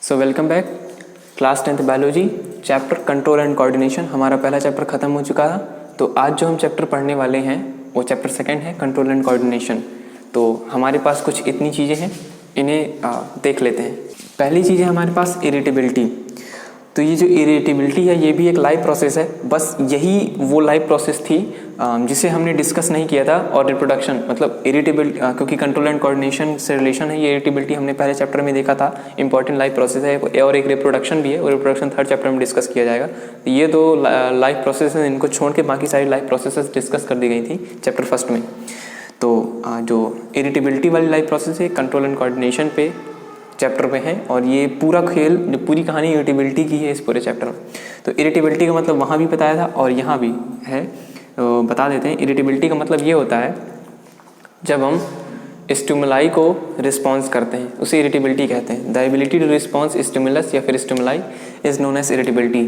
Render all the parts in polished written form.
So welcome back. Class 10th biology chapter control and coordination, हमारा पहला chapter ख़त्म हो चुका था। तो आज जो हम चैप्टर पढ़ने वाले हैं वो चैप्टर सेकंड है, कंट्रोल एंड कोऑर्डिनेशन। तो हमारे पास कुछ इतनी चीज़ें हैं, इन्हें देख लेते हैं। पहली चीज़ है हमारे पास इरिटेबिलिटी। तो ये जो इरिटेबिलिटी है ये भी एक लाइव प्रोसेस है, बस यही वो लाइव प्रोसेस थी जिसे हमने डिस्कस नहीं किया था। और रिप्रोडक्शन मतलब इरिटेबिलिटी, क्योंकि कंट्रोल एंड कोऑर्डिनेशन से रिलेशन है, ये इरिटेबिलिटी हमने पहले चैप्टर में देखा था, इंपॉर्टेंट लाइव प्रोसेस है। और एक रिप्रोडक्शन भी है, और रिप्रोडक्शन थर्ड चैप्टर में डिस्कस किया जाएगा। तो ये दो लाइव प्रोसेस हैं, इनको छोड़ के बाकी सारी लाइव प्रोसेस डिस्कस कर दी गई थी चैप्टर फर्स्ट में। तो जो इरिटेबिलिटी वाली लाइव प्रोसेस है कंट्रोल एंड कोऑर्डिनेशन पे चैप्टर में है, और ये पूरा खेल जो पूरी कहानी इरिटेबिलिटी की है इस पूरे चैप्टर में। तो इरिटेबिलिटी का मतलब वहाँ भी बताया था और यहाँ भी है, तो बता देते हैं। इरिटेबिलिटी का मतलब ये होता है जब हम स्टिमुलाई को रिस्पॉन्स करते हैं, उसे इरिटेबिलिटी कहते हैं। The ability to response stimulus या फिर stimuli is known as irritability.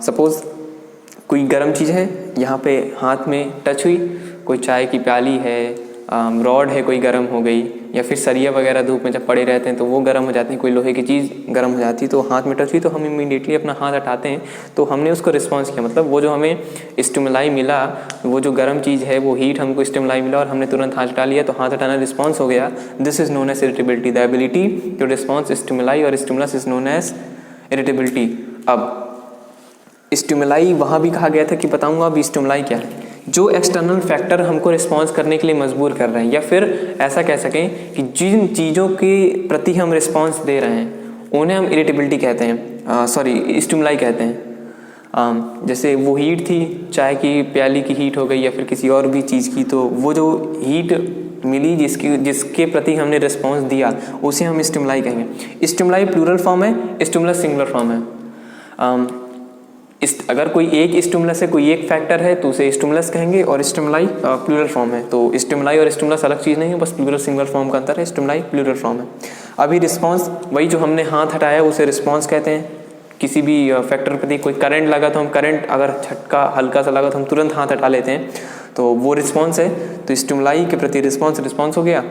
Suppose कोई गर्म चीज़ है, यहाँ पे हाथ में टच हुई, कोई चाय की प्याली है, रॉड है कोई गर्म हो गई, या फिर सरिया वगैरह धूप में जब पड़े रहते हैं तो वो गर्म हो जाते हैं, कोई लोहे की चीज़ गर्म हो जाती है, तो हाथ में टच हुई तो हम इमीडिएटली अपना हाथ हटाते हैं। तो हमने उसको रिस्पॉन्स किया, मतलब वो जो हमें स्टिमुलाई मिला, वो जो गर्म चीज़ है, वो हीट हमको स्टिमुलाई मिला और हमने तुरंत हाथ हटा लिया, तो हाथ हटाना रिस्पॉन्स हो गया। This is known as irritability. The ability to response stimuli और stimulus is known as irritability. अब स्टिमुलाई वहाँ भी कहा गया था कि बताऊँगा अभी स्टिमुलाई क्या है, जो एक्सटर्नल फैक्टर हमको रिस्पॉन्स करने के लिए मजबूर कर रहे हैं, या फिर ऐसा कह सकें कि जिन चीज़ों के प्रति हम रिस्पॉन्स दे रहे हैं उन्हें हम इरिटेबिलिटी कहते हैं, स्टिमुलाई कहते हैं। जैसे वो हीट थी, चाय की प्याली की हीट हो गई या फिर किसी और भी चीज़ की, तो वो जो हीट मिली जिसके प्रति हमने रिस्पॉन्स दिया उसे हम स्टिमुलाई कहेंगे। स्टिमुलाई प्लूरल फॉर्म है, स्टिमुलस सिंगुलर फॉर्म है। अगर कोई एक स्टिमुलस है, कोई एक फैक्टर है, तो उसे स्टिमुलस कहेंगे, और स्टिमुलाई प्लूरल फॉर्म है। तो स्टिमुलाई और स्टिमुलस अलग चीज़ नहीं है, बस प्लूरल सिंगुलर फॉर्म का अंतर है। स्टिमुलाई प्लूरल फॉर्म है। अभी रिस्पॉन्स वही जो हमने हाथ हटाया उसे रिस्पॉन्स कहते हैं। किसी भी फैक्टर प्रति कोई करंट लगा तो हम करंट अगर झटका हल्का सा लगा तो हम तुरंत हाथ हटा लेते हैं, तो वो रिस्पॉन्स है। तो स्टिमुलाई के प्रति रिस्पॉन्स हो गया।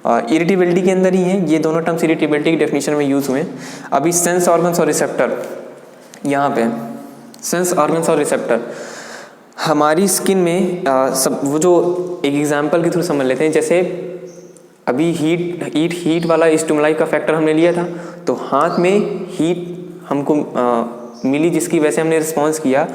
इरिटेबिलिटी के अंदर ही है ये दोनों टर्म्स, इरिटेबिलिटी की डेफिनेशन में यूज़ हुए। अभी सेंस ऑर्गन्स और रिसेप्टर, यहाँ पे सेंस ऑर्गन्स और रिसेप्टर हमारी स्किन में सब वो जो एक एग्जांपल के थ्रू समझ लेते हैं। जैसे अभी हीट वाला स्टिमुलाई का फैक्टर हमने लिया था, तो हाथ में हीट हमको मिली जिसकी वजह से हमने रिस्पॉन्स किया,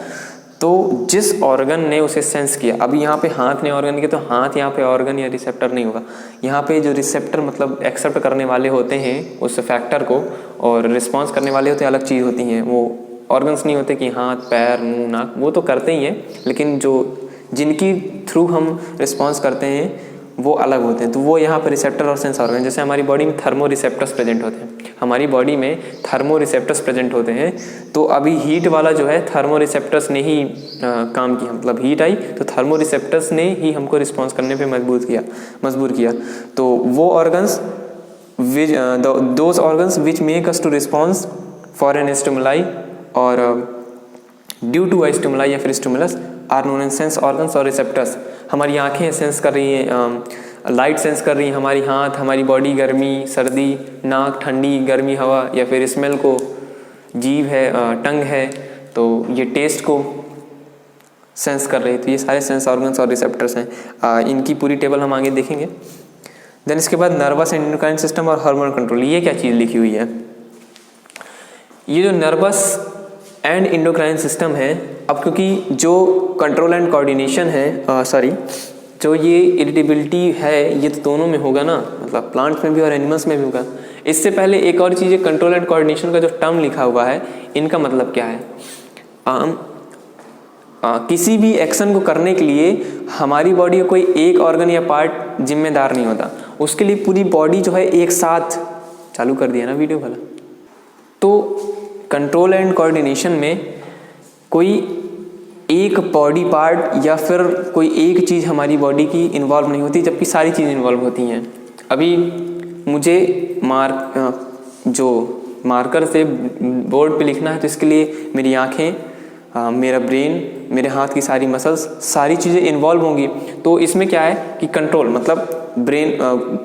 तो जिस ऑर्गन ने उसे सेंस किया, अभी यहाँ पे हाथ ने ऑर्गन किया, तो हाथ यहाँ पे ऑर्गन या रिसेप्टर नहीं होगा। यहाँ पे जो रिसेप्टर मतलब एक्सेप्ट करने वाले होते हैं उस फैक्टर को, और रिस्पॉन्स करने वाले होते हैं अलग चीज़ होती हैं। वो ऑर्गन्स नहीं होते कि हाथ पैर मुंह नाक, वो तो करते ही हैं, लेकिन जो जिनकी थ्रू हम रिस्पॉन्स करते हैं वो अलग होते हैं। तो वो यहाँ पर रिसेप्टर और सेंस ऑर्गन, जैसे हमारी बॉडी में थर्मो रिसेप्टर्स प्रेजेंट होते हैं, हमारी बॉडी में थर्मो रिसेप्टर्स प्रेजेंट होते हैं। तो अभी हीट वाला जो है थर्मो रिसेप्टर्स ने ही काम किया, मतलब हीट आई तो थर्मो रिसेप्टर्स ने ही हमको रिस्पॉन्स करने पर मजबूर किया। तो वो organs those organs which make us to response for an stimuli और ड्यू टू अ स्टिमुलाई या फिर stimulus are known as sense organs और रिसेप्टर्स। हमारी आंखें सेंस कर रही हैं, लाइट सेंस कर रही हैं, हमारी हाथ, हमारी बॉडी गर्मी सर्दी, नाक ठंडी गर्मी हवा, या फिर स्मेल को जीभ है, टंग है, तो ये टेस्ट को सेंस कर रही है। तो ये सारे सेंस ऑर्गन्स और रिसेप्टर्स हैं। इनकी पूरी टेबल हम आगे देखेंगे। देन इसके बाद नर्वस एंड एंडोक्राइन सिस्टम और हार्मोन कंट्रोल। ये क्या चीज़ लिखी हुई है? ये जो नर्वस एंड इंडोक्राइन सिस्टम है, अब क्योंकि जो कंट्रोल एंड कोऑर्डिनेशन है, जो ये इरिटेबिलिटी है, ये तो दोनों में होगा ना, मतलब प्लांट्स में भी और एनिमल्स में भी होगा। इससे पहले एक और चीज़ है, कंट्रोल एंड कोऑर्डिनेशन का जो टर्म लिखा हुआ है, इनका मतलब क्या है? किसी भी एक्शन को करने के लिए हमारी बॉडी का कोई एक ऑर्गन या पार्ट जिम्मेदार नहीं होता, उसके लिए पूरी बॉडी जो है एक साथ चालू कर दिया ना वीडियो वाला। तो कंट्रोल एंड कोऑर्डिनेशन में कोई एक बॉडी पार्ट या फिर कोई एक चीज़ हमारी बॉडी की इन्वॉल्व नहीं होती, जबकि सारी चीज़ें इन्वॉल्व होती हैं। अभी मुझे जो मार्कर से बोर्ड पे लिखना है, तो इसके लिए मेरी आँखें, मेरा ब्रेन, मेरे हाथ की सारी मसल्स, सारी चीज़ें इन्वॉल्व होंगी। तो इसमें क्या है कि कंट्रोल मतलब ब्रेन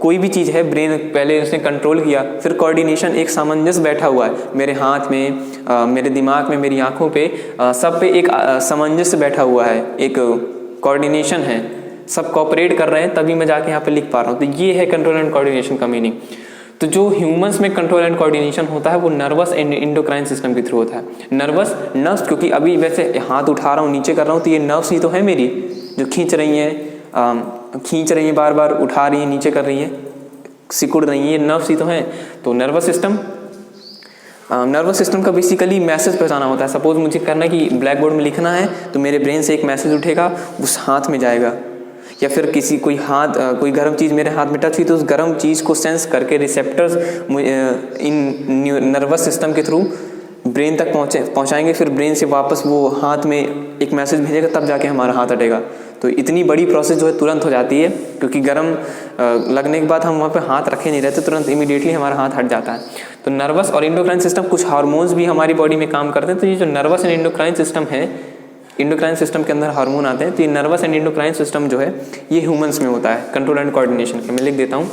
कोई भी चीज़ है, ब्रेन पहले उसने कंट्रोल किया, फिर कोऑर्डिनेशन, एक सामंजस्य बैठा हुआ है मेरे हाथ में, मेरे दिमाग में, मेरी आँखों पे, सब पे एक सामंजस्य बैठा हुआ है, एक कोऑर्डिनेशन है, सब कोऑपरेट कर रहे हैं, तभी मैं जाके यहाँ पे लिख पा रहा हूँ। तो ये है कंट्रोल एंड कोऑर्डिनेशन का मीनिंग। तो जो ह्यूमंस में कंट्रोल एंड कोऑर्डिनेशन होता है वो नर्वस एंड इंडोक्राइन सिस्टम के थ्रू होता है। नर्वस नर्व्स, क्योंकि अभी वैसे हाथ उठा रहा हूँ, नीचे कर रहा हूँ, तो ये नर्व्स ही तो है मेरी, जो खींच रही हैं, बार बार उठा रही हैं, नीचे कर रही हैं, सिकुड़ रही हैं, ये नर्व्स ही तो हैं। तो नर्वस सिस्टम का बेसिकली मैसेज पहुंचाना होता है। सपोज मुझे करना है कि ब्लैक बोर्ड में लिखना है, तो मेरे ब्रेन से एक मैसेज उठेगा, उस हाथ में जाएगा, या फिर कोई गर्म चीज़ मेरे हाथ में टच हुई तो उस गर्म चीज़ को सेंस करके रिसेप्टर्स इन नर्वस सिस्टम के थ्रू ब्रेन तक पहुंचाएंगे, फिर ब्रेन से वापस वो हाथ में एक मैसेज भेजेगा, तब जाके हमारा हाथ हटेगा। तो इतनी बड़ी प्रोसेस जो है तुरंत हो जाती है, क्योंकि गर्म लगने के बाद हम वहाँ पे हाथ रखे नहीं रहते, तुरंत इमीडिएटली हमारा हाथ हट जाता है। तो नर्वस और इंडोक्राइन सिस्टम, कुछ हार्मोन्स भी हमारी बॉडी में काम करते हैं। तो ये जो नर्वस एंड इंडोक्राइन सिस्टम है, इंडोक्राइन सिस्टम के अंदर हार्मोन आते हैं, तो ये नर्वस एंड इंडोक्राइन सिस्टम जो है ये ह्यूमंस में होता है, कंट्रोल एंड कोऑर्डिनेशन के। मैं लिख देता हूँ।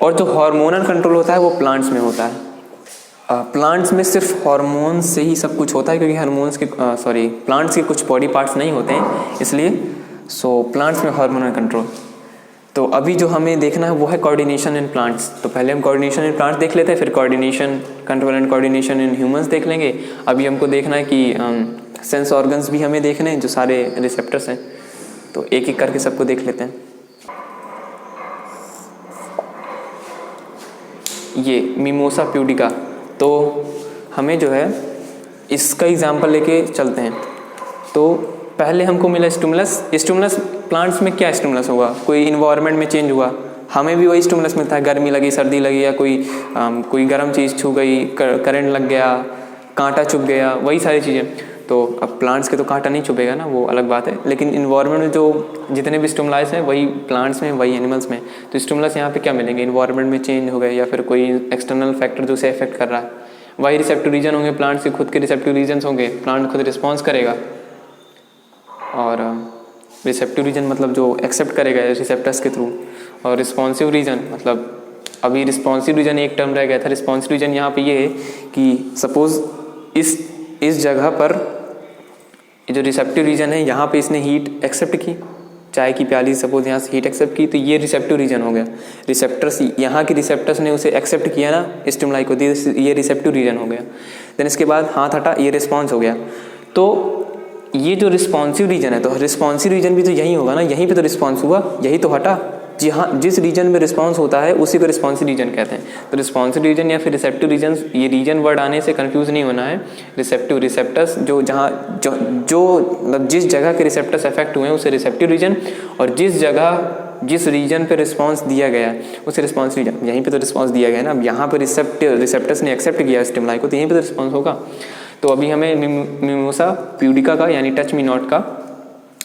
और जो हार्मोनल कंट्रोल होता है वो प्लांट्स में होता है। प्लांट्स में सिर्फ हार्मोन से ही सब कुछ होता है, क्योंकि प्लांट्स के कुछ बॉडी पार्ट्स नहीं होते हैं, इसलिए प्लांट्स में हार्मोनल कंट्रोल। तो अभी जो हमें देखना है वो है कोऑर्डिनेशन इन प्लांट्स। तो पहले हम कोऑर्डिनेशन इन प्लांट्स देख लेते हैं, फिर coordination, control and coordination in humans देख लेंगे। अभी हमको देखना है कि सेंस ऑर्गन्स भी हमें देखने हैं, जो सारे रिसेप्टर्स हैं, तो एक एक करके सबको देख लेते हैं। ये मिमोसा प्यूडिका, तो हमें जो है इसका एग्जाम्पल लेके चलते हैं। तो पहले हमको मिला स्टिमुलस। प्लांट्स में क्या स्टिमुलस होगा? कोई इन्वायरमेंट में चेंज हुआ, हमें भी वही स्टिमुलस मिलता है। गर्मी लगी, सर्दी लगी, या कोई गर्म चीज़ छू गई, करंट लग गया, कांटा चुभ गया, वही सारी चीज़ें। तो अब प्लांट्स के तो कांटा नहीं चुभेगा ना, वो अलग बात है, लेकिन इन्वायरमेंट में जो जितने भी स्टिमुलाइज हैं वही प्लांट्स में, वही एनिमल्स में। तो स्टिमुलस यहाँ पे क्या मिलेंगे? इन्वायरमेंट में चेंज हो गए, या फिर कोई एक्सटर्नल फैक्टर जो उसे अफेक्ट कर रहा है, वही रिसेप्टिव रीजन होंगे, प्लांट्स के खुद के रिसेप्टिव रीजन्स होंगे, प्लांट खुद रिस्पॉन्स करेगा। और रिसेप्टिव रीजन मतलब जो एक्सेप्ट करेगा रिसेप्टर्स के थ्रू, और रिस्पॉन्सिव रीजन मतलब अभी रिस्पॉन्सिव रीजन एक टर्म रह गया था। रिस्पॉन्सिव रीजन यहाँ पे ये है कि सपोज इस जगह पर जो रिसेप्टिव रीजन है, यहाँ पे इसने हीट एक्सेप्ट की, चाय की प्याली सपोज यहाँ से हीट एक्सेप्ट की, तो ये रिसेप्टिव रीजन हो गया। रिसेप्टर्स, यहाँ के रिसेप्टर्स ने उसे एक्सेप्ट किया ना स्टिमुलाई को, ये रिसेप्टिव रीजन हो गया। देन इसके बाद हाथ हटा, ये रिस्पॉन्स हो गया। तो ये जो रिस्पॉन्सिव रीजन है, तो रिस्पॉन्सिव रीजन भी तो यही होगा ना, यहीं पे तो रिस्पॉन्स हुआ, यही तो हटा। जी हाँ, जिस रीजन में रिस्पॉन्स होता है उसी को रिस्पॉन्सिव रीजन कहते हैं। तो रिस्पॉन्सिव रीजन या फिर रिसेप्टिव रीजन, ये रीजन वर्ड आने से कंफ्यूज नहीं होना है। रिसेप्टिव, रिसेप्टर्स जो मतलब जिस जगह के रिसेप्टर्स अफेक्ट हुए हैं उसे रिसेप्टिव रीजन, और जिस रीजन पे रिस्पॉन्स दिया गया उसे रिस्पॉन्सिव रीजन। यहीं पे तो रिस्पॉन्स दिया गया ना, अब यहाँ पर रिसेप्टर्स ने एक्सेप्ट किया स्टिमुलाई को, तो यहीं पर तो रिस्पॉन्स होगा। तो अभी हमें मिमोसा प्यूडिका का यानी टच मी नॉट का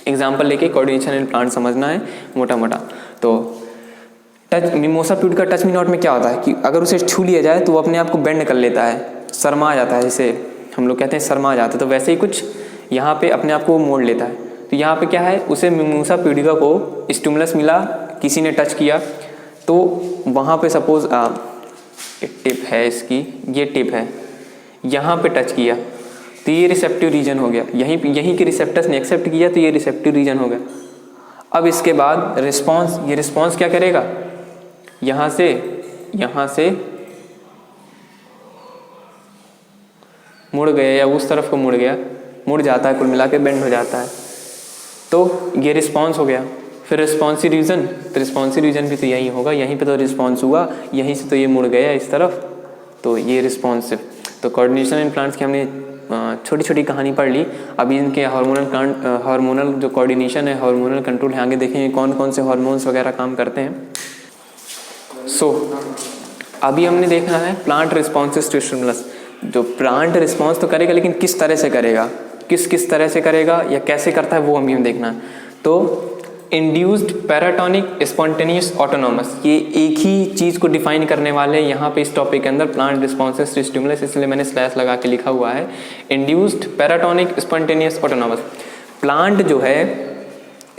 एग्जाम्पल लेके कोऑर्डिनेशन इन प्लांट समझना है मोटा मोटा। तो mimosa pudica touch me not में क्या होता है कि अगर उसे छू लिया जाए तो वो अपने आप को बेंड कर लेता है, शर्मा जाता है, जैसे हम लोग कहते हैं शर्मा जाता है, तो वैसे ही कुछ यहाँ पे अपने आप को मोड़ लेता है। तो यहाँ पे क्या है, उसे मिमोसा प्यूडिका को स्टिमुलस मिला, किसी ने टच किया, तो वहाँ पे सपोज टिप है इसकी, ये टिप है, यहाँ पे टच किया तो ये रिसेप्टिव रीजन हो गया। यहीं के रिसेप्टर्स ने एक्सेप्ट किया तो ये रिसेप्टिव रीजन हो गया। अब इसके बाद रिस्पॉन्स, ये रिस्पॉन्स क्या करेगा, यहाँ से मुड़ गया या उस तरफ को मुड़ गया, मुड़ जाता है, कुल मिला के बेंड हो जाता है, तो ये रिस्पॉन्स हो गया। फिर रिस्पॉन्सिव रीजन, तो रिस्पॉन्सिव रीजन भी तो यही होगा, यहीं पे तो रिस्पॉन्स हुआ, यहीं से तो ये मुड़ गया इस तरफ, तो ये रिस्पॉन्सिव। तो कोऑर्डिनेशन इन प्लांट्स की हमने छोटी छोटी कहानी पढ़ ली। अभी इनके हार्मोनल जो कोऑर्डिनेशन है, हार्मोनल कंट्रोल है, आगे देखेंगे कौन कौन से हार्मोन्स वगैरह काम करते हैं। अभी हमने देखना है प्लांट रिस्पॉन्सेस टू स्टिमुलस। जो प्लांट रिस्पॉन्स तो करेगा, लेकिन किस तरह से करेगा, किस तरह से करेगा या कैसे करता है वो हमें देखना है। तो इंड्यूस्ड पैराटोनिक स्पॉन्टेनियस ऑटोनॉमस, ये एक ही चीज़ को डिफाइन करने वाले हैं यहाँ पे इस टॉपिक के अंदर, प्लांट रिस्पॉन्सेस टू स्टिमुलस, इसलिए मैंने स्लैश लगा के लिखा हुआ है induced paratonic spontaneous autonomous. Plant जो है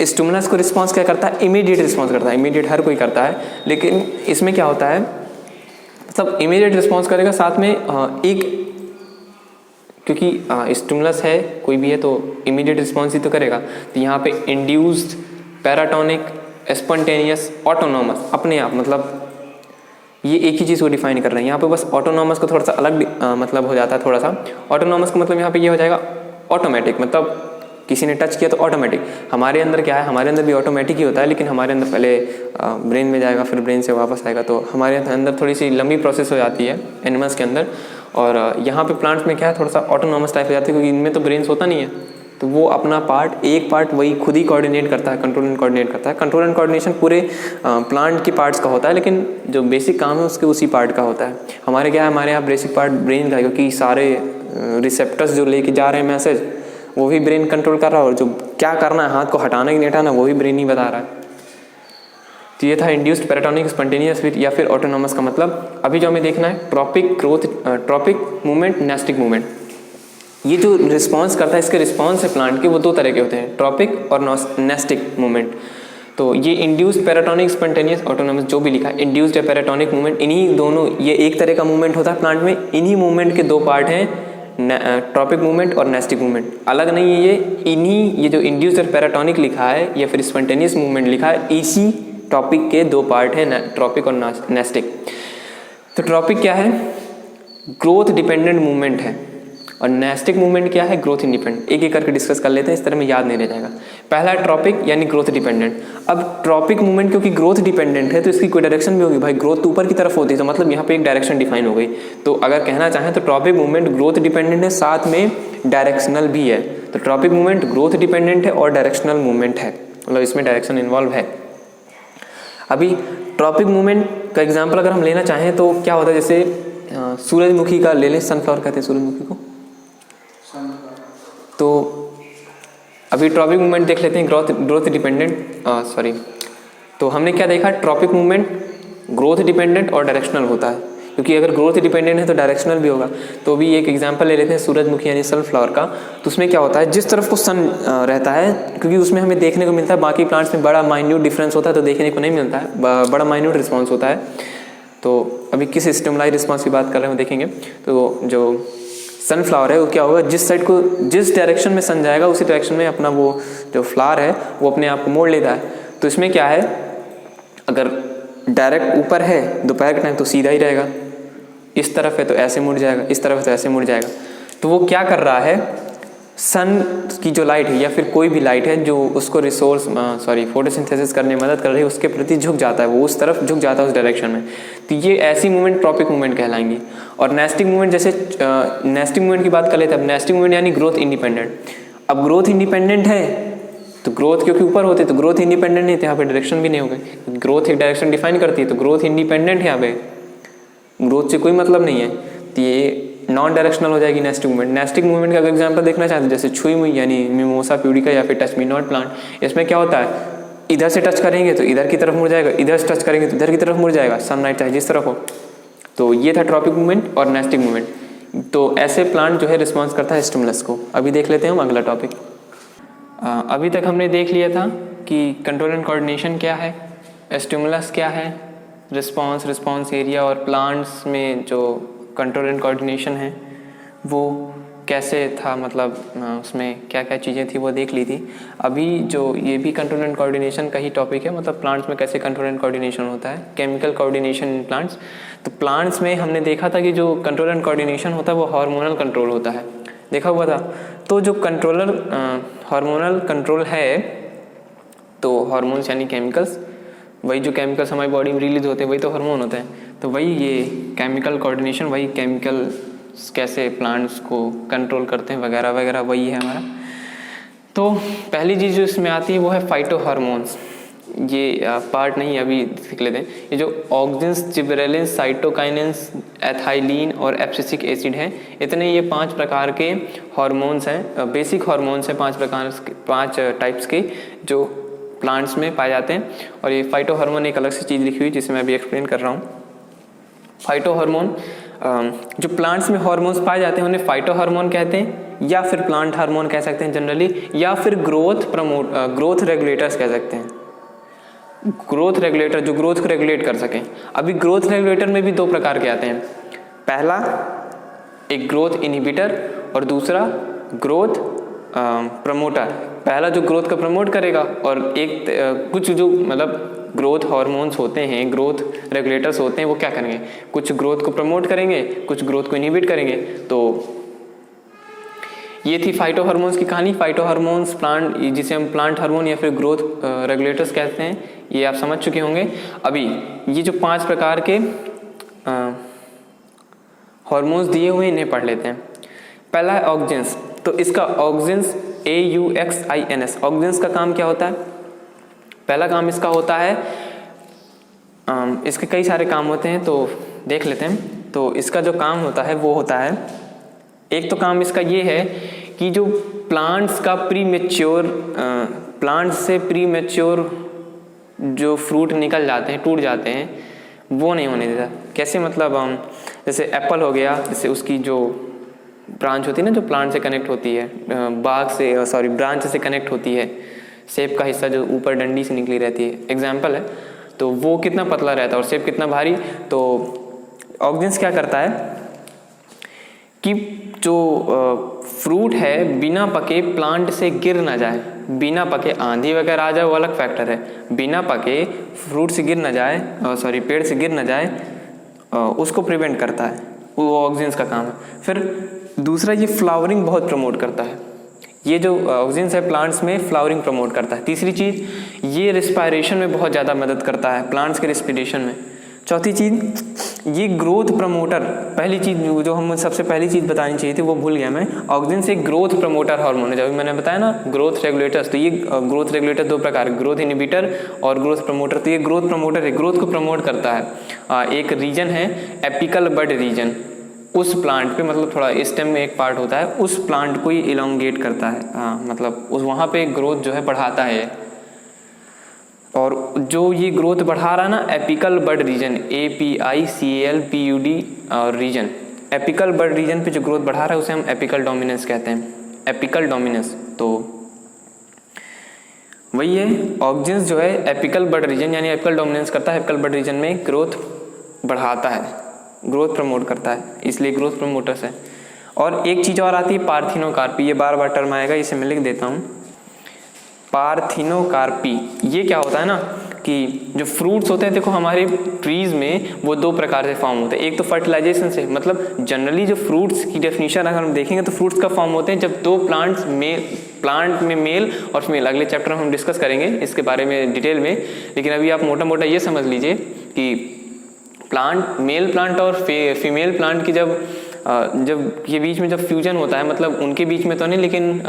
स्टिमुलस को रिस्पॉन्स क्या करता है, इमीडिएट रिस्पॉन्स करता है, इमीडिएट हर कोई करता है, लेकिन इसमें क्या होता है, मतलब इमीडिएट रिस्पॉन्स करेगा, साथ में एक, क्योंकि स्टिमुलस है कोई भी है तो इमीडिएट रिस्पॉन्स ही तो करेगा। तो यहाँ पे इंड्यूस्ड, पैराटोनिक, स्पॉन्टेनियस, ऑटोनॉमस, अपने आप, मतलब ये एक ही चीज़ को डिफाइन कर रहे हैं। यहाँ पे बस ऑटोनॉमस को थोड़ा सा अलग मतलब हो जाता है थोड़ा सा। ऑटोनॉमस का मतलब यहाँ पे ये हो जाएगा ऑटोमेटिक, मतलब किसी ने टच किया तो ऑटोमेटिक। हमारे अंदर क्या है, हमारे अंदर भी ऑटोमेटिक ही होता है, लेकिन हमारे अंदर पहले ब्रेन में जाएगा, फिर ब्रेन से वापस आएगा, तो हमारे अंदर थोड़ी सी लंबी प्रोसेस हो जाती है एनिमल्स के अंदर। और यहाँ पे प्लांट्स में क्या है, थोड़ा सा ऑटोनॉमस टाइप हो जाती है, क्योंकि इनमें तो ब्रेन्स होता नहीं है, तो वो अपना पार्ट, एक पार्ट वही खुद ही कोऑर्डिनेट करता है, कंट्रोल एंड कोऑर्डिनेट करता है। कंट्रोल एंड कोऑर्डिनेशन पूरे प्लांट के पार्ट्स का होता है, लेकिन जो बेसिक काम है उसके उसी पार्ट का होता है। हमारे क्या है, हमारे यहाँ बेसिक पार्ट ब्रेन का है, क्योंकि सारे रिसेप्टर्स जो लेके जा रहे हैं मैसेज, वो भी ब्रेन कंट्रोल कर रहा है, और जो क्या करना है, हाथ को हटाना कि नहीं हटाना, वो भी ब्रेन ही बता रहा है। तो ये था इंड्यूस्ड, पैराटोनिक, स्पॉन्टेनियस या फिर ऑटोनॉमस का मतलब। अभी जो हमें देखना है tropic growth, tropic movement, nastic movement. ये जो रिस्पॉन्स करता है, इसके रिस्पॉन्स है प्लांट के, वो दो तरह के होते हैं, ट्रॉपिक और नेस्टिक मूवमेंट। तो ये इंड्यूस्ड, पैराटोनिक, स्पॉन्टेनियस, ऑटोनॉमस जो भी लिखा है, इंड्यूस्ड या पैराटोनिक मूवमेंट, इन्हीं दोनों, ये एक तरह का मूवमेंट होता है प्लांट में। इन्हीं मूवमेंट के दो पार्ट हैं, ट्रॉपिक मूवमेंट और नेस्टिक मूवमेंट, अलग नहीं है ये। इन्हीं, ये जो इंड्यूस्ड और पैराटोनिक लिखा है या फिर स्पॉन्टेनियस मूवमेंट लिखा है, इसी टॉपिक के दो पार्ट हैं, ट्रॉपिक और नेस्टिक। तो ट्रॉपिक क्या है, ग्रोथ डिपेंडेंट मूवमेंट है, और नेस्टिक मूवमेंट क्या है, ग्रोथ इंडिपेंडेंट। एक एक करके डिस्कस कर लेते हैं, इस तरह में याद नहीं रह जाएगा। पहला ट्रॉपिक यानी ग्रोथ डिपेंडेंट। अब ट्रॉपिक मूवमेंट क्योंकि ग्रोथ डिपेंडेंट है, तो इसकी कोई डायरेक्शन भी होगी, भाई ग्रोथ तो ऊपर की तरफ होती है, तो मतलब यहाँ पे एक डायरेक्शन डिफाइन हो गई। तो अगर कहना चाहें तो ट्रॉपिक मूवमेंट ग्रोथ डिपेंडेंट है, साथ में डायरेक्शनल भी है। तो ट्रॉपिक मूवमेंट ग्रोथ डिपेंडेंट है और डायरेक्शनल मूवमेंट है, मतलब इसमें डायरेक्शन इन्वॉल्व है। अभी ट्रॉपिक मूवमेंट का एग्जाम्पल अगर हम लेना चाहें तो क्या होता है, जैसे सूरजमुखी का ले लें, सनफ्लावर कहते हैं सूरजमुखी को। तो अभी ट्रॉपिक मूवमेंट देख लेते हैं, ग्रोथ डिपेंडेंट, सॉरी। तो हमने क्या देखा, ट्रॉपिक मूवमेंट ग्रोथ डिपेंडेंट और डायरेक्शनल होता है, क्योंकि अगर ग्रोथ डिपेंडेंट है तो डायरेक्शनल भी होगा। तो अभी एक एग्जांपल ले लेते हैं सूरजमुखी यानी सनफ्लावर का। तो उसमें क्या होता है, जिस तरफ को सन रहता है, क्योंकि उसमें हमें देखने को मिलता है, बाकी प्लांट्स में बड़ा माइन्यूट डिफरेंस होता है तो देखने को नहीं मिलता है, बड़ा माइन्यूट रिस्पॉन्स होता है। तो अभी किस स्टिमुलाई रिस्पॉन्स की बात कर रहे हैं वो देखेंगे। तो जो सनफ्लावर है वो क्या होगा, जिस साइड को, जिस डायरेक्शन में सन जाएगा उसी डायरेक्शन में अपना वो जो फ्लावर है वो अपने आप को मोड़ लेता है। तो इसमें क्या है, अगर डायरेक्ट ऊपर है दोपहर के टाइम तो सीधा ही रहेगा, इस तरफ है तो ऐसे मुड़ जाएगा, इस तरफ है तो ऐसे मुड़ जाएगा। तो वो क्या कर रहा है, सन की जो लाइट है या फिर कोई भी लाइट है जो उसको फोटोसिंथेसिस करने में मदद कर रही है, उसके प्रति झुक जाता है, वो उस तरफ झुक जाता है उस डायरेक्शन में। तो ये ऐसी मूवमेंट ट्रॉपिक मूवमेंट कहलाएंगी। और नेस्टिक मूवमेंट, जैसे नेस्टिक मूवमेंट की बात कर लेते हैं। अब नेस्टिक मूवमेंट यानी ग्रोथ इंडिपेंडेंट। अब ग्रोथ इंडिपेंडेंट है तो ग्रोथ क्योंकि ऊपर होते तो ग्रोथ इंडिपेंडेंट नहीं थे, यहाँ पे डायरेक्शन भी नहीं हो गई। ग्रोथ एक डायरेक्शन डिफाइन करती है, तो ग्रोथ इंडिपेंडेंट है, यहाँ पे ग्रोथ से कोई मतलब नहीं है, तो ये नॉन डायरेक्शनल हो जाएगी नेस्टिक मूवमेंट। नेस्टिक मूवमेंट का अगर एग्जांपल देखना चाहते हैं, जैसे छुई मुई यानी मिमोसा प्यूडिका या फिर टच मी नॉट प्लांट, इसमें क्या होता है, इधर से टच करेंगे तो इधर की तरफ मुड़ जाएगा, इधर से टच करेंगे तो इधर की तरफ मुड़ जाएगा, सनलाइट चाहे जिस तरफ हो। तो ये था ट्रॉपिक मूवमेंट और नेस्टिक मूवमेंट। तो ऐसे प्लांट जो है रिस्पॉन्स करता है स्टिमुलस को। अभी देख लेते हैं हम अगला टॉपिक। अभी तक हमने देख लिया था कि कंट्रोल एंड कोऑर्डिनेशन क्या है, स्टिमुलस क्या है, रिस्पॉन्स एरिया, और प्लांट्स में जो कंट्रोल एंड कोऑर्डिनेशन है वो कैसे था, मतलब उसमें क्या क्या चीज़ें थी वो देख ली थी। अभी जो ये भी कंट्रोल एंड कोऑर्डिनेशन का ही टॉपिक है, मतलब प्लांट्स में कैसे कंट्रोल एंड कोऑर्डिनेशन होता है, केमिकल कोऑर्डिनेशन इन प्लांट्स। तो प्लांट्स में हमने देखा था कि जो कंट्रोल एंड कोऑर्डिनेशन होता है वो हार्मोनल कंट्रोल होता है, देखा हुआ था। तो जो हार्मोनल कंट्रोल है, तो हार्मोन्स यानी केमिकल्स, वही जो केमिकल्स हमारी बॉडी में रिलीज होते हैं वही तो हार्मोन होते हैं। तो वही ये केमिकल कोऑर्डिनेशन, वही केमिकल कैसे प्लांट्स को कंट्रोल करते हैं वगैरह वगैरह, वही है हमारा। तो पहली चीज़ जो इसमें आती है वो है फाइटो हार्मोन्स। ये पार्ट नहीं, अभी सीख लेते हैं। ये जो ऑक्सिन्स, जिबरेलिन्स, साइटोकाइनेंस, एथाइलिन और एब्सिसिक एसिड हैं, इतने ये 5 प्रकार के हार्मोन्स हैं, बेसिक हार्मोन्स हैं, 5 टाइप्स के जो प्लांट्स में पाए जाते हैं। और ये फाइटो हार्मोन एक अलग सी चीज़ लिखी हुई जिसे मैं अभी एक्सप्लेन कर रहा हूँ। फाइटो हार्मोन, जो प्लांट्स में हार्मोन्स पाए जाते हैं उन्हें फाइटो हार्मोन कहते हैं, या फिर प्लांट हार्मोन कह सकते हैं जनरली, या फिर ग्रोथ रेगुलेटर्स कह सकते हैं। ग्रोथ रेगुलेटर जो ग्रोथ को रेगुलेट कर सकें। अभी ग्रोथ रेगुलेटर में भी दो प्रकार के आते हैं, पहला एक ग्रोथ इनहिबिटर और दूसरा ग्रोथ प्रमोटर। पहला जो ग्रोथ का प्रमोट करेगा और एक कुछ जो मतलब ग्रोथ हार्मोन्स होते हैं, ग्रोथ रेगुलेटर्स होते हैं, वो क्या करेंगे, कुछ ग्रोथ को प्रमोट करेंगे, कुछ ग्रोथ को इनहिबिट करेंगे। तो ये थी फाइटो हार्मोन्स की कहानी। फाइटो हार्मोन्स प्लांट, जिसे हम प्लांट हार्मोन या फिर ग्रोथ रेगुलेटर्स कहते हैं, ये आप समझ चुके होंगे। अभी ये जो 5 प्रकार के हार्मोन्स दिए हुए इन्हें पढ़ लेते हैं। पहला है ऑक्सिन्स। तो इसका ऑक्सिन्स AUXINS, ऑक्सिन्स का काम क्या होता है? पहला काम इसका होता है, इसके कई सारे काम होते हैं तो देख लेते हैं। तो इसका जो काम होता है वो होता है, एक तो काम इसका ये है कि जो प्लांट्स का प्लांट्स से प्री मैच्योर जो फ्रूट निकल जाते हैं, टूट जाते हैं, वो नहीं होने देता। कैसे? मतलब जैसे एप्पल हो गया, जैसे उसकी जो ब्रांच होती है ना, जो प्लांट से कनेक्ट होती है, ब्रांच से कनेक्ट होती है, सेब का हिस्सा जो ऊपर डंडी से निकली रहती है, एग्जाम्पल है, तो वो कितना पतला रहता है और सेब कितना भारी। तो ऑक्सिन्स क्या करता है कि जो फ्रूट है बिना पके प्लांट से गिर ना जाए, बिना पके, आंधी वगैरह आ जाए वो अलग फैक्टर है, बिना पके फ्रूट से गिर ना जाए, पेड़ से गिर ना जाए, उसको प्रिवेंट करता है, वो ऑक्सिन्स का काम है। फिर दूसरा, ये फ्लावरिंग बहुत प्रमोट करता है। ये जो ऑक्सिन्स है प्लांट्स में फ्लावरिंग प्रमोट करता है। तीसरी चीज़, ये रिस्पायरेशन में बहुत ज़्यादा मदद करता है, प्लांट्स के रिस्पिरेशन में। चौथी चीज़, ये ग्रोथ प्रमोटर, पहली चीज़ जो हम सबसे पहली चीज़ बतानी चाहिए थी वो भूल गया मैं। ऑक्सिन्स एक ग्रोथ प्रमोटर हार्मोन है, जब मैंने बताया ना ग्रोथ रेगुलेटर्स, तो ये ग्रोथ रेगुलेटर 2 प्रकार, ग्रोथ इनहिबिटर और ग्रोथ प्रमोटर। तो ये ग्रोथ प्रमोटर है, ग्रोथ को प्रमोट करता है। एक रीजन है एपिकल बड रीजन, उस प्लांट पे, मतलब थोड़ा स्टेम में एक पार्ट होता है, उस प्लांट को ही इलोंगेट करता है, मतलब उस वहाँ पे ग्रोथ जो है बढ़ाता है। और जो ये ग्रोथ बढ़ा रहा है ना, एपिकल बड रीजन, APICALPUD और रीजन, एपिकल बड रीजन पे जो ग्रोथ बढ़ा रहा है उसे हम एपिकल डोमिनेंस कहते हैं, एपिकल डोमिनेंस। तो वही है, ऑक्सिन्स जो है एपिकल बड रीजन यानी एपिकल डोमिनेंस करता है, एपिकल बड रीजन में ग्रोथ बढ़ाता है, ग्रोथ प्रमोट करता है, इसलिए ग्रोथ प्रमोटर्स है। और एक चीज़ और आती है पार्थिनोकार्पी, ये बार बार टर्म आएगा, इसे मैं लिख देता हूँ। पार्थिनोकार्पी, ये क्या होता है ना कि जो फ्रूट्स होते हैं, देखो हमारे ट्रीज में वो 2 प्रकार से फॉर्म होते हैं। एक तो फर्टिलाइजेशन से, मतलब जनरली जो फ्रूट्स की डेफिनेशन अगर हम देखेंगे तो फ्रूट्स का फॉर्म होते हैं जब 2 प्लांट में मेल और फीमेल, अगले चैप्टर में हम डिस्कस करेंगे इसके बारे में डिटेल में, लेकिन अभी आप मोटा मोटा ये समझ लीजिए कि मेल प्लांट और फीमेल प्लांट की जब ये बीच में जब फ्यूजन होता है, मतलब उनके बीच में तो नहीं, लेकिन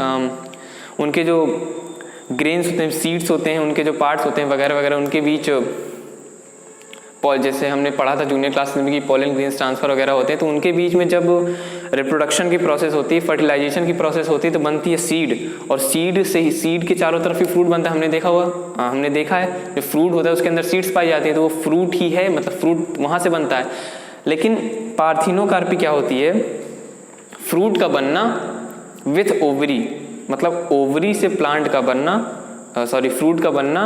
उनके जो ग्रेन्स होते हैं, सीड्स होते हैं, उनके जो पार्ट्स होते हैं वगैरह वगैरह, उनके बीच जैसे हमने पढ़ा था जूनियर क्लास में कि पॉलन ग्रेन्स ट्रांसफर वगैरह होते हैं, तो उनके बीच में जब रिप्रोडक्शन की प्रोसेस होती है, फर्टिलाइजेशन की प्रोसेस होती है, तो बनती है सीड, और सीड से ही, सीड के चारों तरफ ही फ्रूट बनता है। हमने देखा है जो फ्रूट होता है उसके अंदर सीड्स पाई जाती है, तो वो फ्रूट ही है, मतलब फ्रूट वहाँ से बनता है। लेकिन पार्थिनोकार्पी क्या होती है, फ्रूट का बनना विथ ओवरी, मतलब ओवरी से प्लांट का बनना, फ्रूट का बनना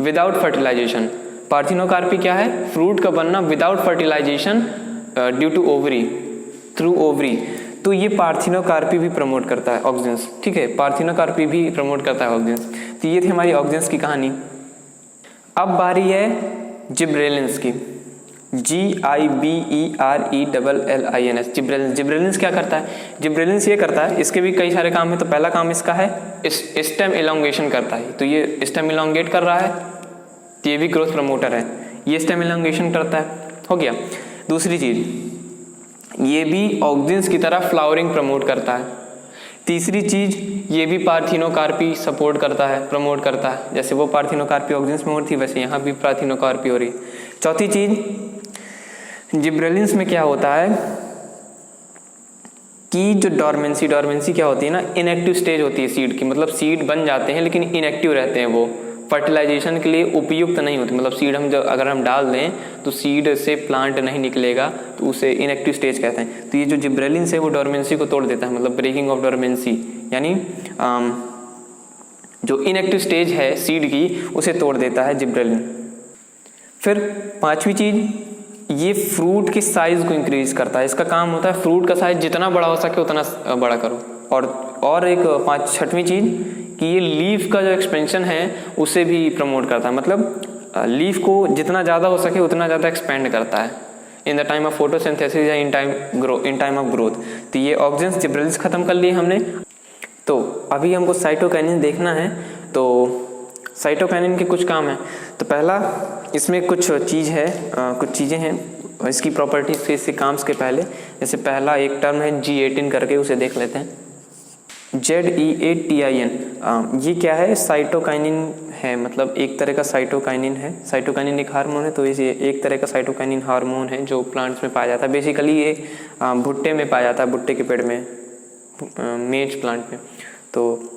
विदाउट फर्टिलाइजेशन। पार्थिनोकार्पी क्या है, फ्रूट का बनना without fertilisation due to ovary, through ovary. तो ये पार्थिनोकार्पी भी प्रमोट करता है ऑक्सिन्स, ठीक है, पार्थिनोकार्पी भी प्रमोट करता है ऑक्सिन्स। तो ये थी हमारी ऑक्सिन्स की कहानी। अब बारी है जिब्रेलिन्स की, GIBERELLINS, जिब्रेलिन्स क्या करता है? जिब्रेलिन्स ये करता है, इसके भी कई सारे काम है। तो पहला काम इसका है स्टेम इलोंगेशन करता है, तो ये स्टेम इलोंगेट कर रहा है, तो ये भी ग्रोथ प्रमोटर है, ये स्टेम इलोंगेशन करता है, हो गया। दूसरी चीज, ये भी ऑक्सिन्स की तरह फ्लावरिंग प्रमोट करता है। तीसरी चीज, ये भी पार्थिनोकार्पी सपोर्ट करता है, प्रमोट करता है, जैसे वो पार्थिनोकार्पी ऑक्सिन्स में हो रही थी वैसे यहाँ भी पार्थिनोकार्पी हो रही। चौथी चीज, जिब्रेलिन्स में क्या होता है कि जो डोरमेंसी क्या होती है ना, इनएक्टिव स्टेज होती है सीड की, मतलब सीड बन जाते हैं लेकिन इनएक्टिव रहते हैं वो, फर्टिलाइजेशन के लिए उपयुक्त नहीं होती, मतलब सीड हम जब अगर हम डाल दें तो सीड से प्लांट नहीं निकलेगा, तो उसे इनएक्टिव स्टेज कहते हैं। तो ये जो जिब्रेलिन्स है वो डोरमेंसी को तोड़ देता है, मतलब ब्रेकिंग ऑफ डोरमेंसी, यानी जो इनएक्टिव स्टेज है सीड की उसे तोड़ देता है जिब्रेलिन। फिर पांचवी चीज, ये फ्रूट की साइज को इंक्रीज करता है। इसका काम होता है फ्रूट का साइज जितना बड़ा हो सके उतना बड़ा करो। और एक छठवीं चीज कि ये लीफ का जो एक्सपेंशन है उसे भी प्रमोट करता है, मतलब लीफ को जितना ज़्यादा हो सके उतना ज़्यादा एक्सपेंड करता है in the time of photosynthesis या इन टाइम ऑफ ग्रोथ। तो ये ऑक्सिन्स जिब्रेलिन्स खत्म कर लिए हमने। तो अभी हमको साइटोकाइनिन देखना है। तो साइटोकाइनिन के कुछ काम हैं। तो पहला, इसमें कुछ चीज़ें हैं इसकी प्रॉपर्टीज के, इसके काम के पहले। जैसे पहला एक टर्म है G18 करके, उसे देख लेते हैं। ZEATIN, ये क्या है? साइटोकाइनिन है, मतलब एक तरह का साइटोकाइनिन है। साइटोकाइनिन एक हार्मोन है, तो इसे एक तरह का साइटोकाइनिन हार्मोन है जो प्लांट्स में पाया जाता है। बेसिकली ये भुट्टे में पाया जाता है, भुट्टे के पेड़ में, मेज प्लांट में। तो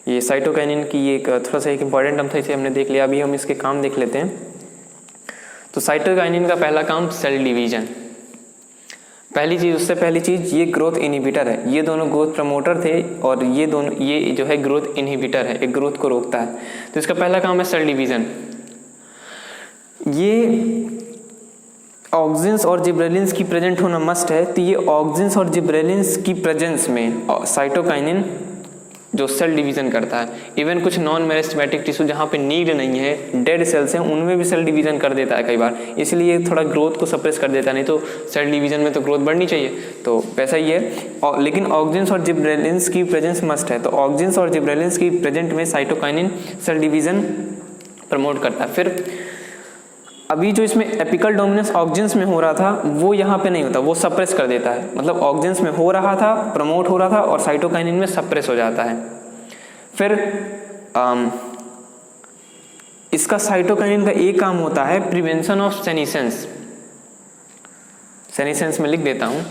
ये साइटोकाइनिन की एक थोड़ा सा एक इम्पॉर्टेंट टर्म था, इसे हमने देख लिया। अभी हम इसके काम देख लेते हैं। तो साइटोकाइनिन का पहला काम सेल डिवीजन। उससे पहली चीज ये ग्रोथ इनहिबिटर है। ये दोनों ग्रोथ प्रमोटर थे और ये जो है ग्रोथ इनहिबिटर है, एक ग्रोथ को रोकता है। तो इसका पहला काम है सेल डिवीजन। ये ऑक्सिन्स और जिब्रेलिन्स की प्रेजेंट होना मस्ट है। तो ये ऑक्सिन्स और जिब्रेलिन्स की प्रेजेंस में साइटोकाइनिन जो सेल डिवीजन करता है, इवन कुछ नॉन मेरिस्टेमेटिक टिश्यू जहाँ पे नीड नहीं है, डेड सेल्स हैं, उनमें भी सेल डिवीजन कर देता है कई बार, इसलिए थोड़ा ग्रोथ को सप्रेस कर देता है। नहीं तो सेल डिवीजन में तो ग्रोथ बढ़नी चाहिए, तो वैसा ही है। लेकिन ऑक्सिन्स और जिब्रेलिन्स की प्रेजेंस मस्ट है। तो ऑक्सिन्स और जिब्रेलिन्स की प्रेजेंट में साइटोकाइनिन सेल डिवीजन प्रमोट करता है। फिर अभी जो इसमें एपिकल डोमिनेंस ऑक्सिन्स में हो रहा था वो यहाँ पे नहीं होता, वो सप्रेस कर देता है। मतलब ऑक्सिन्स में हो रहा था, प्रमोट हो रहा था, और साइटोकाइनिन में सप्रेस हो जाता है। फिर इसका साइटोकाइनिन का एक काम होता है प्रिवेंशन ऑफ सेनिसेंस। सेनिसेंस में लिख देता हूँ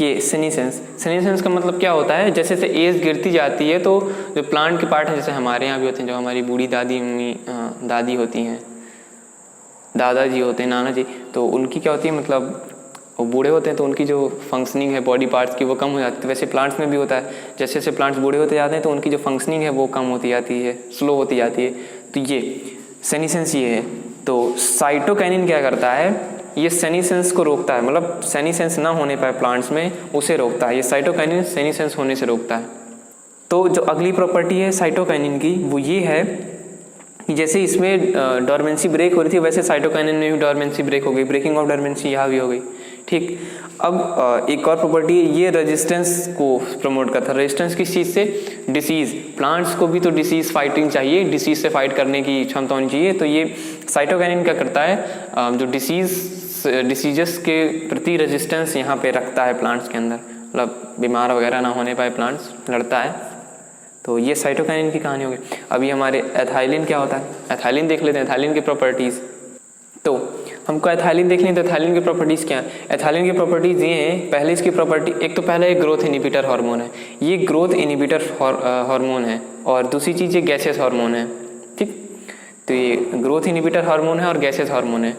ये सेनिसेंस का मतलब क्या होता है? जैसे जैसे एज गिरती जाती है तो जो प्लांट के पार्ट है, जैसे हमारे यहाँ भी होते हैं, जो हमारी बूढ़ी दादी दादी होती हैं, दादाजी होते हैं, नाना जी, तो उनकी क्या होती है, मतलब वो बूढ़े होते हैं तो उनकी जो फंक्शनिंग है बॉडी पार्ट्स की वो कम हो जाती है। वैसे प्लांट्स में भी होता है, जैसे जैसे प्लांट्स बूढ़े होते जाते हैं तो उनकी जो फंक्शनिंग है वो कम होती जाती है, स्लो होती जाती है। तो ये सेनिसेंस ये है। तो साइटोकाइनिन क्या करता है? ये सेनिसेंस को रोकता है, मतलब सेनिसेंस ना होने पाए प्लांट्स में उसे रोकता है। ये साइटोकाइनिन सेनिसेंस होने से रोकता है। तो जो अगली प्रॉपर्टी है साइटोकाइनिन की वो ये है कि जैसे इसमें डोरमेंसी ब्रेक हो रही थी, वैसे साइटोकाइनिन में भी डोरमेंसी ब्रेक हो गई, ब्रेकिंग ऑफ डोरमेंसी यहाँ भी हो गई। ठीक, अब एक और प्रॉपर्टी है, ये रेजिस्टेंस को प्रमोट करता है। रेजिस्टेंस किस चीज़ से? डिसीज। प्लांट्स को भी तो डिसीज फाइटिंग चाहिए, डिसीज से फाइट करने की क्षमता होनी चाहिए। तो ये साइटोकाइनिन क्या करता है? जो डिसीजेस के प्रति रेजिस्टेंस यहाँ पे रखता है प्लांट्स के अंदर, मतलब बीमार वगैरह ना होने पाए प्लांट्स, लड़ता है। तो ये साइटोकाइनिन की कहानी होगी। अभी हमारे एथाइलिन क्या होता है? एथाइलिन देख लेते हैं, एथाइलिन की प्रॉपर्टीज़। तो हमको एथाइलिन देखनी है, तो एथाइलिन की प्रॉपर्टीज़ क्या है? एथाइलिन की प्रॉपर्टीज़ ये हैं, पहले इसकी प्रॉपर्टी, एक तो पहले एक ग्रोथ इनहिबिटर हार्मोन है, ये ग्रोथ इनहिबिटर हार्मोन है, और दूसरी चीज़ ये गैसेस हार्मोन है। ठीक, तो ये ग्रोथ इनहिबिटर हार्मोन है और गैसेस हार्मोन है।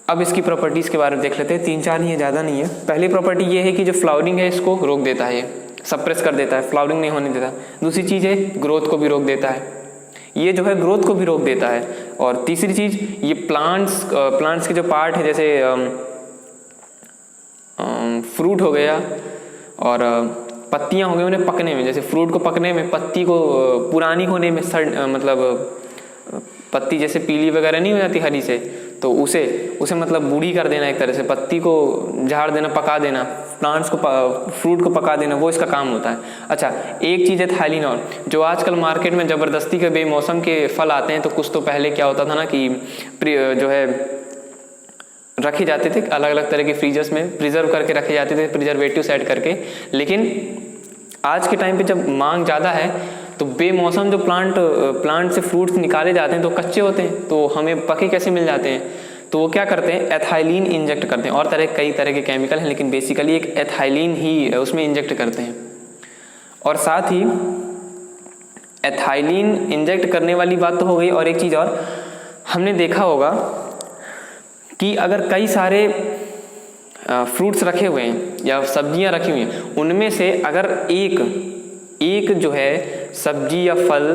अब इसकी प्रॉपर्टीज़ के बारे में देख लेते हैं, 3-4 ही है, ज़्यादा नहीं है। पहली प्रॉपर्टी ये है कि जो फ्लावरिंग है इसको रोक देता है, सप्रेस कर देता है, फ्लावरिंग नहीं होने देता। दूसरी चीज़ है ग्रोथ को भी रोक देता है, ये जो है ग्रोथ को भी रोक देता है। और तीसरी चीज़, ये प्लांट्स के जो पार्ट है, जैसे फ्रूट हो गया और पत्तियां हो गई, उन्हें पकने में, जैसे फ्रूट को पकने में, पत्ती को पुरानी होने में, मतलब पत्ती जैसे पीली वगैरह नहीं हो जाती हरी से, तो उसे मतलब बूढ़ी कर देना, एक तरह से पत्ती को झाड़ देना, पका देना, प्लांट्स को फ्रूट को पका देना, वो इसका काम होता है। अच्छा, एक चीज़ है थाइलिनॉल, जो आजकल मार्केट में ज़बरदस्ती के बेमौसम के फल आते हैं। तो कुछ तो पहले क्या होता था ना कि जो है रखे जाते थे अलग अलग तरह के फ्रीजर्स में, प्रिजर्व करके रखे जाते थे, प्रिजर्वेटिव्स ऐड करके। लेकिन आज के टाइम पे जब मांग ज़्यादा है तो बेमौसम जो प्लांट से फ्रूट्स निकाले जाते हैं तो कच्चे होते हैं, तो हमें पके कैसे मिल जाते हैं? तो वो क्या करते हैं? एथाइलिन इंजेक्ट करते हैं, और कई तरह के केमिकल हैं, लेकिन बेसिकली एक एथाइलिन ही उसमें इंजेक्ट करते हैं। और साथ ही एथाइलिन इंजेक्ट करने वाली बात तो हो गई, और एक चीज़ और हमने देखा होगा कि अगर कई सारे फ्रूट्स रखे हुए हैं या सब्जियां रखी हुई हैं, उनमें से अगर एक जो है सब्जी या फल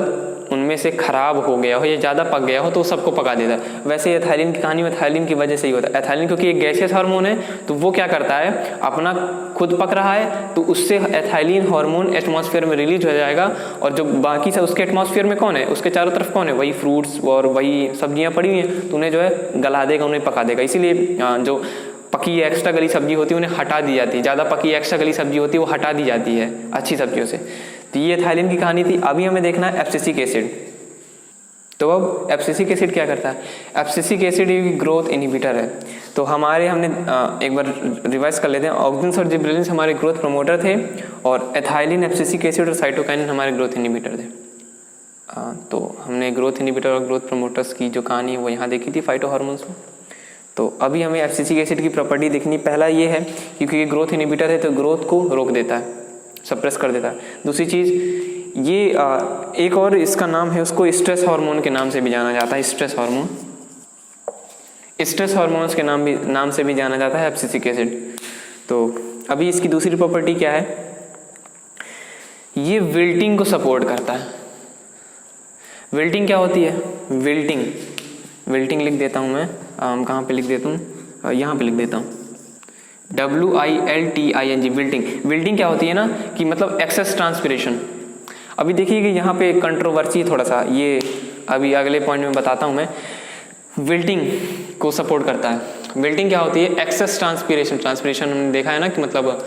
उनमें से खराब हो गया हो या ज़्यादा पक गया हो तो सबको पका देता है। वैसे एथाइलिन की कहानी में एथाइलिन की वजह से ही होता है। एथाइलिन क्योंकि एक गैसियस हार्मोन है, तो वो क्या करता है, अपना खुद पक रहा है तो उससे एथाइलिन हार्मोन एटमॉस्फेयर में रिलीज हो जाएगा, और जो बाकी सब उसके एटमॉस्फेयर में कौन है, उसके चारों तरफ कौन है, वही फ्रूट्स और वही सब्जियाँ पड़ी हुई हैं, तो उन्हें जो है गला देगा, उन्हें पका देगा। इसीलिए जो पकी एक्स्ट्रा गली सब्जी होती है उन्हें हटा दी जाती है, ज़्यादा पकी एक्स्ट्रा गली सब्जी होती है वो हटा दी जाती है अच्छी सब्जियों से। तो ये एथाइलिन की कहानी थी। अभी हमें देखना है एब्सिसिक एसिड। तो अब एब्सिसिक एसिड क्या करता है, एब्सिसिक एसिड ग्रोथ इनहिबिटर है। तो हमने एक बार रिवाइज कर लेते हैं। ऑक्सिन्स और जिबरेलिन्स हमारे ग्रोथ प्रमोटर थे, और एथाइलिन, एब्सिसिक एसिड और साइटोकाइनिन हमारे ग्रोथ इनहिबिटर थे। तो हमने ग्रोथ इनहिबिटर और ग्रोथ प्रमोटर्स की जो कहानी है वो यहाँ देखी थी फाइटो हार्मोन्स में। तो अभी हमें एब्सिसिक एसिड की प्रॉपर्टी देखनी। पहला ये है क्योंकि ये ग्रोथ इनहिबिटर है तो ग्रोथ को रोक देता है, सप्रेस कर देता है। दूसरी चीज़ ये एक और इसका नाम है, उसको स्ट्रेस हार्मोन के नाम से भी जाना जाता है। स्ट्रेस हार्मोन, स्ट्रेस हार्मोन्स के नाम से भी जाना जाता है एब्सिसिक एसिड। तो अभी इसकी दूसरी प्रॉपर्टी क्या है, ये विल्टिंग को सपोर्ट करता है। विल्टिंग क्या होती है, विल्टिंग लिख देता हूँ मैं, कहाँ पे लिख देता हूँ, यहाँ पे लिख देता हूँ, WILTING, विल्टिंग क्या होती है ना कि मतलब एक्सेस ट्रांसपिरेशन। अभी देखिए कि यहाँ पे कंट्रोवर्सी थोड़ा सा, ये अभी अगले पॉइंट में बताता हूँ मैं। विल्टिंग को सपोर्ट करता है। विल्टिंग क्या होती है, एक्सेस ट्रांसपिरेशन हमने देखा है ना कि मतलब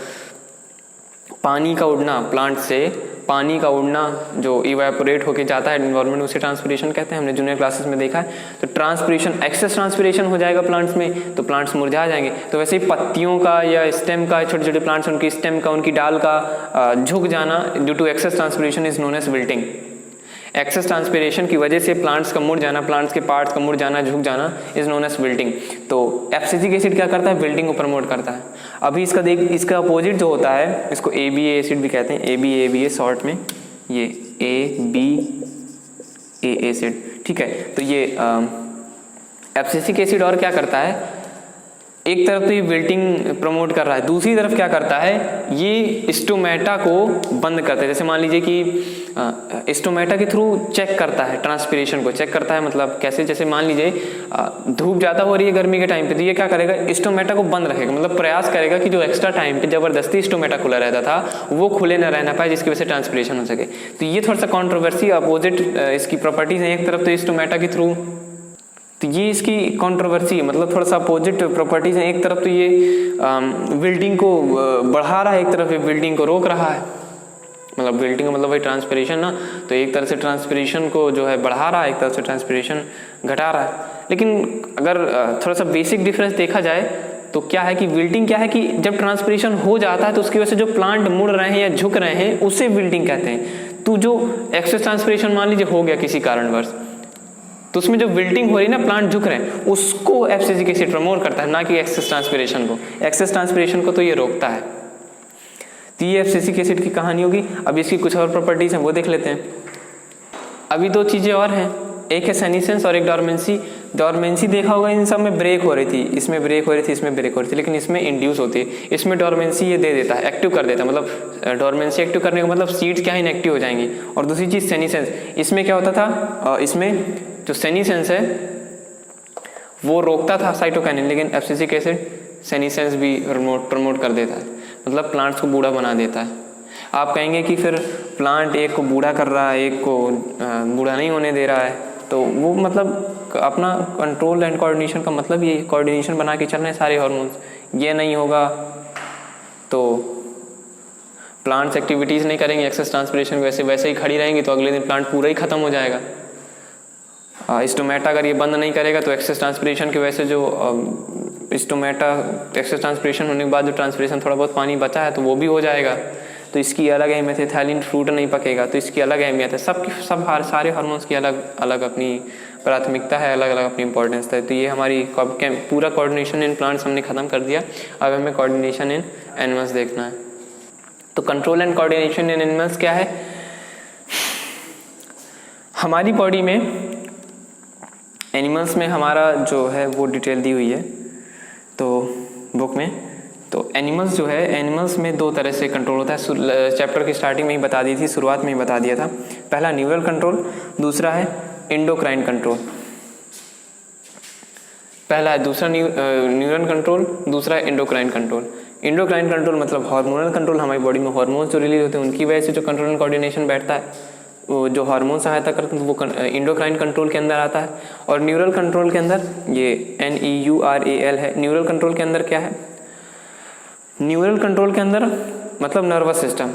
पानी का उड़ना, प्लांट से पानी का उड़ना जो इवेपोरेट होके जाता है एनवायरमेंट, उसे ट्रांसपिरेशन कहते हैं। हमने जूनियर क्लासेस में देखा है। तो ट्रांसपिरेशन, एक्सेस ट्रांसपिरेशन हो जाएगा प्लांट्स में तो प्लांट्स मुरझा जाएंगे। तो वैसे ही पत्तियों का या स्टेम का, छोटे छोटे प्लांट्स उनकी स्टेम का, उनकी डाल का झुक जाना due to excess transpiration is known as wilting. Excess transpiration की वजह से प्लांट्स का मुड़ जाना, प्लांट्स के पार्ट्स का मुड़ जाना, झुक जाना इज नोन एज विल्टिंग। तो एब्सिसिक एसिड क्या करता है, विल्टिंग को प्रमोट करता है। अभी इसका अपोजिट जो होता है, इसको ABA एसिड भी कहते हैं, ABA शॉर्ट में, ये ABA एसिड, ठीक है। तो ये एब्सिसिक एसिड और क्या करता है, एक तरफ तो ये विल्टिंग प्रमोट कर रहा है, दूसरी तरफ क्या करता है, ये स्टोमेटा को बंद करता है। जैसे मान लीजिए कि स्टोमेटा के थ्रू चेक करता है, ट्रांसपिरेशन को चेक करता है। मतलब कैसे, जैसे मान लीजिए धूप ज़्यादा हो रही है गर्मी के टाइम पे, तो ये क्या करेगा, स्टोमेटा को बंद रखेगा। मतलब प्रयास करेगा कि जो एक्स्ट्रा टाइम पे जबरदस्ती स्टोमेटा खुला रहता था वो खुले न रहना पाए, जिसकी वजह से ट्रांसपिरेशन हो सके। तो ये थोड़ा सा कॉन्ट्रोवर्सी, अपोजिट इसकी प्रॉपर्टीज है। एक तरफ तो स्टोमेटा के थ्रू, तो ये इसकी कंट्रोवर्सी है, मतलब थोड़ा सा अपोजिट प्रॉपर्टीज हैं। एक तरफ तो ये विल्टिंग को बढ़ा रहा है, एक तरफ ये विल्टिंग को रोक रहा है। मतलब विल्टिंग मतलब वही ट्रांसपिरेशन ना, तो एक तरफ से ट्रांसपिरेशन को जो है बढ़ा रहा है, एक तरफ से ट्रांसपिरेशन घटा रहा है। लेकिन अगर थोड़ा सा बेसिक डिफरेंस देखा जाए तो क्या है कि विल्टिंग क्या है कि जब ट्रांसपिरेशन हो जाता है तो उसकी वजह से जो प्लांट मुड़ रहे हैं या झुक रहे हैं उसे विल्टिंग कहते हैं। तो जो एक्सेस ट्रांसपिरेशन मान लीजिए हो गया किसी कारणवश, तो उसमें जो विल्टिंग हो रही है ना, प्लांट झुक रहे हैं, उसको एब्सिसिक एसिड प्रमोट करता है, ना कि एक्सेस ट्रांसपिरेशन को। एक्सेस ट्रांसपिरेशन को तो ये रोकता है। तो ये एब्सिसिक एसिड की कहानी होगी। अब इसकी कुछ और प्रॉपर्टीज हैं वो देख लेते हैं। अभी दो चीजें और हैं, एक है सेनिसेंस और एक डॉर्मेंसी। डॉर्मेंसी देखा होगा, इन सब में ब्रेक हो रही थी, इसमें ब्रेक हो रही थी, इसमें ब्रेक हो रही थी, लेकिन इसमें इंड्यूस होती है। इसमें डॉर्मेंसी ये दे देता है, एक्टिव कर देता है। मतलब डॉर्मेंसी एक्टिव करने का मतलब सीड्स क्या है, इनएक्टिव हो जाएंगी। और दूसरी चीज सेनिसेंस, इसमें क्या होता था, इसमें जो सेनिसेंस है वो रोकता था साइटोकाइनिन, लेकिन एब्सिसिक एसिड सेनिसेंस भी प्रमोट कर देता है, मतलब प्लांट्स को बूढ़ा बना देता है। आप कहेंगे कि फिर प्लांट एक को बूढ़ा कर रहा है, एक को बूढ़ा नहीं होने दे रहा है, तो वो मतलब अपना कंट्रोल एंड कोऑर्डिनेशन का मतलब ये कोऑर्डिनेशन बना के चल रहे हैं सारे हार्मोन्स। ये नहीं होगा तो प्लांट्स एक्टिविटीज़ नहीं करेंगे, एक्सेस ट्रांसपिरेशन वैसे ही खड़ी रहेंगी, तो अगले दिन प्लांट पूरा ही खत्म हो जाएगा। स्टोमेटा अगर ये बंद नहीं करेगा तो एक्सेस ट्रांसपिरेशन की वजह से जो स्टोमेटा एक्सेस ट्रांसपिरेशन होने के बाद जो ट्रांसपिरेशन थोड़ा बहुत पानी बचा है तो वो भी हो जाएगा। तो इसकी अलग अहमियत है। एथाइलिन फ्रूट नहीं पकेगा तो इसकी अलग अहमियत है। सारे हार्मोन्स की अलग अलग अपनी प्राथमिकता है, अलग अलग अपनी इंपॉर्टेंस है। तो ये हमारी पूरा कोऑर्डिनेशन इन प्लांट्स हमने खत्म कर दिया। अब हमें कोऑर्डिनेशन इन एनिमल्स देखना है। तो control and coordination in animals क्या है? हमारी बॉडी में एनिमल्स में हमारा जो है वो डिटेल दी हुई है तो बुक में। तो एनिमल्स जो है, एनिमल्स में दो तरह से कंट्रोल होता है। चैप्टर की स्टार्टिंग में ही बता दी थी, शुरुआत में ही बता दिया था। पहला न्यूरल कंट्रोल, दूसरा है एंडोक्राइन कंट्रोल। पहला है दूसरा न्यूरल कंट्रोल, दूसरा है एंडोक्राइन कंट्रोल। एंडोक्राइन कंट्रोल मतलब हार्मोनल कंट्रोल, हमारी बॉडी में हार्मोन्स जो रिलीज होते हैं उनकी वजह से जो कंट्रोल एंड कोऑर्डिनेशन बैठता है, वो जो हार्मोन सहायता करते हैं वो एंडोक्राइन कंट्रोल के अंदर आता है। और न्यूरल कंट्रोल के अंदर ये NEURAL है। न्यूरल कंट्रोल के अंदर क्या है? न्यूरल कंट्रोल के अंदर मतलब नर्वस सिस्टम,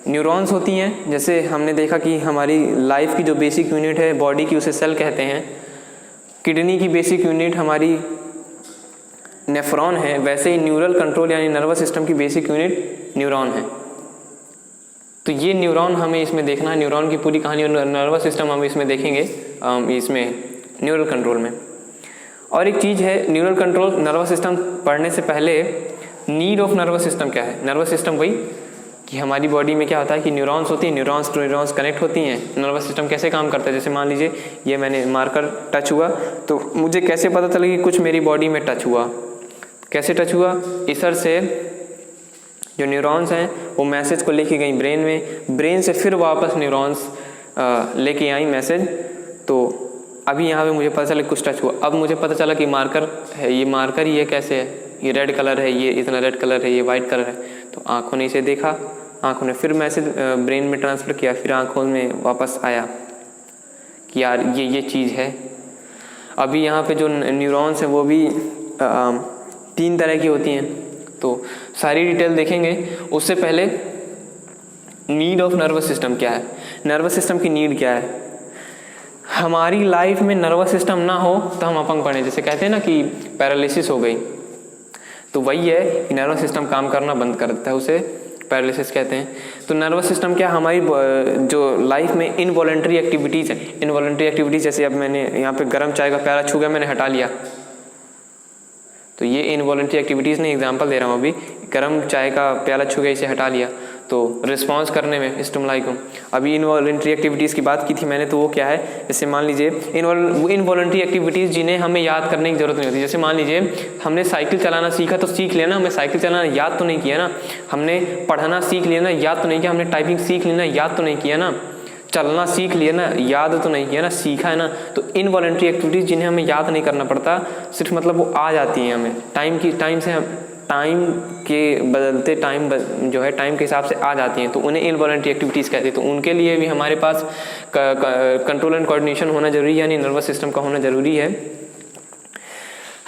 न्यूरॉन्स होती हैं। जैसे हमने देखा कि हमारी लाइफ की जो बेसिक यूनिट है बॉडी की, उसे सेल कहते हैं। किडनी की बेसिक यूनिट हमारी नेफ्रॉन है, वैसे ही न्यूरल कंट्रोल यानी नर्वस सिस्टम की बेसिक यूनिट न्यूरॉन है। तो ये न्यूरॉन हमें इसमें देखना है, न्यूरॉन की पूरी कहानी और नर्वस सिस्टम हम इसमें देखेंगे, इसमें न्यूरल कंट्रोल में। और एक चीज़ है न्यूरल कंट्रोल, नर्वस सिस्टम पढ़ने से पहले नीड ऑफ नर्वस सिस्टम क्या है? नर्वस सिस्टम वही कि हमारी बॉडी में क्या होता है कि न्यूरॉन्स होती हैं, न्यूरॉन्स टू न्यूरॉन्स कनेक्ट होती हैं। नर्वस सिस्टम कैसे काम करता है? जैसे मान लीजिए ये मैंने मार्कर टच हुआ तो मुझे कैसे पता चला कि कुछ मेरी बॉडी में टच हुआ? कैसे टच हुआ? इसर से जो न्यूरॉन्स हैं वो मैसेज को लेके गई ब्रेन में, ब्रेन से फिर वापस न्यूरॉन्स लेके आई मैसेज। तो अभी यहाँ पे मुझे पता चला कुछ टच हुआ। अब मुझे पता चला कि मार्कर है, ये मार्कर ही है, कैसे है, ये रेड कलर है, ये इतना रेड कलर है, ये वाइट कलर है। तो आँखों ने इसे देखा, आँखों ने फिर मैसेज ब्रेन में ट्रांसफ़र किया, फिर आँखों में वापस आया कि यार ये चीज़ है। अभी यहाँ पे जो न्यूरॉन्स हैं वो भी 3 तरह की होती हैं, तो सारी डिटेल देखेंगे। उससे पहले नीड ऑफ नर्वस सिस्टम क्या है? नर्वस सिस्टम की नीड क्या है? हमारी लाइफ में नर्वस सिस्टम ना हो तो हम अपंग पड़े। जैसे कहते हैं ना कि पैरालिसिस हो गई, तो वही है कि नर्वस सिस्टम काम करना बंद कर देता है, उसे पैरालिसिस कहते हैं। तो नर्वस सिस्टम क्या, हमारी जो लाइफ में इनवॉलंटरी एक्टिविटीज़ है, इनवॉलंटरी एक्टिविटीज़ जैसे अब मैंने यहाँ पे गर्म चाय का प्याला छू गया, मैंने हटा लिया, तो ये इनवॉलंटरी एक्टिविटीज़ नहीं, एग्जांपल दे रहा हूँ। अभी गर्म चाय का प्याला छू गया, इसे हटा लिया, तो रिस्पॉन्स करने में स्टिमुलाई को। अभी इनवॉलंटरी एक्टिविटीज़ की बात की थी मैंने, तो वो क्या है? जैसे मान लीजिए इनवॉलंटरी एक्टिविटीज़ जिन्हें हमें याद करने की ज़रूरत नहीं होती। जैसे मान लीजिए हमने साइकिल चलाना सीखा तो सीख लिया ना, हमें साइकिल चलाना याद तो नहीं किया ना। हमने पढ़ना सीख लिया ना, याद तो नहीं किया। हमने टाइपिंग सीख ली ना, याद तो नहीं किया ना। चलना सीख लिया ना, याद तो नहीं किया ना, सीखा है ना। तो इनवॉलंटरी एक्टिविटीज़ जिन्हें हमें याद नहीं करना पड़ता, सिर्फ मतलब वो आ जाती हैं हमें टाइम के बदलते जो है टाइम के हिसाब से आ जाती हैं, तो उन्हें इनवॉलंटरी एक्टिविटीज़ कहते हैं। तो उनके लिए भी हमारे पास कंट्रोल एंड कोऑर्डिनेशन होना जरूरी है, यानी नर्वस सिस्टम का होना जरूरी है।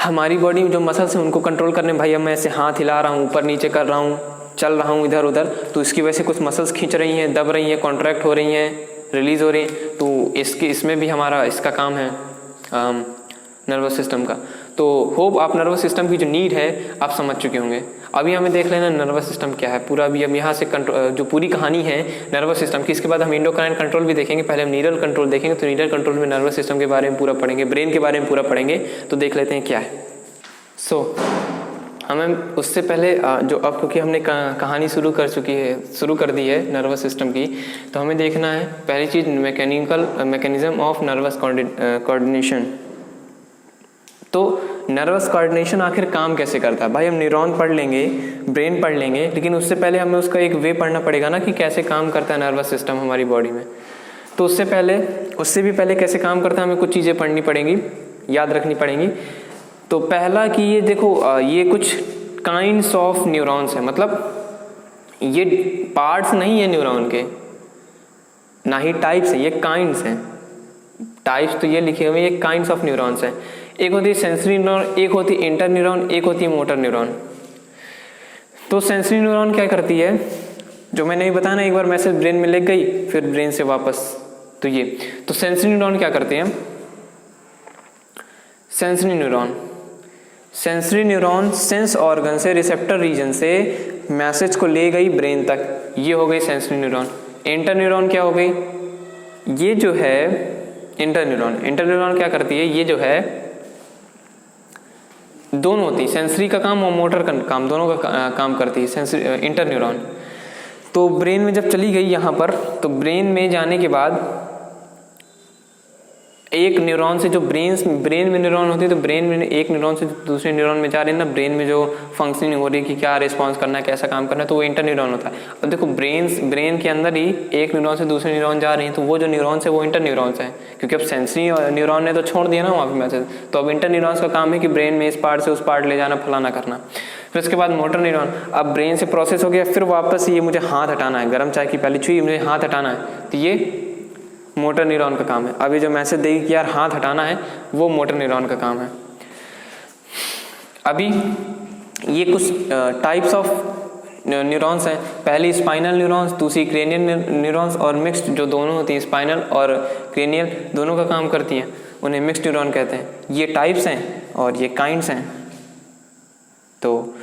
हमारी बॉडी में जो मसल्स हैं उनको कंट्रोल करने, भाई अब मैं ऐसे हाथ हिला रहा हूँ, ऊपर नीचे कर रहा हूँ, चल रहा हूँ इधर उधर, तो इसकी वजह से कुछ मसल्स खींच रही हैं, दब रही हैं, कॉन्ट्रैक्ट हो रही हैं, रिलीज हो रही हैं। तो इसमें भी हमारा इसका काम है नर्वस सिस्टम का। तो होप आप नर्वस सिस्टम की जो नीड है आप समझ चुके होंगे। अभी हमें देख लेना नर्वस सिस्टम क्या है पूरा। अभी हम यहाँ से जो पूरी कहानी है नर्वस सिस्टम की, इसके बाद हम एंडोक्राइन कंट्रोल भी देखेंगे। पहले हम न्यूरल कंट्रोल देखेंगे, तो न्यूरल कंट्रोल में नर्वस सिस्टम के बारे में पूरा पढ़ेंगे, ब्रेन के बारे में पूरा पढ़ेंगे। तो देख लेते हैं क्या है। हमें उससे पहले जो अब क्योंकि हमने कहानी शुरू कर दी है नर्वस सिस्टम की, तो हमें देखना है पहली चीज़ मैकेनिज्म ऑफ नर्वस कोऑर्डिनेशन। तो नर्वस कोऑर्डिनेशन आखिर काम कैसे करता है? भाई हम न्यूरॉन पढ़ लेंगे, ब्रेन पढ़ लेंगे, लेकिन उससे पहले हमें उसका एक वे पढ़ना पड़ेगा ना कि कैसे काम करता है नर्वस सिस्टम हमारी बॉडी में। तो उससे भी पहले कैसे काम करता है हमें कुछ चीज़ें पढ़नी पड़ेंगी, याद रखनी पड़ेंगी। तो पहला कि ये देखो, ये कुछ काइंड्स ऑफ न्यूरॉन्स है, मतलब ये पार्ट्स नहीं है न्यूरॉन के, ना ही टाइप्स है, ये काइंड्स हैं। टाइप्स तो ये लिखे हुए, ये काइंड्स ऑफ न्यूरॉन्स हैं। एक होती है सेंसरी न्यूरॉन, एक होती है इंटर न्यूरॉन, एक होती है मोटर न्यूरॉन। तो सेंसरी न्यूरॉन क्या करती है, जो मैंने बताया ना, एक बार मैसेज ब्रेन में लग गई फिर ब्रेन से वापस, तो ये तो सेंसरी न्यूरॉन क्या करते हैं? सेंसरी न्यूरॉन सेंस ऑर्गन से रिसेप्टर रीजन से मैसेज को ले गई ब्रेन तक, ये हो गई सेंसरी न्यूरॉन। इंटर न्यूरॉन क्या हो गई? ये जो है इंटर न्यूरॉन क्या करती है? ये जो है दोनों होती है, सेंसरी का काम और मोटर का काम, दोनों का काम करती है सेंसरी इंटर न्यूरॉन। तो ब्रेन में जब चली गई यहाँ पर, तो ब्रेन में जाने के बाद एक न्यूरॉन से जो ब्रेन में न्यूरॉन होते हैं, तो ब्रेन में एक न्यूरॉन से दूसरे न्यूरॉन में जा रहे हैं ना, ब्रेन में जो फंक्शनिंग हो रही है कि क्या रिस्पॉन्स करना है, कैसा काम करना है, तो वो इंटर न्यूरॉन होता है। अब देखो ब्रेन के अंदर ही एक न्यूरॉन से दूसरे न्यूरॉन जा रहे हैं, तो वो जो न्यूरॉन्स है वो इंटर न्यूरॉन्स हैं, क्योंकि अब सेंसरी न्यूरॉन ने तो छोड़ दिया ना वहाँ पे मैसेज। तो अब इंटर न्यूरॉन्स का काम है कि ब्रेन में इस पार्ट से उस पार्ट ले जाना, फलाना करना। फिर उसके बाद मोटर न्यूरॉन, अब ब्रेन से प्रोसेस हो गया, फिर वापस ये मुझे हाथ हटाना है, गर्म चाय की प्याली छुई, मुझे हाथ हटाना है, तो ये मोटर न्यूरॉन का काम है। अभी जो मैसेज देगी कि यार हाथ हटाना है, वो मोटर न्यूरॉन का काम है। अभी ये कुछ टाइप्स ऑफ न्यूरॉन्स हैं। पहली स्पाइनल न्यूरॉन्स, दूसरी क्रेनियल न्यूरॉन्स, और मिक्स्ड जो दोनों होती हैं, स्पाइनल और क्रेनियल दोनों का काम करती हैं, उन्हें मिक्स्ड न्यूरॉन कहते हैं। ये टाइप्स हैं और ये काइंड्स हैं। तो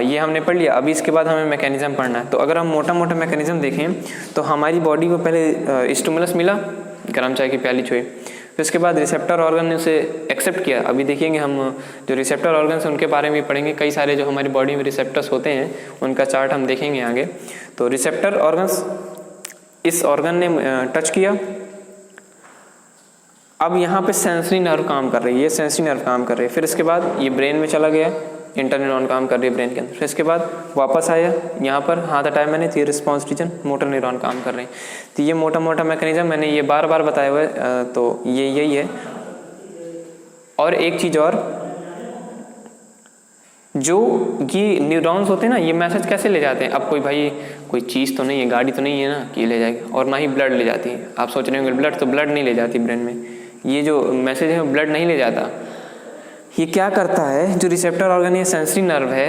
ये हमने पढ़ लिया। अभी इसके बाद हमें मैकेनिज्म पढ़ना है। तो अगर हम मोटा मोटा मैकेनिज्म देखें तो हमारी बॉडी को पहले स्टिमुलस मिला, गर्म चाय की प्याली छुई, फिर उसके बाद रिसेप्टर ऑर्गन ने उसे एक्सेप्ट किया। अभी देखेंगे हम जो रिसेप्टर ऑर्गन्स हैं उनके बारे में पढ़ेंगे। कई सारे जो हमारी बॉडी में रिसेप्टर्स होते हैं उनका चार्ट हम देखेंगे आगे। तो रिसेप्टर ऑर्गन्स, इस ऑर्गन ने टच किया। अब यहाँ पे सेंसरी नर्व काम कर रही है, ये सेंसरी नर्व काम कर रही है। फिर इसके बाद ये ब्रेन में चला गया, इंटर न्यूरॉन काम कर रही है ब्रेन के अंदर। फिर इसके बाद वापस आया यहाँ पर, हाथ हटाया मैंने, तो ये रिस्पॉन्स रीजन मोटर न्यूरॉन काम कर रहे हैं। तो ये मोटा मोटा मैकेनिज्म मैंने ये बार बार बताया हुआ है, तो ये यही है। और एक चीज़ और, जो ये न्यूरॉन्स होते हैं ना, ये मैसेज कैसे ले जाते हैं? अब कोई चीज़ तो नहीं है, गाड़ी तो नहीं है ना कि ले जाएगी, और ना ही ब्लड ले जाती है। आप सोच रहे होंगे ब्लड, तो ब्लड नहीं ले जाती ब्रेन में। ये जो मैसेज है ब्लड नहीं ले जाता। ये क्या करता है, जो रिसेप्टर ऑर्गन है, सेंसरी नर्व है,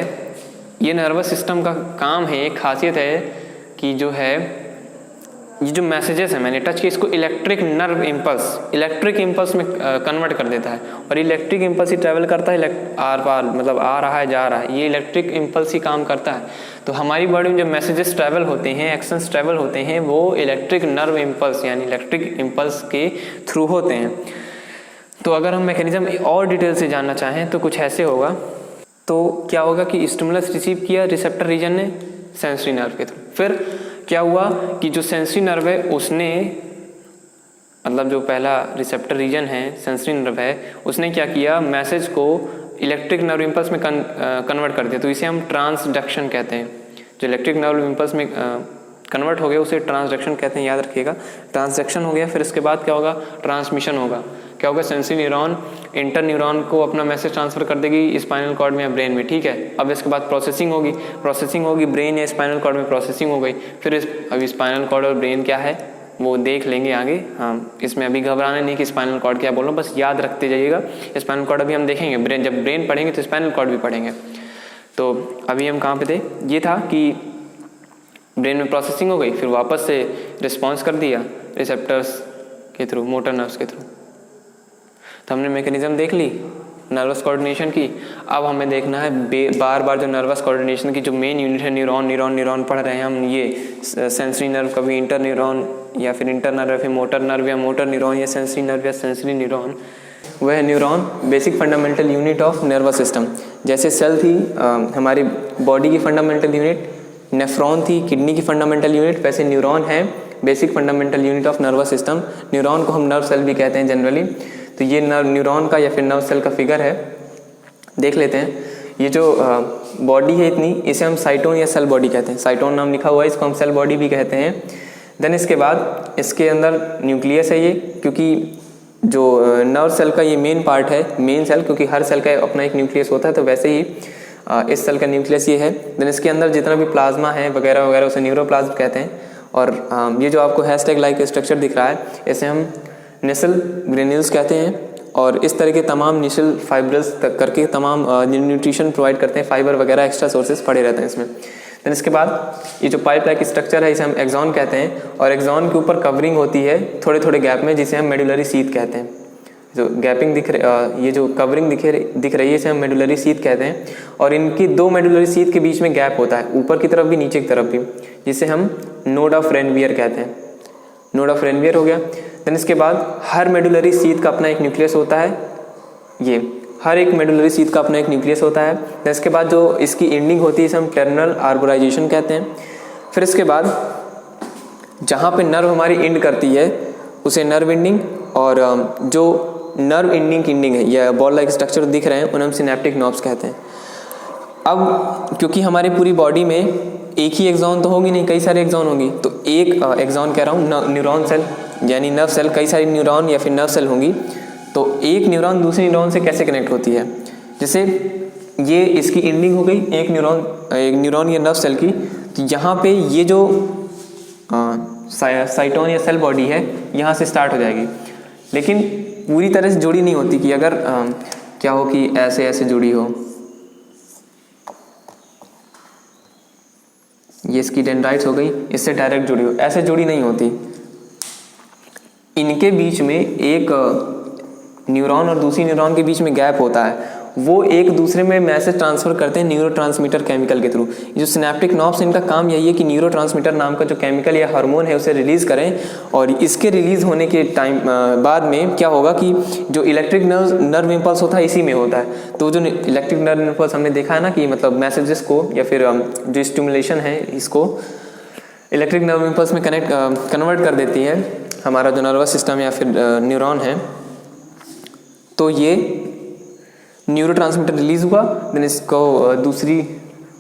ये नर्वस सिस्टम का काम है, एक खासियत है कि जो है ये जो मैसेजेस हैं मैंने टच किया, इसको इलेक्ट्रिक नर्व इम्पल्स में कन्वर्ट कर देता है। और इलेक्ट्रिक इम्पल्स ही ट्रैवल करता है आर पार, मतलब आ रहा है जा रहा है, ये इलेक्ट्रिक इम्पल्स ही काम करता है। तो हमारी बॉडी में जो मैसेजेस ट्रैवल होते हैं, एक्शंस ट्रैवल होते हैं, वो इलेक्ट्रिक नर्व इम्पल्स यानी इलेक्ट्रिक इम्पल्स के थ्रू होते हैं। तो अगर हम मैकेनिज्म और डिटेल से जानना चाहें तो कुछ ऐसे होगा। तो क्या होगा कि स्टिमुलस रिसीव किया रिसेप्टर रीजन ने सेंसरी नर्व के थ्रू। फिर क्या हुआ कि जो सेंसरी नर्व है उसने, मतलब जो पहला रिसेप्टर रीजन है, सेंसरी नर्व है, उसने क्या किया, मैसेज को इलेक्ट्रिक नर्व इम्पल्स में कन्वर्ट कर दिया। तो इसे हम ट्रांसडक्शन कहते हैं। जो इलेक्ट्रिक नर्व इम्पल्स में कन्वर्ट हो गया उसे ट्रांसडक्शन कहते हैं, याद रखिएगा। ट्रांसडक्शन हो गया, फिर इसके बाद क्या होगा, ट्रांसमिशन होगा। क्या होगा, सेंसरी न्यूरॉन इंटर न्यूरॉन को अपना मैसेज ट्रांसफर कर देगी स्पाइनल कॉर्ड में या ब्रेन में, ठीक है। अब इसके बाद प्रोसेसिंग होगी ब्रेन या स्पाइनल कॉर्ड में, प्रोसेसिंग हो गई। फिर अभी स्पाइनल कॉर्ड और ब्रेन क्या है वो देख लेंगे आगे। हाँ, इसमें अभी घबराना नहीं कि स्पाइनल कॉर्ड क्या बोल रहा हूँ, बस याद रखते जाइएगा। स्पाइनल कॉर्ड अभी हम देखेंगे, ब्रेन, जब ब्रेन पढ़ेंगे तो स्पाइनल कॉर्ड भी पढ़ेंगे। तो अभी हम कहाँ पे थे, ये था कि ब्रेन में प्रोसेसिंग हो गई, फिर वापस से रिस्पॉन्स कर दिया रिसेप्टर्स के थ्रू, मोटर नर्व्स के थ्रू। तो हमने मैकेनिज्म देख ली नर्वस कोऑर्डिनेशन की। अब हमें देखना है बार बार जो नर्वस कोऑर्डिनेशन की जो मेन यूनिट है, न्यूरॉन पढ़ रहे हैं हम, ये सेंसरी नर्व, कभी इंटर न्यूरॉन या फिर इंटर नर्व, फिर मोटर नर्व या मोटर न्यूरॉन या सेंसरी नर्व या सेंसरी न्यूरॉन। वह neuron basic fundamental unit of nervous system. जैसे सेल थी हमारी बॉडी की फंडामेंटल यूनिट, नेफ्रॉन थी किडनी की फंडामेंटल यूनिट, वैसे न्यूरॉन है basic fundamental unit of nervous system. Neuron को हम नर्व सेल भी कहते हैं जनरली। तो ये न्यूरॉन का या फिर नर्व सेल का फिगर है, देख लेते हैं। ये जो बॉडी है इतनी, इसे हम साइटोन या सेल बॉडी कहते हैं। साइटोन नाम लिखा हुआ है, इसको हम सेल बॉडी भी कहते हैं। देन इसके बाद इसके अंदर न्यूक्लियस है ये, क्योंकि जो नर्व सेल का ये मेन पार्ट है, मेन सेल, क्योंकि हर सेल का अपना एक न्यूक्लियस होता है, तो वैसे ही इस सेल का न्यूक्लियस ये है। देन इसके अंदर जितना भी प्लाज्मा है वगैरह वगैरह उसे न्यूरोप्लाज्म कहते हैं। और ये जो आपको हैशटैग लाइक स्ट्रक्चर दिख रहा है, इसे हम नेसल ग्रेन्यूल्स कहते हैं। और इस तरह के तमाम नेसल फाइब्रल्स तक करके तमाम न्यूट्रिशन प्रोवाइड करते हैं, फाइबर वगैरह एक्स्ट्रा सोर्सेज पड़े रहते हैं इसमें। देन इसके बाद ये जो पाइप लाइक स्ट्रक्चर है इसे हम एक्सॉन कहते हैं। और एक्सॉन के ऊपर कवरिंग होती है थोड़े थोड़े गैप में, जिसे हम मेडुलरी शीथ कहते हैं। जो गैपिंग ये जो कवरिंग दिख रही है इसे हम मेडुलरी शीथ कहते हैं। और इनकी दो मेडुलरी शीथ के बीच में गैप होता है, ऊपर की तरफ भी नीचे की तरफ भी, जिसे हम नोड ऑफ रेनवियर कहते हैं। नोड ऑफ रेनवियर हो गया। देन इसके बाद हर मेडुलरी शीथ का अपना एक न्यूक्लियस होता है, ये हर एक मेडुलरी शीथ का अपना एक न्यूक्लियस होता है। देन इसके बाद जो इसकी एंडिंग होती है इसे हम टर्मिनल आर्बोराइजेशन कहते हैं। फिर इसके बाद जहाँ पे नर्व हमारी एंड करती है उसे नर्व एंडिंग, और जो नर्व एंडिंग है या बॉल लाइक स्ट्रक्चर दिख रहे हैं उन्हें हम सिनेप्टिक नॉब्स कहते हैं। अब क्योंकि हमारी पूरी बॉडी में एक ही एक्सॉन तो होगी नहीं, कई सारे एक्सॉन होंगी, तो एक एक्सॉन कह रहा हूँ न्यूरॉन सेल यानी नर्व सेल, कई सारी न्यूरॉन या फिर नर्व सेल होंगी, तो एक न्यूरॉन दूसरी न्यूरॉन से कैसे कनेक्ट होती है। जैसे ये इसकी एंडिंग हो गई एक न्यूरॉन या नर्व सेल की, तो यहाँ पे ये जो साइटोन या सेल बॉडी है यहाँ से स्टार्ट हो जाएगी, लेकिन पूरी तरह से जुड़ी नहीं होती कि अगर क्या हो कि ऐसे ऐसे जुड़ी हो, ये इसकी डेंड्राइट्स हो गई, इससे डायरेक्ट जुड़ी हो, ऐसे जुड़ी नहीं होती। इनके बीच में एक न्यूरॉन और दूसरी न्यूरॉन के बीच में गैप होता है, वो एक दूसरे में मैसेज ट्रांसफर करते हैं न्यूरोट्रांसमीटर केमिकल के थ्रू। जो सिनेप्टिक नॉब्स इनका काम यही है कि न्यूरोट्रांसमीटर नाम का जो केमिकल या हार्मोन है उसे रिलीज़ करें, और इसके रिलीज़ होने के टाइम बाद में क्या होगा कि जो इलेक्ट्रिक नर्व इम्पल्स होता है इसी में होता है। तो जो इलेक्ट्रिक नर्व इम्पल्स हमने देखा है ना कि मतलब मैसेजेस को या फिर जो स्टिमुलेशन है इसको इलेक्ट्रिक नर्व इम्पल्स में कन्वर्ट कर देती है हमारा जो नर्वस सिस्टम या फिर न्यूरॉन है। तो ये न्यूरोट्रांसमीटर रिलीज़ हुआ, देन इसको दूसरी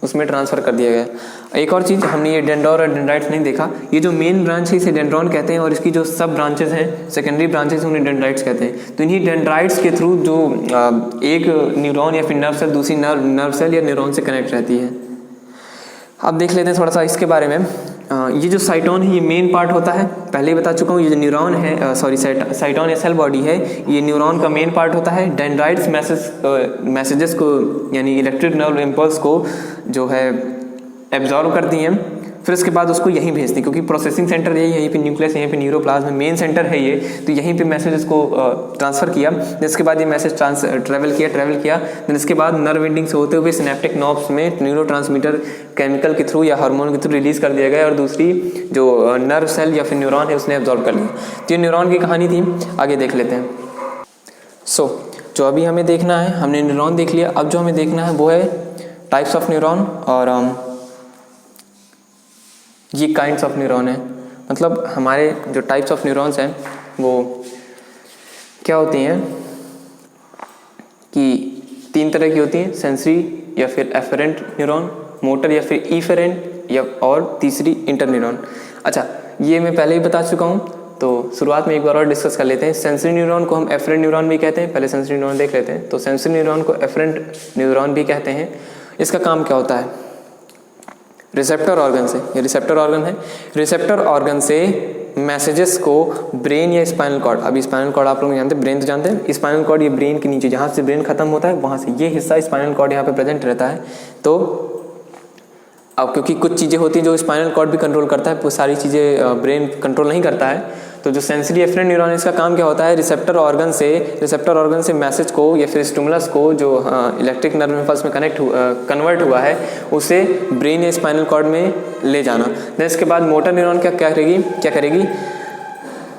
उसमें ट्रांसफ़र कर दिया गया। एक और चीज़ हमने ये डेंड्रॉन और डेंड्राइट्स नहीं देखा, ये जो मेन ब्रांच है इसे डेंड्रॉन कहते हैं और इसकी जो सब ब्रांचेस हैं सेकेंडरी ब्रांचेस उन्हें डेंड्राइट्स कहते हैं। तो इन्हीं डेंड्राइट्स के थ्रू जो एक न्यूरॉन या फिर नर्व सेल दूसरी नर्व सेल या न्यूरॉन से कनेक्ट रहती है। अब देख लेते हैं थोड़ा सा इसके बारे में। ये जो साइटोन है ये मेन पार्ट होता है, पहले ही बता चुका हूँ। ये जो न्यूरॉन है साइटोन या सेल बॉडी है ये न्यूरॉन का मेन पार्ट होता है। डेंड्राइट्स मैसेजेस को यानी इलेक्ट्रिक नर्व इम्पल्स को जो है एब्जॉर्व करती हैं, फिर उसके बाद उसको यहीं भेजती हैं, क्योंकि प्रोसेसिंग सेंटर यहीं पे न्यूक्लियस, यहीं पे न्यूरोप्लाज्म मेन सेंटर है ये, तो यहीं पे मैसेजेस को ट्रांसफ़र किया। इसके बाद ये मैसेज ट्रैवल किया देन इसके बाद नर्व एंडिंग से होते हुए सिनेप्टिक नॉब्स में न्यूरोट्रांसमीटर केमिकल के थ्रू या हार्मोन के थ्रू रिलीज़ कर दिया गया और दूसरी जो नर्व सेल या फिर न्यूरॉन है उसने एब्जॉर्व कर लिया। तो ये न्यूरॉन की कहानी थी, आगे देख लेते हैं। जो अभी हमें देखना है, हमने न्यूरॉन देख लिया, अब जो हमें देखना है वो है टाइप्स ऑफ न्यूरॉन और ये काइंड्स ऑफ न्यूरॉन है। मतलब हमारे जो टाइप्स ऑफ न्यूरॉन्स हैं वो क्या होती हैं कि 3 तरह की होती हैं, सेंसरी या फिर एफरेंट न्यूरॉन, मोटर या फिर इफेरेंट या और तीसरी इंटर न्यूरॉन। अच्छा, ये मैं पहले ही बता चुका हूँ, तो शुरुआत में एक बार और डिस्कस कर लेते हैं। सेंसरी न्यूरॉन को हम एफरेंट न्यूरॉन भी कहते हैं, पहले सेंसरी न्यूरॉन देख लेते हैं। तो सेंसरी न्यूरॉन को एफरेंट न्यूरॉन भी कहते हैं। इसका काम क्या होता है? रिसेप्टर ऑर्गन से, ये रिसेप्टर ऑर्गन है, रिसेप्टर ऑर्गन से मैसेजेस को ब्रेन या स्पाइनल कॉर्ड, अभी स्पाइनल कॉर्ड आप लोग जानते हैं, ब्रेन तो जानते हैं, स्पाइनल कॉर्ड ये ब्रेन के नीचे जहाँ से ब्रेन खत्म होता है वहाँ से ये हिस्सा स्पाइनल कॉर्ड यहाँ पे प्रेजेंट रहता है। तो अब क्योंकि कुछ चीज़ें होती हैं जो स्पाइनल कॉर्ड भी कंट्रोल करता है, वो सारी चीज़ें ब्रेन कंट्रोल नहीं करता है। तो जो सेंसरी एफरेंट न्यूरॉन इसका काम क्या होता है? रिसेप्टर ऑर्गन से मैसेज को या फिर स्टिमुलस को जो इलेक्ट्रिक नर्व इम्पल्स में कन्वर्ट हुआ है उसे ब्रेन या स्पाइनल कॉर्ड में ले जाना। देन इसके बाद मोटर न्यूरॉन क्या करेगी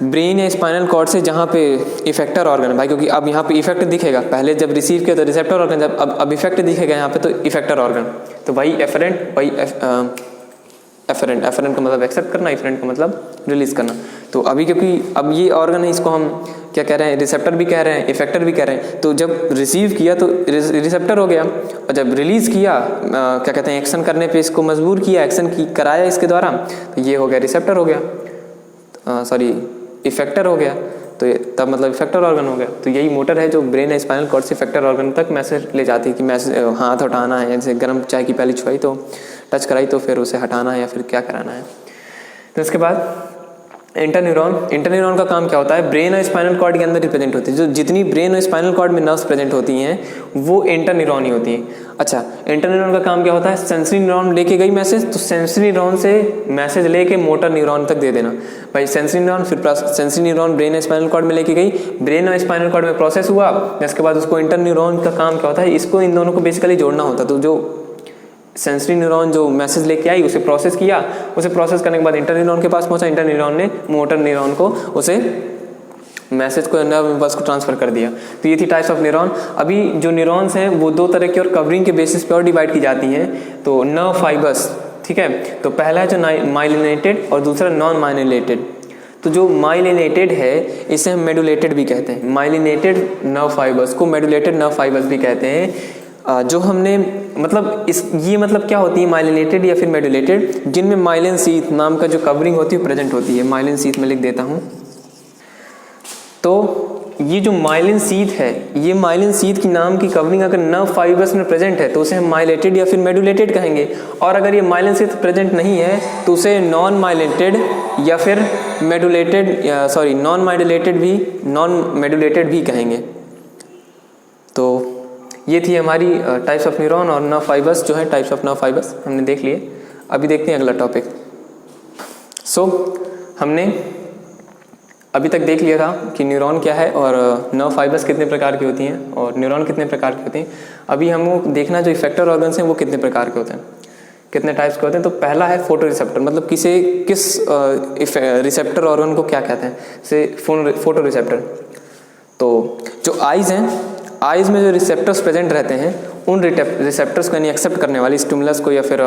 ब्रेन या स्पाइनल कॉर्ड से जहाँ पे इफेक्टर ऑर्गन है भाई, क्योंकि अब यहाँ पे इफेक्ट दिखेगा, पहले जब रिसीव किया तो रिसेप्टर ऑर्गन, जब अब इफेक्ट दिखेगा यहाँ पे तो इफेक्टर ऑर्गन। तो भाई एफरेंट का मतलब एक्सेप्ट करना, इफरेंट का मतलब रिलीज करना। तो अभी क्योंकि अब ये ऑर्गन है इसको हम क्या कह रहे हैं? रिसेप्टर भी कह रहे हैं, इफेक्टर भी कह रहे हैं। तो जब रिसीव किया तो रिसेप्टर हो गया, और जब रिलीज़ किया क्या कहते हैं एक्शन करने पे इसको मजबूर किया, कराया इसके द्वारा, तो ये हो गया रिसेप्टर हो गया, इफेक्टर हो गया। तो तब मतलब इफेक्टर ऑर्गन हो गया। तो यही मोटर है जो ब्रेन या स्पाइनल कॉर्ड से इफेक्टर ऑर्गन तक मैसेज ले जाती है कि मैसेज हाथ हटाना है, जैसे गर्म चाय की प्याली छुआई तो टच कराई तो फिर उसे हटाना है या फिर क्या कराना है। तो इसके बाद इंटरन्यूरॉन का काम क्या होता है? ब्रेन और स्पाइनल कॉर्ड के अंदर रिप्रेजेंट होती है। जो जितनी ब्रेन और स्पाइनल कॉर्ड में नर्व्स प्रेजेंट होती हैं वो इंटरन्यूरॉन ही होती हैं। अच्छा, इंटरन्यूरॉन का काम क्या होता है? सेंसरी न्यूरॉन लेके गई मैसेज, तो सेंसरी न्यूरॉन से मैसेज लेके मोटर न्यूरॉन तक दे देना। भाई सेंसरी न्यूरॉन ब्रेन और स्पाइनल कॉर्ड में लेके गई, ब्रेन और स्पाइनल कॉर्ड में प्रोसेस हुआ, इसके बाद उसको इंटरन्यूरॉन का काम क्या होता है? इसको इन दोनों को बेसिकली जोड़ना होता है। तो जो सेंसरी न्यूरॉन जो मैसेज लेके आई उसे प्रोसेस किया, उसे प्रोसेस करने के बाद इंटरन्यूरॉन के पास पहुंचा, इंटरन्यूरॉन ने मोटर न्यूरॉन को उसे मैसेज को नर्व इम्पल्स को ट्रांसफर कर दिया। तो ये थी टाइप्स ऑफ न्यूरॉन। अभी जो न्यूरॉन्स हैं वो 2 तरह की और कवरिंग के बेसिस पे और डिवाइड की जाती हैं। तो नर्व फाइबर्स, ठीक है, तो पहला है जो माइलिनेटेड और दूसरा नॉन माइलिनेटेड। तो जो माइलिनेटेड है इसे हम मेडुलेटेड भी कहते हैं। माइलिनेटेड नर्व फाइबर्स को मेडुलेटेड नर्व फाइबर्स भी कहते हैं। जो हमने मतलब ये मतलब क्या होती है माइलिनेटेड या फिर मेडुलेटेड, जिनमें माइलिन शीथ नाम का जो कवरिंग होती है प्रेजेंट होती है। माइलिन शीथ में लिख देता हूँ। तो ये जो माइलिन शीथ है, ये माइलिन शीथ की नाम की कवरिंग अगर नर्व फाइबर्स में प्रेजेंट है तो उसे हम माइलेटेड या फिर मेडुलेटेड कहेंगे। और अगर ये माइलिन शीथ प्रेजेंट नहीं है तो उसे नॉन माइलेटेड या फिर मेडुलेटेड नॉन मेडुलेटेड भी कहेंगे। तो ये थी हमारी टाइप्स ऑफ न्यूरॉन और नर्व फाइबर्स जो है टाइप्स ऑफ नर्व फाइबर्स हमने देख लिए। अभी देखते हैं अगला टॉपिक। हमने अभी तक देख लिया था कि न्यूरॉन क्या है और नर्व फाइबर्स कितने प्रकार की होती हैं और न्यूरॉन कितने प्रकार के होते हैं। अभी हमको देखना जो इफेक्टर ऑर्गन्स हैं वो कितने प्रकार के होते हैं, कितने टाइप्स के होते हैं। तो पहला है फोटो रिसेप्टर, मतलब किस रिसेप्टर ऑर्गन को क्या कहते हैं, से फोटो रिसेप्टर। तो जो आइज़ हैं, आइज़ में जो रिसेप्टर्स प्रेजेंट रहते हैं उन रिसेप्टर्स को यानी एक्सेप्ट करने वाले स्टिमुलस को या फिर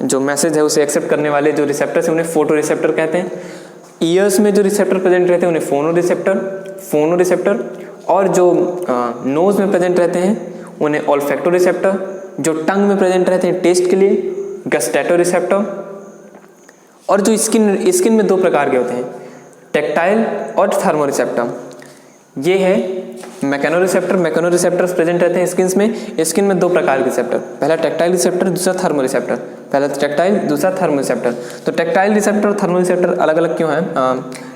जो मैसेज है उसे एक्सेप्ट करने वाले जो रिसेप्टर्स हैं उन्हें फोटो रिसेप्टर कहते हैं। ईयर्स में जो रिसेप्टर प्रेजेंट रहते हैं उन्हें फोनो रिसेप्टर और जो नोज़ में प्रेजेंट रहते हैं उन्हें ऑल्फैक्टो रिसेप्टर, जो टंग में प्रेजेंट रहते हैं टेस्ट के लिए गस्टैटो रिसेप्टर, और जो स्किन में दो प्रकार के होते हैं टेक्टाइल और थर्मो रिसेप्टर। ये है मैकेनो रिसेप्टर्स प्रेजेंट रहते हैं स्किन में दो प्रकार के रिसेप्टर, पहला टेक्टाइल रिसेप्टर, दूसरा थर्मो रिसेप्टर। पहला टेक्टाइल, दूसरा थर्मो रिसेप्टर। तो टेक्टाइल रिसेप्टर और थर्मो रिसेप्टर अलग अलग क्यों हैं?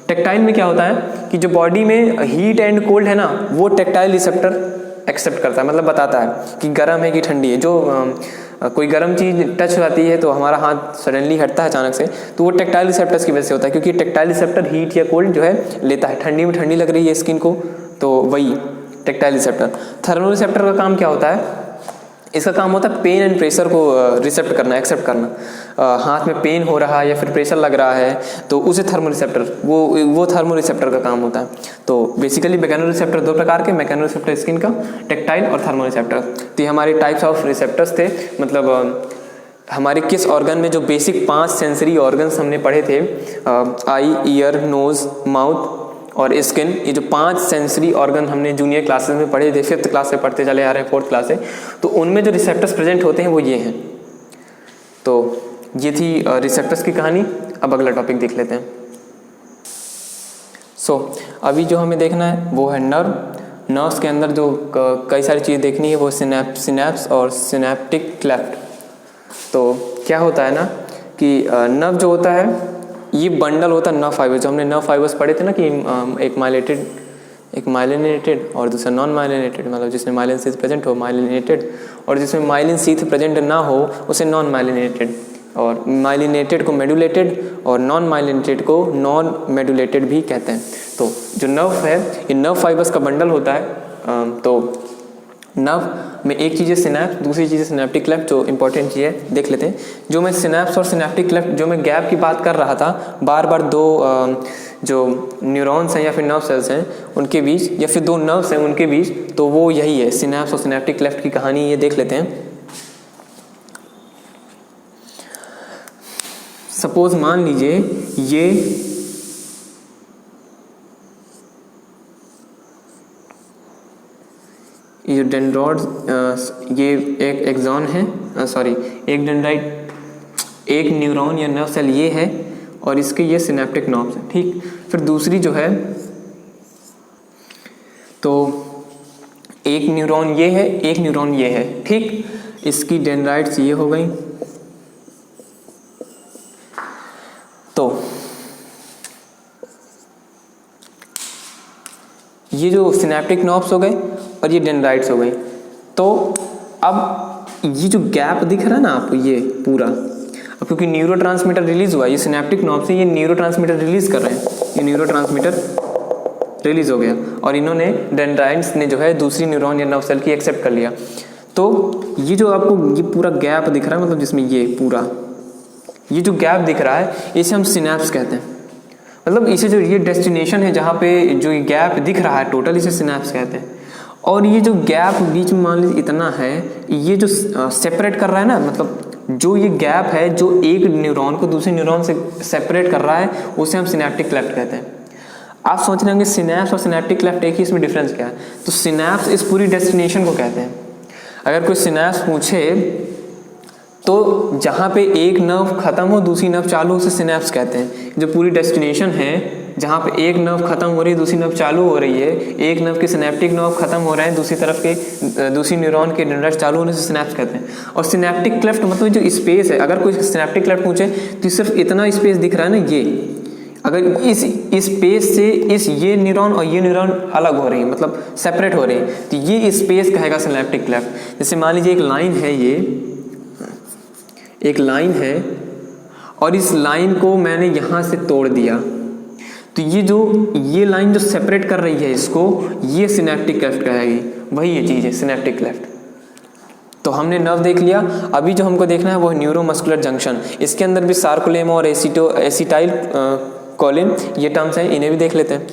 टेक्टाइल में क्या होता है कि जो बॉडी में हीट एंड कोल्ड है ना, वो टेक्टाइल रिसेप्टर एक्सेप्ट करता है, मतलब बताता है कि गर्म है कि ठंडी है। जो कोई गर्म चीज़ टच हो जाती है तो हमारा हाथ सडनली हटता है अचानक से, तो वो टेक्टाइल रिसेप्टर्स की वजह से होता है, क्योंकि टेक्टाइल रिसेप्टर हीट या कोल्ड जो है लेता है। ठंडी में ठंडी लग रही है स्किन को, तो वही टेक्टाइल रिसेप्टर। थर्मो रिसेप्टर का काम क्या होता है? इसका काम होता है पेन एंड प्रेशर को रिसेप्ट करना, एक्सेप्ट करना। हाथ में पेन हो रहा है या फिर प्रेशर लग रहा है तो उसे थर्मो रिसेप्टर, वो थर्मो रिसेप्टर का काम होता है। तो बेसिकली मैकेनो रिसेप्टर दो प्रकार के, मैकेनो रिसेप्टर स्किन का, टेक्टाइल और थर्मो रिसेप्टर। तो ये हमारे टाइप्स ऑफ रिसेप्टर्स थे। मतलब हमारे किस ऑर्गन में जो बेसिक 5 सेंसरी ऑर्गन्स हमने पढ़े थे, आई, ईयर, नोज, माउथ और स्किन, ये जो 5 सेंसरी ऑर्गन हमने जूनियर क्लासेस में पढ़े थे, 5th क्लास से पढ़ते चले आ रहे हैं 4th क्लास से, तो उनमें जो रिसेप्टर्स प्रेजेंट होते हैं वो ये हैं। तो ये थी रिसेप्टर्स की कहानी। अब अगला टॉपिक देख लेते हैं। अभी जो हमें देखना है वो है नर्व्स के अंदर जो कई सारी चीज़ देखनी है वो सिनैप्स और सिनैप्टिक क्लेफ्ट। तो क्या होता है ना कि नर्व जो होता है ये बंडल होता है नर्व फाइबर्स। जो हमने नर्व फाइबर्स पढ़े थे ना कि एक माइलिनेटेड और दूसरा नॉन माइलिनेटेड, मतलब जिसमें माइलिन शीथ प्रेजेंट हो माइलिनेटेड, और जिसमें माइलिन शीथ प्रेजेंट ना हो उसे नॉन माइलिनेटेड। और माइलिनेटेड को मेडुलेटेड और नॉन माइलिनेटेड को नॉन मेडुलेटेड भी कहते हैं। तो जो नर्व है ये नर्व फाइबर्स का बंडल होता है। तो नर्व में एक चीज़ है सिनैप्स, दूसरी चीज़ है सिनैप्टिक क्लेफ्ट। जो इंपॉर्टेंट चीज़ है देख लेते हैं। जो मैं सिनैप्स और सिनैप्टिक क्लेफ्ट, जो मैं गैप की बात कर रहा था, बार बार दो जो न्यूरॉन्स हैं या फिर नर्व सेल्स हैं उनके बीच, या फिर दो नर्व्स हैं उनके बीच, तो वो यही है सिनैप्स और सिनैप्टिक क्लेफ्ट की कहानी। ये देख लेते हैं। सपोज मान लीजिए ये डेंड्रोइड, ये एक एक्सॉन है, एक डेंड्राइट, एक न्यूरॉन या नर्व सेल ये है, और इसके ये सिनैप्टिक नर्व्स है। ठीक, फिर दूसरी जो है तो एक न्यूरॉन ये है, एक न्यूरॉन ये है। ठीक, इसकी डेंड्राइट्स ये हो गई। तो ये जो सिनैप्टिक नर्व्स हो गए और ये डेंड्राइट्स हो गई। तो अब ये जो गैप दिख रहा है ना आपको, ये पूरा, अब क्योंकि न्यूरोट्रांसमीटर रिलीज हुआ, ये सिनैप्टिक नर्व से ये न्यूरोट्रांसमीटर रिलीज कर रहे हैं, ये न्यूरोट्रांसमीटर रिलीज हो गया और इन्होंने डेंड्राइट्स ने जो है दूसरी न्यूरॉन या नर्व सेल की एक्सेप्ट कर लिया। तो ये जो आपको ये पूरा गैप दिख रहा है, मतलब जिसमें ये पूरा ये जो गैप दिख रहा है इसे हम सिनैप्स कहते हैं। मतलब इसे जो ये डेस्टिनेशन है जहाँ पे जो ये गैप दिख रहा है टोटल, इसे सिनैप्स कहते हैं। और ये जो गैप बीच में मान लीजिए इतना है, ये जो सेपरेट कर रहा है ना, मतलब जो ये गैप है जो एक न्यूरॉन को दूसरे न्यूरॉन से सेपरेट कर रहा है, उसे हम सिनैप्टिक क्लेफ्ट कहते हैं। आप सोच रहे होंगे सिनैप्स और सिनेप्टिक क्लेफ्ट एक ही, इसमें डिफरेंस क्या है? तो सिनैप्स इस पूरी डेस्टिनेशन को कहते हैं। अगर कोई सिनैप्स पूछे तो जहाँ पे एक नर्व खत्म हो दूसरी नर्व चालू, उसे सिनैप्स कहते हैं। जो पूरी डेस्टिनेशन है जहाँ पे एक नर्व खत्म हो रही है दूसरी नर्व चालू हो रही है, एक नर्व के सिनेप्टिक नर्व खत्म हो रहे हैं दूसरी तरफ के दूसरी न्यूरॉन के डेंड्राइट्स चालू होने से सिनैप्स कहते हैं। और सिनेप्टिक क्लेफ्ट मतलब जो स्पेस है, अगर कोई सिनेप्टिक क्लेफ्ट पूछे तो सिर्फ इतना स्पेस दिख रहा है ना, ये अगर इस स्पेस से ये न्यूरॉन और ये न्यूरॉन अलग हो रही है, मतलब सेपरेट हो रही है, तो ये स्पेस कहेगा सिनेप्टिक क्लेफ्ट। जैसे मान लीजिए एक लाइन है, ये एक लाइन है और इस लाइन को मैंने यहाँ से तोड़ दिया, तो ये लाइन जो सेपरेट कर रही है इसको, ये सिनेप्टिक क्लेफ्ट कहेगी। वही ये चीज़ है सिनेप्टिक क्लेफ्ट। तो हमने नर्व देख लिया, अभी जो हमको देखना है वो है न्यूरोमस्कुलर जंक्शन। इसके अंदर भी सार्कोलेमा और एसिटाइल कोलिन ये टर्म्स हैं, इन्हें भी देख लेते हैं।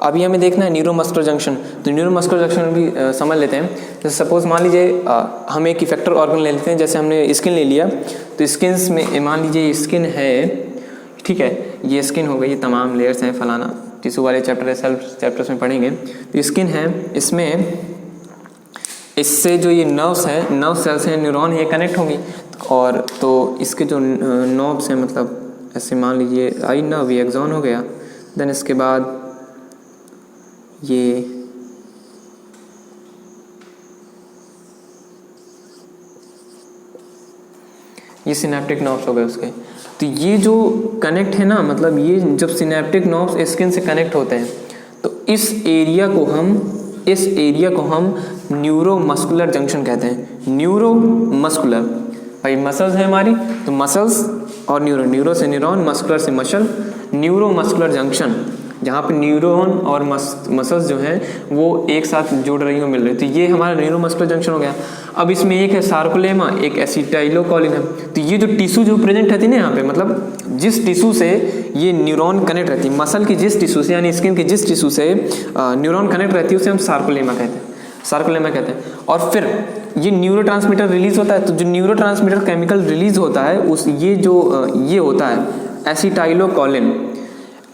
अभी हमें देखना है न्यूरोमस्कुलर जंक्शन। तो न्यूरोमस्कुलर जंक्शन भी समझ लेते हैं। जैसे सपोज मान लीजिए हम एक इफेक्टर ऑर्गन ले लेते हैं, जैसे हमने स्किन ले लिया, तो स्किन में मान लीजिए स्किन है, ठीक है, ये स्किन हो गई, ये तमाम लेयर्स हैं, फलाना टिश्यू वाले चैप्टर है, सेल चैप्टर्स में पढ़ेंगे। तो स्किन है, इसमें इससे जो ये नर्व्स हैं, नर्व सेल्स हैं, न्यूरॉन ये कनेक्ट होंगी, और तो इसके जो नर्व्स हैं, मतलब ऐसे मान लीजिए आई नर्व, ये एक्सॉन हो गया, देन इसके बाद ये सिनेप्टिक नर्व्स हो गए उसके। तो ये जो कनेक्ट है ना, मतलब ये जब सिनेप्टिक नर्व्स स्किन से कनेक्ट होते हैं तो इस एरिया को हम न्यूरोमस्कुलर जंक्शन कहते हैं। न्यूरोमस्कुलर, भाई मसल्स है हमारी, तो मसल्स और न्यूरो से न्यूरॉन, मस्कुलर से मसल, न्यूरोमस्कुलर जंक्शन, जहाँ पे न्यूरॉन और मसल्स जो हैं वो एक साथ जुड़ रही हो, मिल रही, तो ये हमारा न्यूरोमस्कुलर जंक्शन हो गया। अब इसमें एक है सार्कोलेमा, एक एसिटाइलोकोलिन है। तो ये जो टिश्यू जो प्रेजेंट रहती है ना यहाँ पे, मतलब जिस टिश्यू से ये न्यूरॉन कनेक्ट रहती है, मसल की जिस टिश्यू से, यानी स्किन के जिस टिश्यू से न्यूरॉन कनेक्ट रहती है, उसे हम सार्कोलेमा कहते हैं। और फिर ये न्यूरोट्रांसमीटर रिलीज होता है। तो जो न्यूरोट्रांसमीटर केमिकल रिलीज होता है ये होता है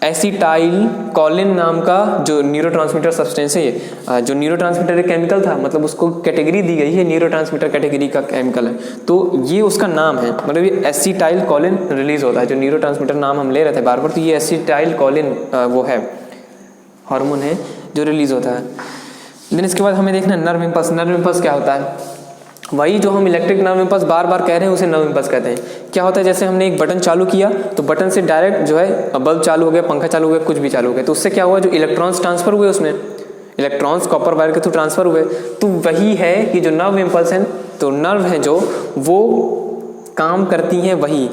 एसिटाइलकोलिन नाम का जो न्यूरोट्रांसमीटर सब्सटेंस है। ये जो न्यूरोट्रांसमीटर एक केमिकल था, मतलब उसको कैटेगरी दी गई है, न्यूरोट्रांसमीटर कैटेगरी का केमिकल है, तो ये उसका नाम है, मतलब ये एसिटाइलकोलिन रिलीज होता है। जो न्यूरोट्रांसमीटर नाम हम ले रहे थे बार बार, तो ये एसिटाइलकोलिन वो है हार्मोन है जो रिलीज होता है। देन इसके बाद हमें देखना है नर्व इम्पल्स। नर्व इम्पल्स क्या होता है? वही जो हम इलेक्ट्रिक नर्व इम्पल्स बार बार कह रहे हैं, उसे नर्व इम्पल्स कहते हैं। क्या होता है, जैसे हमने एक बटन चालू किया तो बटन से डायरेक्ट जो है बल्ब चालू हो गया, पंखा चालू हो गया, कुछ भी चालू हो गया, तो उससे क्या हुआ, जो इलेक्ट्रॉन्स ट्रांसफर हुए, उसमें इलेक्ट्रॉन्स कॉपर वायर के थ्रू ट्रांसफर हुए। तो वही है कि जो नर्व इम्पल्स हैं, तो नर्व हैं जो वो काम करती हैं वही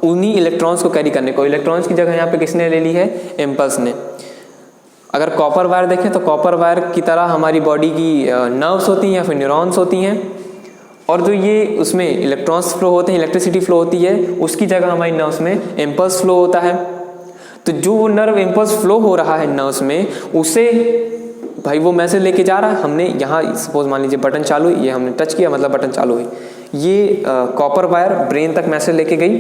उन्हीं इलेक्ट्रॉन्स को कैरी करने को। इलेक्ट्रॉन्स की जगह यहाँ पे किसने ले ली है, इम्पल्स ने। अगर कॉपर वायर देखें तो कॉपर वायर की तरह हमारी बॉडी की नर्व्स होती हैं या फिर न्यूरॉन्स होती हैं, और जो ये उसमें इलेक्ट्रॉन्स फ्लो होते हैं, इलेक्ट्रिसिटी फ्लो होती है, उसकी जगह हमारी नर्व्स में इम्पल्स फ्लो होता है। तो जो नर्व इम्पल्स फ्लो हो रहा है नर्व्स में, उसे भाई वो मैसेज लेके जा रहा है। हमने यहाँ सपोज मान लीजिए बटन चालू, ये हमने टच किया, मतलब बटन चालू हुई, ये कॉपर वायर ब्रेन तक मैसेज लेके गई,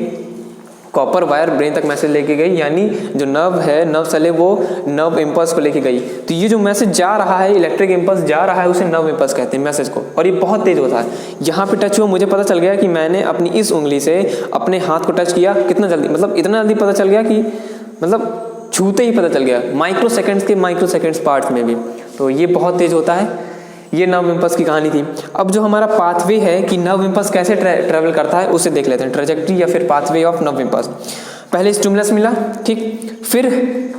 कॉपर वायर ब्रेन तक मैसेज लेके गई, यानी जो नर्व है, नर्व सेल वो नर्व इम्पल्स को लेके गई। तो ये जो मैसेज जा रहा है, इलेक्ट्रिक इम्पल्स जा रहा है, उसे नर्व इम्पल्स कहते हैं मैसेज को, और ये बहुत तेज होता है। यहाँ पे टच हुआ, मुझे पता चल गया कि मैंने अपनी इस उंगली से अपने हाथ को टच किया, कितना जल्दी, मतलब इतना जल्दी पता चल गया कि मतलब छूते ही पता चल गया, माइक्रो सेकेंड्स पार्ट्स में भी। तो ये बहुत तेज होता है। ये नर्व इम्पल्स की कहानी थी। अब जो हमारा पाथवे है कि नर्व इम्पल्स कैसे ट्रैवल करता है, उसे देख लेते हैं, ट्रेजेक्ट्री या फिर पाथवे ऑफ नर्व इम्पल्स। पहले स्टिमुलस मिला, ठीक, फिर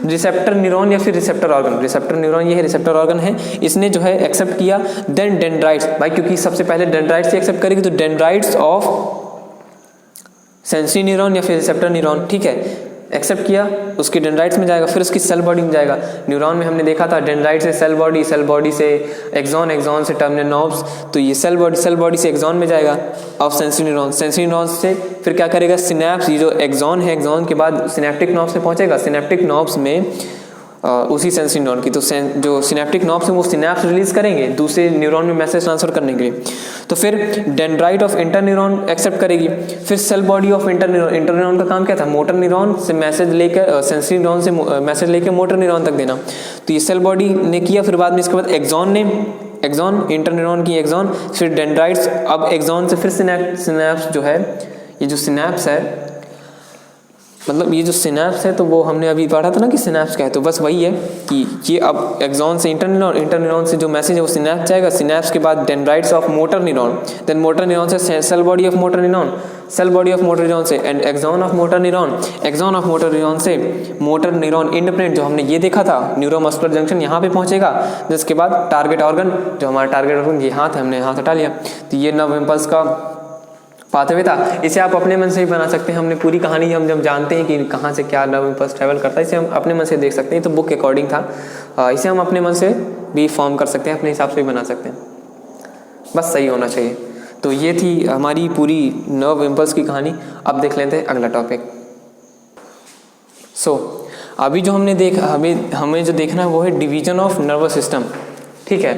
रिसेप्टर न्यूरॉन या फिर रिसेप्टर ऑर्गन, रिसेप्टर न्यूरॉन ये है, रिसेप्टर ऑर्गन है, इसने जो है एक्सेप्ट किया। देन डेंड्राइट्स, भाई क्योंकि सबसे पहले डेंड्राइट्स एक्सेप्ट करेगी, तो डेंड्राइट्स ऑफ सेंसरी न्यूरॉन या फिर रिसेप्टर न्यूरॉन, ठीक है, एक्सेप्ट किया, उसकी डेंड्राइट्स में जाएगा, फिर उसकी सेल बॉडी में जाएगा। न्यूरॉन में हमने देखा था डेंड्राइट से सेल बॉडी से एक्सॉन, एक्सॉन से टर्मिनल नर्व्स, तो ये सेल बॉडी से एक्सॉन में जाएगा। अब सेंसरी न्यूरॉन से फिर क्या करेगा, सिनैप्स, ये जो एक्सॉन है, एक्सॉन के बाद सिनेप्टिक नर्व्स में पहुंचेगा। सिनेप्टिक नर्व्स में उसी सेंसरी न्यूरॉन की। तो जो सिनेप्टिक नॉब्स हैं वो सिनेप्स रिलीज करेंगे दूसरे न्यूरॉन में मैसेज ट्रांसफर करने के लिए। तो फिर डेंड्राइट ऑफ इंटरन्यूरॉन एक्सेप्ट करेगी। फिर cell body of interneuron, interneuron का काम क्या था, मोटर न्यूरॉन से मैसेज लेकर, सेंसरी न्यूरॉन से मैसेज लेकर मोटर न्यूरॉन तक देना। तो ये सेल बॉडी ने किया। फिर बाद में इसके बाद एक्सॉन ने, एक्सॉन इंटरन्यूरॉन की एक्सॉन, फिर डेंड्राइट्स। अब एक्सॉन से फिर सिनेप्स जो है, ये जो सिनेप्स है, मतलब ये जो सिनेप्स है, तो वो हमने अभी पढ़ा था ना कि सिनेप्स क्या है, तो बस वही है कि ये अब एक्सॉन से इंटरन्यूरॉन, इंटरन्यूरॉन से जो मैसेज है वो सिनेप्स जाएगा, सिनेप्स के बाद dendrites of motor neuron, then motor neuron से cell body of motor neuron, cell body of motor neuron से and axon of motor neuron, axon of motor neuron से मोटर न्यूरॉन इंडिपेंडेंट, जो हमने ये देखा था न्यूरोमस्कुलर जंक्शन, यहाँ पे पहुंचेगा। जिसके बाद टारगेट ऑर्गन, जो हमारा टारगेट ऑर्गन ये हाथ है, हमने हाथ हटा लिया। तो ये नर्व इम्पल्स का पाथवे था। इसे आप अपने मन से भी बना सकते हैं। हमने पूरी कहानी हम जब जानते हैं कि कहाँ से क्या नर्व इम्पल्स ट्रैवल करता है, इसे हम अपने मन से देख सकते हैं। तो बुक के अकॉर्डिंग था, इसे हम अपने मन से भी फॉर्म कर सकते हैं, अपने हिसाब से भी बना सकते हैं, बस सही होना चाहिए। तो ये थी हमारी पूरी नर्व इम्पल्स की कहानी। अब देख लेते हैं अगला टॉपिक। अभी जो हमने देखा, हमें जो देखना है वो है डिवीजन ऑफ नर्वस सिस्टम। ठीक है,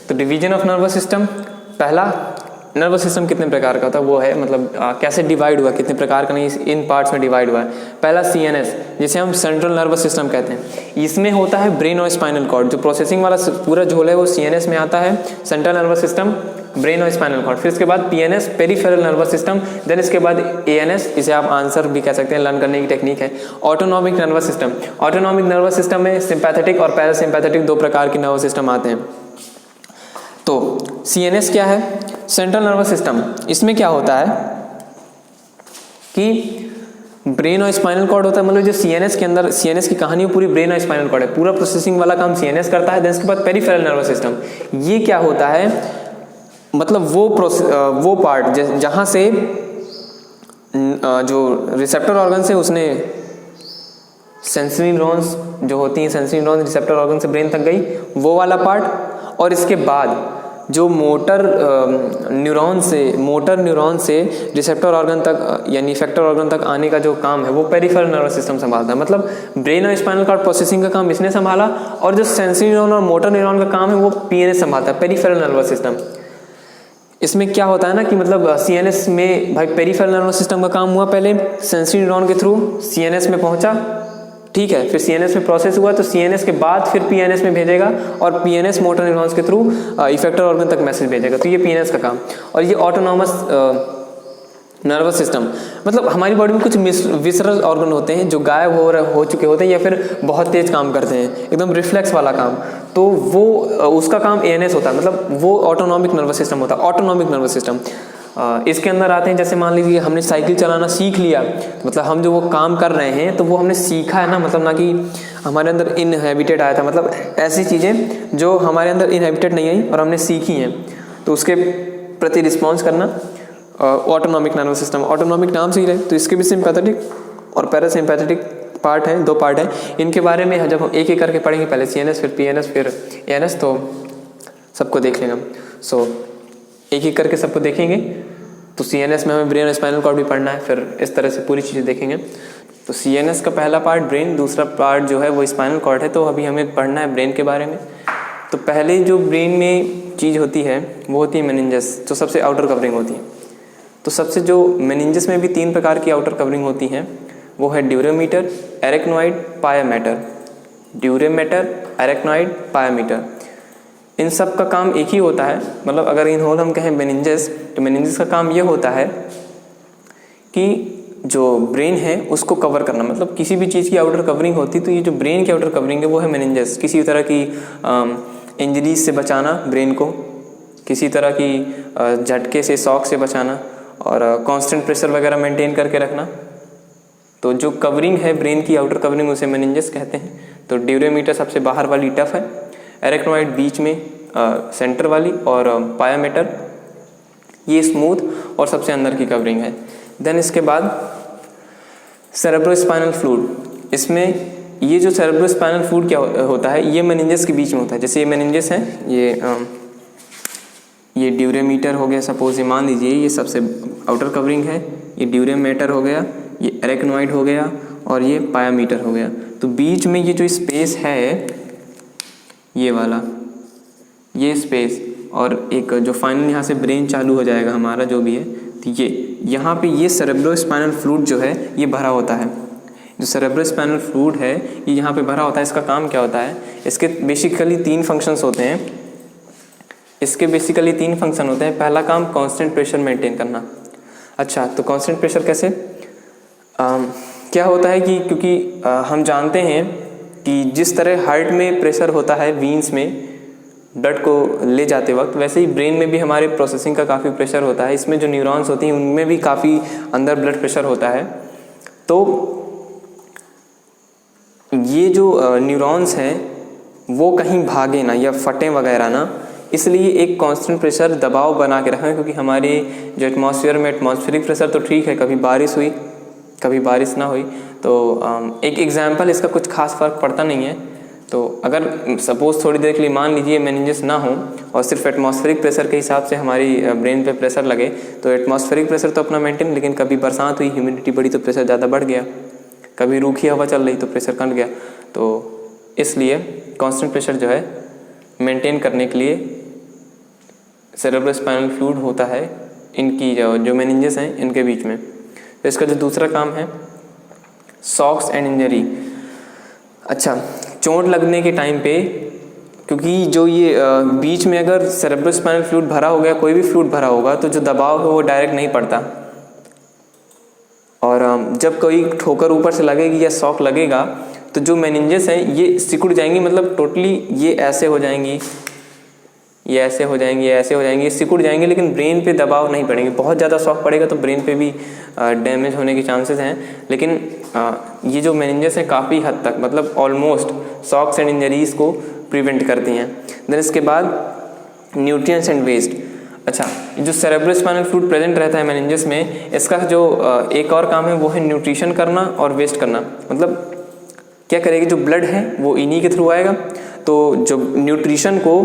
तो डिवीजन ऑफ नर्वस सिस्टम, पहला नर्वस सिस्टम कितने प्रकार का होता है वो है, मतलब कैसे डिवाइड हुआ, कितने प्रकार का नहीं, इन पार्ट्स में डिवाइड हुआ है। पहला CNS, जिसे हम सेंट्रल नर्वस सिस्टम कहते हैं। इसमें होता है ब्रेन और स्पाइनल कॉर्ड, जो प्रोसेसिंग वाला पूरा झोल है वो CNS में आता है, सेंट्रल नर्वस सिस्टम, ब्रेन और स्पाइनल कॉर्ड। फिर इसके बाद PNS, peripheral nervous system, then इसके बाद ANS, इसे आप आंसर भी कह सकते हैं, लर्न करने की टेक्निक है, autonomic nervous system. Autonomic nervous system में सिंपैथेटिक और पैरासिम्पैथेटिक दो प्रकार के नर्वस सिस्टम आते हैं। तो CNS क्या है, सेंट्रल नर्वस सिस्टम। इसमें क्या होता है कि ब्रेन और स्पाइनल कॉर्ड होता है, मतलब जो CNS के अंदर, CNS की कहानी पूरी ब्रेन और स्पाइनल कॉर्ड है, पूरा प्रोसेसिंग वाला काम CNS करता है। देन इसके बाद पेरिफेरल नर्वस सिस्टम, ये क्या होता है, मतलब वो पार्ट जहाँ से जो रिसेप्टर ऑर्गन से उसने सेंसरी न्यूरॉन्स जो होती हैं, सेंसरी न्यूरॉन्स रिसेप्टर ऑर्गन से ब्रेन तक गई, वो वाला पार्ट। और इसके बाद जो मोटर न्यूरॉन से रिसेप्टर ऑर्गन तक यानी इफेक्टर ऑर्गन तक आने का जो काम है वो पेरिफेरल नर्वस सिस्टम संभालता है। मतलब ब्रेन और स्पाइनल कॉर्ड प्रोसेसिंग का काम इसने संभाला, और जो सेंसरी न्यूरॉन और मोटर न्यूरॉन का काम है वो PNS संभालता है, पेरिफेरल नर्वस सिस्टम। इसमें क्या होता है ना कि मतलब CNS में भाई पेरिफेरल नर्वस सिस्टम का काम हुआ, पहले सेंसरी न्यूरॉन के थ्रू CNS में पहुंचा, ठीक है, फिर CNS में प्रोसेस हुआ, तो CNS के बाद फिर PNS में भेजेगा, और PNS मोटर न्यूरॉन्स के थ्रू इफेक्टर ऑर्गन तक मैसेज भेजेगा। तो ये PNS का काम। और ये ऑटोनॉमस नर्वस सिस्टम, मतलब हमारी बॉडी में कुछ विसरल ऑर्गन होते हैं जो गायब हो चुके होते हैं या फिर बहुत तेज काम करते हैं, एकदम रिफ्लेक्स वाला काम, तो वो उसका काम ANS होता है, मतलब वो ऑटोनॉमिक नर्वस सिस्टम होता है, ऑटोनॉमिक नर्वस सिस्टम। इसके अंदर आते हैं, जैसे मान लीजिए हमने साइकिल चलाना सीख लिया, मतलब हम जो वो काम कर रहे हैं तो वो हमने सीखा है ना, मतलब ना कि हमारे अंदर इनहैबिटेड आया था, मतलब ऐसी चीज़ें जो हमारे अंदर इनहैबिटेड नहीं आई और हमने सीखी हैं, तो उसके प्रति रिस्पॉन्स करना ऑटोनॉमिक नर्वस सिस्टम। ऑटोनॉमिक नाम से ही रहे, तो इसके भी सिंपैथेटिक और पैरासिम्पैथेटिक पार्ट है, दो पार्ट है। इनके बारे में जब हम एक एक करके पढ़ेंगे, पहले CNS, फिर PNS, फिर ANS, तो सबको देख लेंगे। एक एक करके सबको देखेंगे। तो CNS में हमें ब्रेन और स्पाइनल कॉर्ड भी पढ़ना है, फिर इस तरह से पूरी चीज़ें देखेंगे। तो CNS का पहला पार्ट ब्रेन, दूसरा पार्ट जो है वो स्पाइनल कॉर्ड है। तो अभी हमें पढ़ना है ब्रेन के बारे में। तो पहले जो ब्रेन में चीज़ होती है वो होती है मेनिंजस, जो सबसे आउटर कवरिंग होती है। तो सबसे जो मेनिंजस में भी 3 प्रकार की आउटर कवरिंग होती हैं, वो है dura mater, arachnoid, pia mater. Dura mater, arachnoid, pia mater, इन सब का काम एक ही होता है। मतलब अगर इन होल हम कहें मेनिंजस, तो मेनिंजस का काम ये होता है कि जो ब्रेन है उसको कवर करना, मतलब किसी भी चीज़ की आउटर कवरिंग होती, तो ये जो ब्रेन की आउटर कवरिंग है वो है मेनिंजस। किसी तरह की इंजरीज से बचाना ब्रेन को, किसी तरह की झटके से, शॉक से बचाना, और कांस्टेंट प्रेशर वगैरह मेंटेन करके रखना। तो जो कवरिंग है ब्रेन की आउटर कवरिंग उसे मेनिंजस कहते हैं। तो ड्यूरोमीटर सबसे बाहर वाली टफ है, एरेक्नॉइड बीच में सेंटर वाली, और पायामीटर ये स्मूथ और सबसे अंदर की कवरिंग है। देन इसके बाद सेरेब्रोस्पाइनल फ्लूइड, इसमें ये जो सेरेब्रोस्पाइनल फ्लूइड क्या होता है, ये मेनिंजस के बीच में होता है। जैसे ये मेनिंजस है, ये ड्यूरोमीटर हो गया, सपोज ये मान लीजिए ये सबसे आउटर कवरिंग है, ये ड्यूरोमीटर हो गया, ये एरेक्नॉइड हो गया, और ये पायामीटर हो गया। तो तो बीच में ये जो स्पेस है, ये वाला, ये स्पेस, और एक जो फाइनल यहाँ से ब्रेन चालू हो जाएगा हमारा जो भी है, तो ये यहाँ पे ये सेरेब्रोस्पाइनल फ्लूइड जो है ये भरा होता है। जो सेरेब्रोस्पाइनल फ्लूइड है ये यहाँ पे भरा होता है। इसका काम क्या होता है? इसके बेसिकली 3 फंक्शंस होते हैं। इसके बेसिकली 3 फंक्शन होते हैं। पहला काम कांस्टेंट प्रेशर मेंटेन करना। अच्छा, तो कांस्टेंट प्रेशर कैसे? क्या होता है कि क्योंकि हम जानते हैं कि जिस तरह हार्ट में प्रेशर होता है वीन्स में ब्लड को ले जाते वक्त, वैसे ही ब्रेन में भी हमारे प्रोसेसिंग का काफ़ी प्रेशर होता है। इसमें जो न्यूरॉन्स होती हैं उनमें भी काफ़ी अंदर ब्लड प्रेशर होता है। तो ये जो न्यूरॉन्स हैं वो कहीं भागे ना या फटें वगैरह ना, इसलिए एक कांस्टेंट प्रेशर दबाव बना के रखें। क्योंकि हमारे जो एटमॉस्फेयर में एटमॉस्फेरिक प्रेशर तो ठीक है, कभी बारिश हुई कभी बारिश ना हुई, तो एक एग्जाम्पल, इसका कुछ खास फर्क पड़ता नहीं है। तो अगर सपोज थोड़ी देर के लिए मान लीजिए मेनिंजेस ना हो और सिर्फ एटमॉस्फेरिक प्रेशर के हिसाब से हमारी ब्रेन पे प्रेशर लगे, तो एटमॉस्फेरिक प्रेशर तो अपना मेंटेन, लेकिन कभी बरसात हुई, ह्यूमिडिटी बढ़ी तो प्रेशर ज़्यादा बढ़ गया, कभी रूखी हवा चल रही तो प्रेशर कम गया। तो इसलिए कांस्टेंट प्रेशर जो है मेंटेन करने के लिए सेरेब्रोस्पाइनल फ्लूइड होता है इनकी जो मेनिंजेस हैं इनके बीच में। तो इसका जो दूसरा काम है शॉक्स एंड इंजरी। अच्छा, चोट लगने के टाइम पे, क्योंकि जो ये बीच में अगर सेरेब्रोस्पाइनल फ्लूइड भरा हो गया, कोई भी फ्लूइड भरा होगा, तो जो दबाव है वो डायरेक्ट नहीं पड़ता, और जब कोई ठोकर ऊपर से लगेगी या शॉक लगेगा तो जो मेनिंजेस हैं ये सिकुड़ जाएंगी, मतलब टोटली ये ऐसे हो जाएंगी, ये ऐसे हो जाएंगी, ये ऐसे हो जाएंगी, ये सिकुड़ जाएंगे, लेकिन ब्रेन पे दबाव नहीं पड़ेंगे। बहुत ज़्यादा शॉक पड़ेगा तो ब्रेन पे भी डैमेज होने के चांसेस हैं, लेकिन ये जो मेनिंजेस हैं काफ़ी हद तक, मतलब ऑलमोस्ट शॉक्स एंड इंजरीज़ को प्रिवेंट करती हैं। देन इसके बाद न्यूट्रिएंट्स एंड वेस्ट। अच्छा, जो सेरेब्रोस्पाइनल फ्लूइड प्रेजेंट रहता है मेनिंजेस में, इसका जो एक और काम है वो है न्यूट्रिशन करना और वेस्ट करना। मतलब क्या करेगी, जो ब्लड है वो इन्हीं के थ्रू आएगा, तो जो न्यूट्रिशन को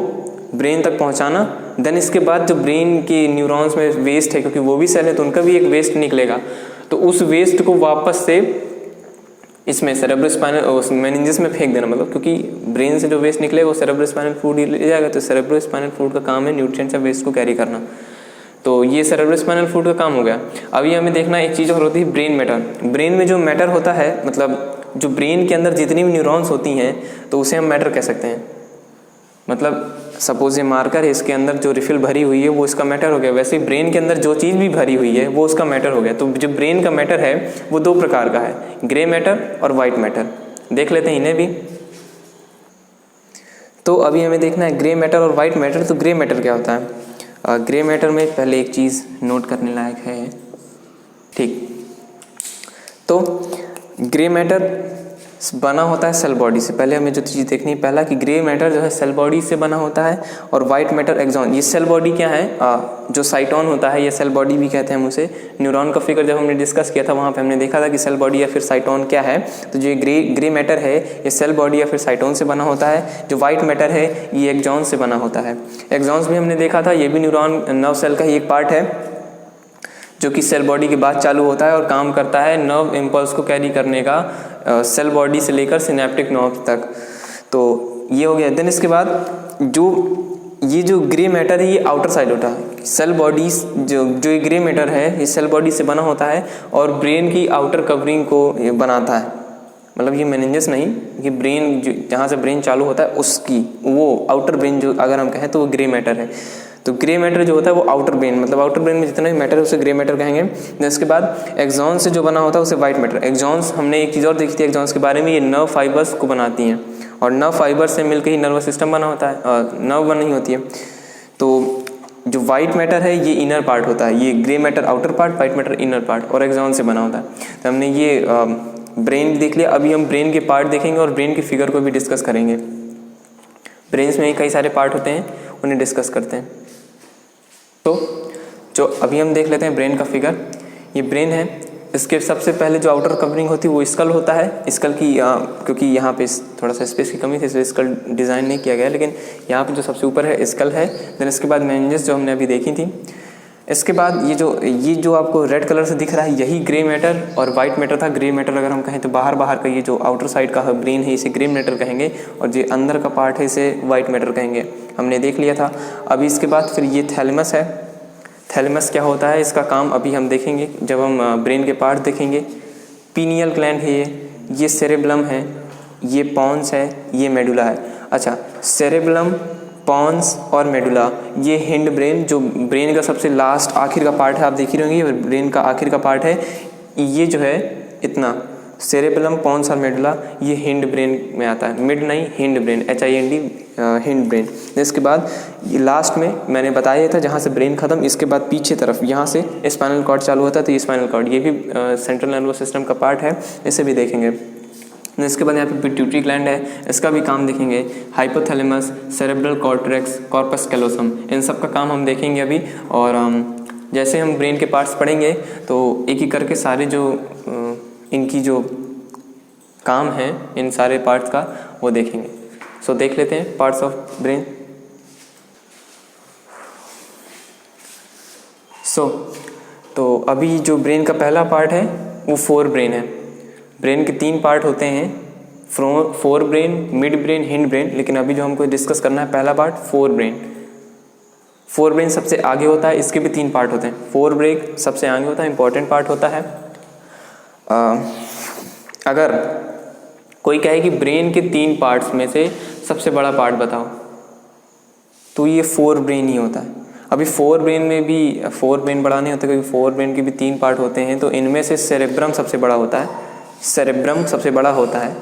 ब्रेन तक पहुंचाना, देन इसके बाद जो ब्रेन के न्यूरॉन्स में वेस्ट है, क्योंकि वो भी सेल है तो उनका भी एक वेस्ट निकलेगा, तो उस वेस्ट को वापस से इसमें सेरेब्रोस्पाइनल मेनिंजेस में फेंक देना। मतलब क्योंकि ब्रेन से जो वेस्ट निकलेगा वो सेरेब्रोस्पाइनल फ्लूइड ले जाएगा, तो सेरेब्रोस्पाइनल फ्लूइड का काम है न्यूट्रिएंट्स या वेस्ट को कैरी करना। तो ये सेरेब्रोस्पाइनल फ्लूइड का काम हो गया। अभी हमें देखना एक चीज़ और होती है, ब्रेन मैटर। ब्रेन में जो मैटर होता है, मतलब जो ब्रेन के अंदर जितनी भी न्यूरॉन्स होती हैं, तो उसे हम मैटर कह सकते हैं। मतलब सपोज ये मार्कर है, इसके अंदर जो रिफिल भरी हुई है वो इसका मैटर हो गया। वैसे ही ब्रेन के अंदर जो चीज़ भी भरी हुई है वो उसका मैटर हो गया। तो जो ब्रेन का मैटर है वो 2 प्रकार का है, ग्रे मैटर और वाइट मैटर। देख लेते हैं इन्हें भी। तो अभी हमें देखना है ग्रे मैटर और वाइट मैटर। तो ग्रे मैटर क्या होता है? ग्रे मैटर में पहले एक चीज़ नोट करने लायक है, ठीक। तो ग्रे मैटर बना होता है सेल बॉडी से। पहले हमें जो चीज़ देखनी है, पहला कि ग्रे मैटर जो है सेल बॉडी से बना होता है, और वाइट मैटर एक्सॉन। ये सेल बॉडी क्या है? जो साइटोन होता है, ये सेल बॉडी भी कहते हैं हम उसे। न्यूरॉन का फिगर जब हमने डिस्कस किया था वहाँ पे हमने देखा था कि सेल बॉडी या फिर साइटोन क्या है। तो जो ग्रे मैटर है ये सेल बॉडी या फिर साइटोन से बना होता है। जो वाइट मैटर है ये एक्सॉन से बना होता है। एक्सॉन्स भी हमने देखा था, ये भी न्यूरॉन नर्व सेल का ही एक पार्ट है जो कि सेल बॉडी के बाद चालू होता है और काम करता है नर्व इम्पल्स को कैरी करने का, सेल बॉडी से लेकर सिनेप्टिक नर्व तक। तो ये हो गया। देन इसके बाद जो ग्रे मैटर है ये आउटर साइड होता है। सेल बॉडी जो ये ग्रे मैटर है ये सेल बॉडी से बना होता है और ब्रेन की आउटर कवरिंग को ये बनाता है। मतलब ये मेनिंजेस नहीं, ये ब्रेन जहाँ से ब्रेन चालू होता है उसकी वो आउटर ब्रेन जो अगर हम कहें तो वो ग्रे मैटर है। तो ग्रे मैटर जो होता है वो आउटर ब्रेन, मतलब आउटर ब्रेन में जितना भी मैटर है उसे ग्रे मैटर कहेंगे। इसके बाद एक्सॉन से जो बना होता है उसे वाइट मैटर। एक्सॉन्स हमने एक चीज़ और देखी थी एक्सॉन्स के बारे में, ये नर्व फाइबर्स को बनाती हैं और नर्व फाइबर से मिलकर ही नर्वस सिस्टम बना होता है, नर्व बनी होती है। तो जो वाइट मैटर है ये इनर पार्ट होता है, ये grey matter outer part, white matter inner part, और एक्सॉन से बना होता है। तो हमने ये ब्रेन देख लिया। अभी हम ब्रेन के पार्ट देखेंगे और ब्रेन की फिगर को भी डिस्कस करेंगे। ब्रेन में कई सारे पार्ट होते हैं, उन्हें डिस्कस करते हैं। तो जो अभी हम देख लेते हैं ब्रेन का फिगर। ये ब्रेन है, इसके सबसे पहले जो आउटर कवरिंग होती है वो स्कल होता है। स्कल की क्योंकि यहाँ पे थोड़ा सा स्पेस की कमी थी इसलिए स्कल डिज़ाइन नहीं किया गया, लेकिन यहाँ पे जो सबसे ऊपर है स्कल है। देन इसके बाद मेनिंजेस जो हमने अभी देखी थी। इसके बाद ये जो आपको रेड कलर से दिख रहा है यही ग्रे मैटर और वाइट मैटर था। ग्रे मैटर अगर हम कहें तो बाहर का ये जो आउटर साइड का ब्रेन है इसे ग्रे मैटर कहेंगे, और जो अंदर का पार्ट है इसे वाइट मैटर कहेंगे, हमने देख लिया था। अभी इसके बाद फिर ये थैलेमस है। थैलेमस क्या होता है, इसका काम अभी हम देखेंगे जब हम ब्रेन के पार्ट देखेंगे। पीनियल ग्लैंड है ये सेरेबलम है, ये पॉन्स है, ये मेडुला है। अच्छा, सेरेबलम, पॉन्स और मेडुला ये हिंड ब्रेन, जो ब्रेन का सबसे लास्ट आखिर का पार्ट है, आप देख ही होंगे ये ब्रेन का आखिर का पार्ट है। ये जो है इतना सेरेबलम, पॉन्स और मेडुला ये हिंड ब्रेन में आता है। मिड नहीं, hind brain, HIND, hind brain. इसके बाद ये लास्ट में मैंने बताया था जहाँ से ब्रेन खत्म, इसके बाद पीछे तरफ यहाँ से स्पाइनल कॉर्ड चालू होता है, तो ये स्पाइनल कॉर्ड ये भी सेंट्रल नर्वस सिस्टम का पार्ट है, इसे भी देखेंगे। इसके बाद यहाँ पे पिट्यूटरी ग्लैंड है, इसका भी काम देखेंगे। Hypothalamus, cerebral cortex, corpus callosum, इन सब का काम हम देखेंगे अभी। और जैसे हम ब्रेन के पार्ट्स पढ़ेंगे तो एक एक करके सारे जो इनकी जो काम है इन सारे पार्ट्स का वो देखेंगे। सो देख लेते हैं पार्ट्स ऑफ ब्रेन। तो अभी जो ब्रेन का पहला पार्ट है वो फोर ब्रेन है। ब्रेन के 3 पार्ट होते हैं, fore brain, mid brain, hind brain, लेकिन अभी जो हमको डिस्कस करना है पहला part fore brain. Fore brain सबसे आगे होता है, इसके भी 3 पार्ट होते हैं। फोर ब्रेन सबसे आगे होता है, इंपॉर्टेंट पार्ट होता है। अगर कोई कहे कि ब्रेन के 3 पार्ट्स में से सबसे बड़ा पार्ट बताओ, तो ये फोर ब्रेन ही होता है। अभी फोर ब्रेन में भी फोर ब्रेन बड़ा नहीं होता, क्योंकि फोर ब्रेन के भी 3 पार्ट होते हैं, तो इनमें से सेरेब्रम सबसे बड़ा होता है। सेरेब्रम सबसे बड़ा होता है।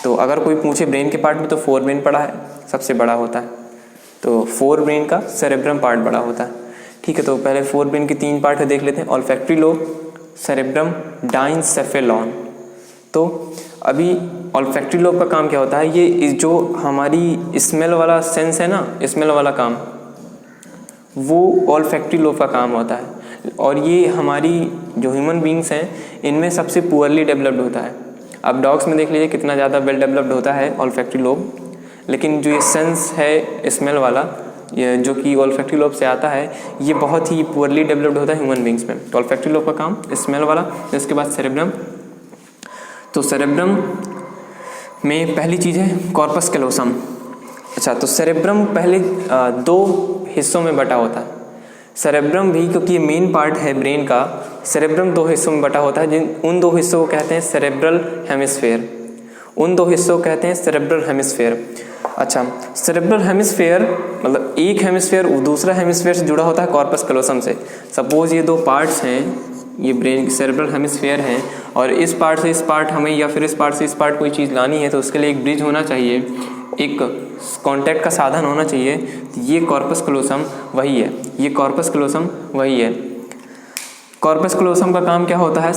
तो अगर कोई पूछे ब्रेन के पार्ट में, तो फोर ब्रेन बड़ा है, सबसे बड़ा होता है। तो फोर ब्रेन का सेरेब्रम पार्ट बड़ा होता है। ठीक है, तो पहले फोर ब्रेन के 3 पार्ट है देख लेते हैं। Olfactory lobe, cerebrum, diencephalon. तो अभी ऑल्फैक्टरी लोब का काम क्या होता है, ये जो हमारी स्मेल वाला सेंस है ना, स्मेल वाला काम, वो ऑल्फैक्टरी लोब का काम होता है। और ये हमारी जो ह्यूमन बींग्स हैं इनमें सबसे पुअरली डेवलप्ड होता है। अब डॉग्स में देख लीजिए कितना ज़्यादा वेल डेवलप्ड होता है ऑल्फैक्टरी लोब, लेकिन जो ये सेंस है स्मेल वाला, ये जो कि ऑल्फैक्टरी लोब से आता है, ये बहुत ही पुअरली डेवलप्ड होता है ह्यूमन बींग्स में। तो ऑल्फैक्टरी लोब का काम स्मेल वाला। इसके बाद सेरेब्रम। तो सेरेब्रम में पहली चीज़ है कॉर्पस कैलोसम। अच्छा, तो सेरेब्रम पहले 2 हिस्सों में बटा होता है। सेरेब्रम भी, क्योंकि ये मेन पार्ट है ब्रेन का, सेरेब्रम 2 हिस्सों में बटा होता है। उन 2 हिस्सों को कहते हैं सेरेब्रल हेमिस्फेयर। उन 2 हिस्सों को कहते हैं सेरेब्रल हेमिस्फेयर। अच्छा, सेरेब्रल हेमिस्फेयर मतलब एक हेमिस्फेयर दूसरा हेमिस्फेयर से जुड़ा होता है कॉर्पस कैलोसम से। सपोज ये 2 पार्ट्स हैं, ये ब्रेन के सेरेब्रल हेमिस्फेयर हैं, और इस पार्ट से इस पार्ट हमें, या फिर इस पार्ट से इस पार्ट कोई चीज़ लानी है, तो उसके लिए एक ब्रिज होना चाहिए, एक कांटेक्ट का साधन होना चाहिए। ये कॉर्पस कैलोसम वही है, ये कॉर्पस कैलोसम वही है। कॉर्पस कैलोसम का काम क्या होता है,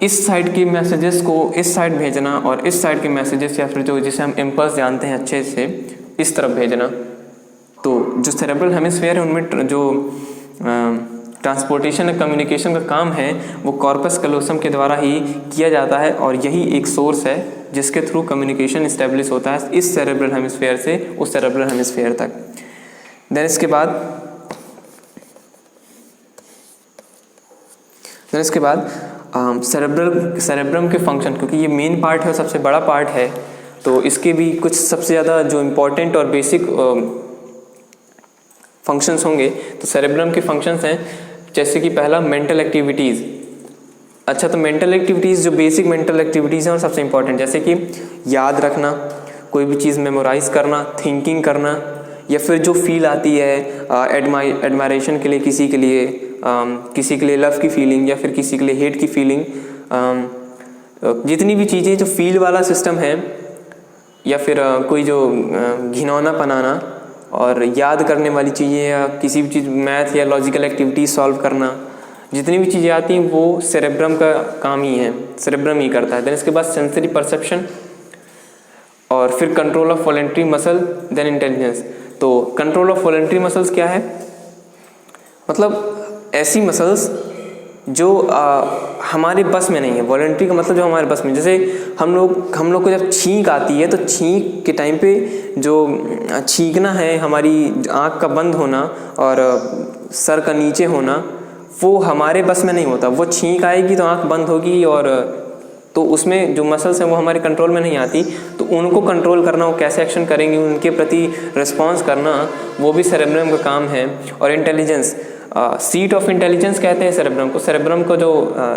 इस साइड के मैसेजेस को इस साइड भेजना, और इस साइड के मैसेजेस, या फिर जो जिसे हम इम्पल्स जानते हैं अच्छे से, इस तरफ भेजना। तो जो सेरेब्रल हेमिस्फेयर है उनमें जो ट्रांसपोर्टेशन और कम्युनिकेशन का काम है वो कॉर्पस कैलोसम के द्वारा ही किया जाता है, और यही एक सोर्स है जिसके थ्रू कम्युनिकेशन इस्टेब्लिश होता है इस सेरेब्रल हेमिस्फेयर से उस सेरेब्रल हेमिस्फेयर तक। देन इसके बाद सेरेब्रम के फंक्शन, क्योंकि ये मेन पार्ट है, सबसे बड़ा पार्ट है, तो इसके भी कुछ सबसे ज़्यादा जो इम्पोर्टेंट और बेसिक फंक्शंस होंगे। तो सेरेब्रम के फंक्शंस हैं जैसे कि पहला मेंटल एक्टिविटीज़। अच्छा, तो मेंटल एक्टिविटीज़ जो बेसिक मेंटल एक्टिविटीज़ हैं और सबसे इम्पोर्टेंट, जैसे कि याद रखना, कोई भी चीज़ मेमोराइज करना, थिंकिंग करना, या फिर जो फील आती है एडमायरेशन के लिए, किसी के लिए लव की फीलिंग, या फिर किसी के लिए हेट की फीलिंग, जितनी भी चीज़ें जो फील वाला सिस्टम है, या फिर कोई जो घिनौना बनाना और याद करने वाली चीज़ें, या किसी भी चीज़ मैथ या लॉजिकल एक्टिविटीज सॉल्व करना, जितनी भी चीज़ें आती हैं वो सेरेब्रम का काम ही है, सेरेब्रम ही करता है। देन इसके बाद सेंसरी परसेप्शन, और फिर control of voluntary muscle, then intelligence. तो कंट्रोल ऑफ वॉलेंट्री मसल्स क्या है, मतलब ऐसी मसल्स जो हमारे बस में नहीं है। वॉलेंट्री का मतलब जो हमारे बस में, जैसे हम लोग को जब छींक आती है, तो छींक के टाइम पे जो छींकना है, हमारी आँख का बंद होना और सर का नीचे होना, वो हमारे बस में नहीं होता। वो छींक आएगी तो आंख बंद होगी, और तो उसमें जो मसल्स हैं वो हमारे कंट्रोल में नहीं आती, तो उनको कंट्रोल करना, वो कैसे एक्शन करेंगी, उनके प्रति रिस्पॉन्स करना, वो भी सेरेब्रम का काम है। और इंटेलिजेंस, सीट ऑफ इंटेलिजेंस कहते हैं सेरेब्रम को। सेरेब्रम को जो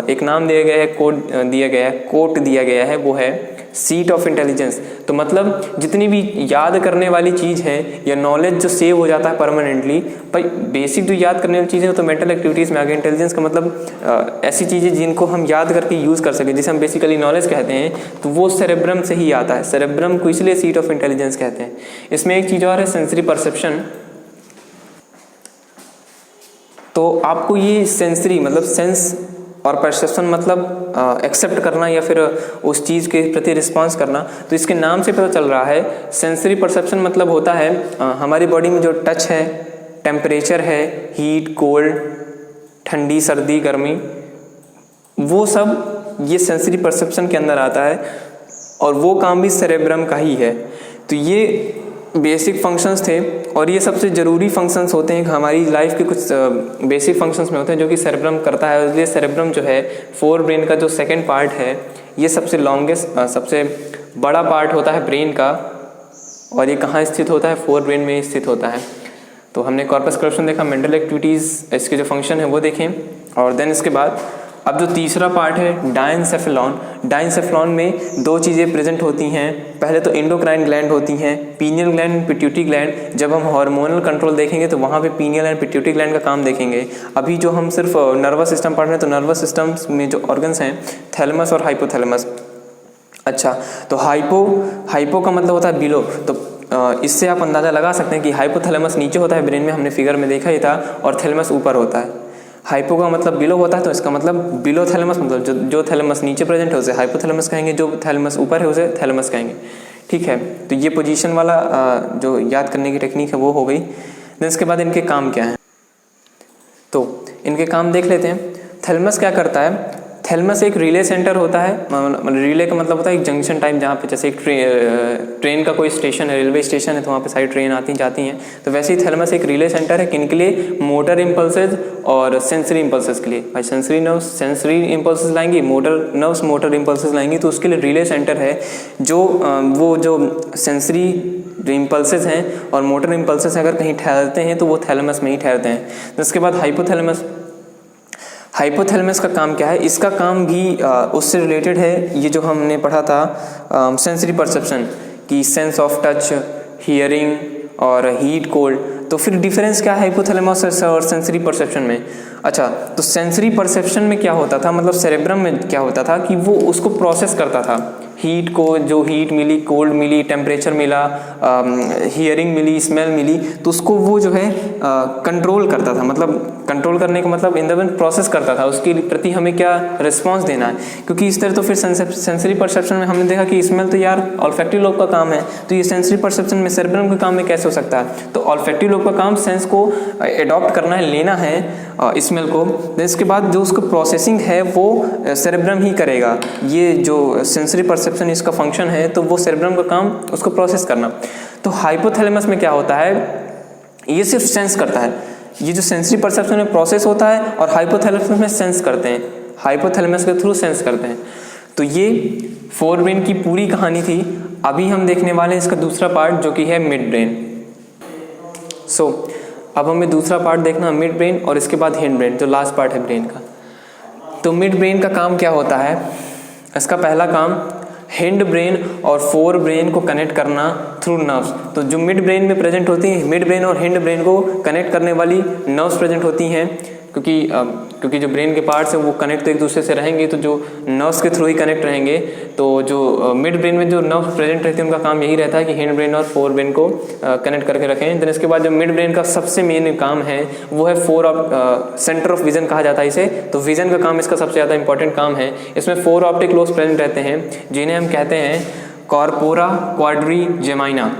एक नाम दिया गया है, कोट दिया गया है, वो है सीट ऑफ इंटेलिजेंस। तो मतलब जितनी भी याद करने वाली चीज़ है या नॉलेज जो सेव हो जाता है परमानेंटली, भाई बेसिक जो याद करने वाली चीज़ें हो तो मेंटल एक्टिविटीज़ में आ गई। इंटेलिजेंस का मतलब ऐसी चीज़ें जिनको हम याद करके यूज़ कर सकें, जिसे हम बेसिकली नॉलेज कहते हैं, तो वो सेरेब्रम से ही आता है। सेरेब्रम को इसलिए सीट ऑफ इंटेलिजेंस कहते हैं। इसमें एक चीज़ और है, सेंसरी परसेप्शन। तो आपको ये सेंसरी मतलब सेंस और परसेप्शन मतलब एक्सेप्ट करना या फिर उस चीज़ के प्रति रिस्पॉन्स करना, तो इसके नाम से पता चल रहा है। सेंसरी परसेप्शन मतलब होता है हमारी बॉडी में जो टच है, टेम्परेचर है, हीट, कोल्ड, ठंडी, सर्दी, गर्मी, वो सब ये सेंसरी परसेप्शन के अंदर आता है, और वो काम भी सेरेब्रम का ही है। तो ये बेसिक फंक्शंस थे, और ये सबसे ज़रूरी फंक्शंस होते हैं हमारी लाइफ के, कुछ बेसिक फंक्शंस में होते हैं जो कि सेरेब्रम करता है। इसलिए सेरेब्रम जो है फोर ब्रेन का जो सेकंड पार्ट है, ये सबसे लॉन्गेस्ट सबसे बड़ा पार्ट होता है ब्रेन का, और ये कहाँ स्थित होता है? फोर ब्रेन में स्थित होता है। तो हमने कॉर्पस कलप्सम देखा, मेंटल एक्टिविटीज़, इसके जो फंक्शन है वो देखें, और देन इसके बाद अब जो तीसरा पार्ट है डायंसेफेलॉन। डायंसेफेलॉन में दो चीज़ें प्रेजेंट होती हैं। पहले तो एंडोक्राइन ग्लैंड होती हैं, पीनियल ग्लैंड, पिट्यूटरी ग्लैंड। जब हम हार्मोनल कंट्रोल देखेंगे तो वहाँ पे पीनियल एंड पिट्यूटरी ग्लैंड का काम देखेंगे। अभी जो हम सिर्फ नर्वस सिस्टम पढ़ रहे हैं, तो नर्वस सिस्टम में जो ऑर्गन्स हैं थैलेमस और हाइपोथैलेमस। अच्छा, तो हाइपो का मतलब होता है बिलो। तो इससे आप अंदाज़ा लगा सकते हैं कि हाइपोथैलेमस नीचे होता है ब्रेन में, हमने फिगर में देखा ही था, और थैलेमस ऊपर होता है। हाइपो का मतलब बिलो होता है, तो इसका मतलब बिलो थैलेमस मतलब जो थैलेमस नीचे प्रेजेंट है उसे हाइपोथैलेमस कहेंगे, जो थैलेमस ऊपर है उसे थैलेमस कहेंगे। ठीक है, तो ये पोजीशन वाला जो याद करने की टेक्निक है वो हो गई। देन इसके बाद इनके काम क्या हैं, तो इनके काम देख लेते हैं। थैलेमस क्या करता है? थैलेमस एक रिले सेंटर होता है। रिले का मतलब होता है एक जंक्शन टाइप, जहाँ पे जैसे एक ट्रेन का कोई स्टेशन है, रेलवे स्टेशन है, तो वहाँ पे सारी ट्रेन आती जाती हैं, तो वैसे ही थैलेमस एक रिले सेंटर है। किन के लिए? मोटर इम्पल्सेस और सेंसरी इम्पल्सेस के लिए। भाई सेंसरी नर्व्स सेंसरी इम्पल्सेस लाएंगी, मोटर नर्व्स मोटर इम्पल्सेस लाएंगी, तो उसके लिए रिले सेंटर है। जो वो जो सेंसरी इम्पल्सेस हैं और मोटर इम्पल्सेस अगर कहीं ठहरते हैं तो वो थैलेमस में ही ठहरते हैं। तो इसके बाद हाइपोथैलेमस का काम क्या है? इसका काम भी उससे रिलेटेड है। ये जो हमने पढ़ा था सेंसरी परसेप्शन की, सेंस ऑफ टच, हियरिंग और हीट, कोल्ड। तो फिर डिफरेंस क्या है हाइपोथैलेमस और सेंसरी परसेप्शन में? अच्छा, तो सेंसरी परसेप्शन में क्या होता था, मतलब सेरेब्रम में क्या होता था कि वो उसको प्रोसेस करता था। हीट को, जो हीट मिली, कोल्ड मिली, टेम्परेचर मिला, हियरिंग मिली, स्मेल मिली, तो उसको वो जो है कंट्रोल करता था। मतलब कंट्रोल करने का मतलब इन द वे प्रोसेस करता था, उसके प्रति हमें क्या रिस्पॉन्स देना है। क्योंकि इस तरह तो फिर सेंसरी परसेप्शन में हमने देखा कि स्मेल तो यार ऑल्फैक्टरी लोब का काम है, तो ये सेंसरी परसेप्शन में सेरेब्रम के काम में कैसे हो सकता है? तो ऑल्फैक्टरी लोब का काम सेंस को एडॉप्ट करना है, लेना है स्मेल को। इसके बाद जो उसको प्रोसेसिंग है वो सेरेब्रम ही करेगा। ये जो सेंसरी परसेप्शन इसका फंक्शन है, तो वो सेरेब्रम का काम उसको प्रोसेस करना। तो हाइपोथैलेमस में क्या होता है? ये सिर्फ सेंस करता है। ये जो सेंसरी परसेप्शन में प्रोसेस होता है, और हाइपोथैलेमस में सेंस करते हैं, हाइपोथैलेमस के थ्रू सेंस करते हैं। तो ये फोर ब्रेन की पूरी कहानी थी। अभी हम देखने वाले हैं इसका दूसरा पार्ट, जो कि है मिड ब्रेन। अब हमें दूसरा पार्ट देखना, मिड ब्रेन, और इसके बाद हिंड ब्रेन, जो लास्ट पार्ट है ब्रेन का। तो मिड ब्रेन का काम क्या होता है? इसका पहला काम हिंड ब्रेन और फोर ब्रेन को कनेक्ट करना थ्रू नर्व्स। तो जो मिड ब्रेन में प्रेजेंट होती हैं, मिड ब्रेन और हिंड ब्रेन को कनेक्ट करने वाली नर्व्स प्रेजेंट होती हैं, क्योंकि जो ब्रेन के पार्ट्स हैं वो कनेक्ट तो एक दूसरे से रहेंगे, तो जो नर्व्स के थ्रू ही कनेक्ट रहेंगे। तो जो मिड ब्रेन में जो नर्व्स प्रेजेंट रहती हैं उनका काम यही रहता है कि हिंड ब्रेन और फोर ब्रेन को कनेक्ट करके रखें। देन इसके बाद जो मिड ब्रेन का सबसे मेन काम है वो है सेंटर ऑफ विजन कहा जाता है इसे। तो विजन का काम इसका सबसे ज़्यादा इंपॉर्टेंट काम है। इसमें 4 ऑप्टिक लोब्स प्रेजेंट रहते हैं, जिन्हें हम कहते हैं कॉर्पोरा क्वाड्रिजेमाइना।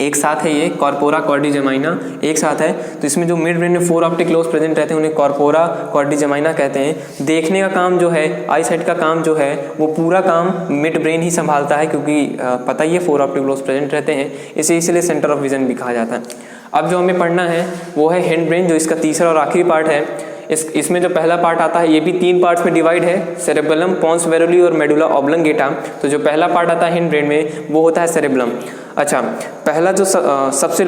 एक साथ है ये, कॉर्पोरा क्वाड्रिजेमाइना एक साथ है। तो इसमें जो मिड ब्रेन में 4 ऑप्टिक लोब्स प्रेजेंट रहते हैं उन्हें कॉर्पोरा क्वाड्रिजेमाइना कहते हैं। देखने का काम जो है, आई साइट का काम जो है, वो पूरा काम मिड ब्रेन ही संभालता है, क्योंकि पता ही है 4 ऑप्टिक लोब्स प्रेजेंट रहते हैं, इसलिए सेंटर ऑफ विजन भी कहा जाता है। अब जो हमें पढ़ना है वो है हिंड ब्रेन, जो इसका तीसरा और आखिरी पार्ट है। इसमें जो पहला पार्ट आता है ये भी 3 पार्ट्स में डिवाइड है, सेरेबेलम, पोन्स वेरोली और मेडुला ऑब्लंगेटा। तो जो पहला पार्ट आता है हिंड ब्रेन में वो होता है सेरेबेलम। अच्छा, पहला जो सबसे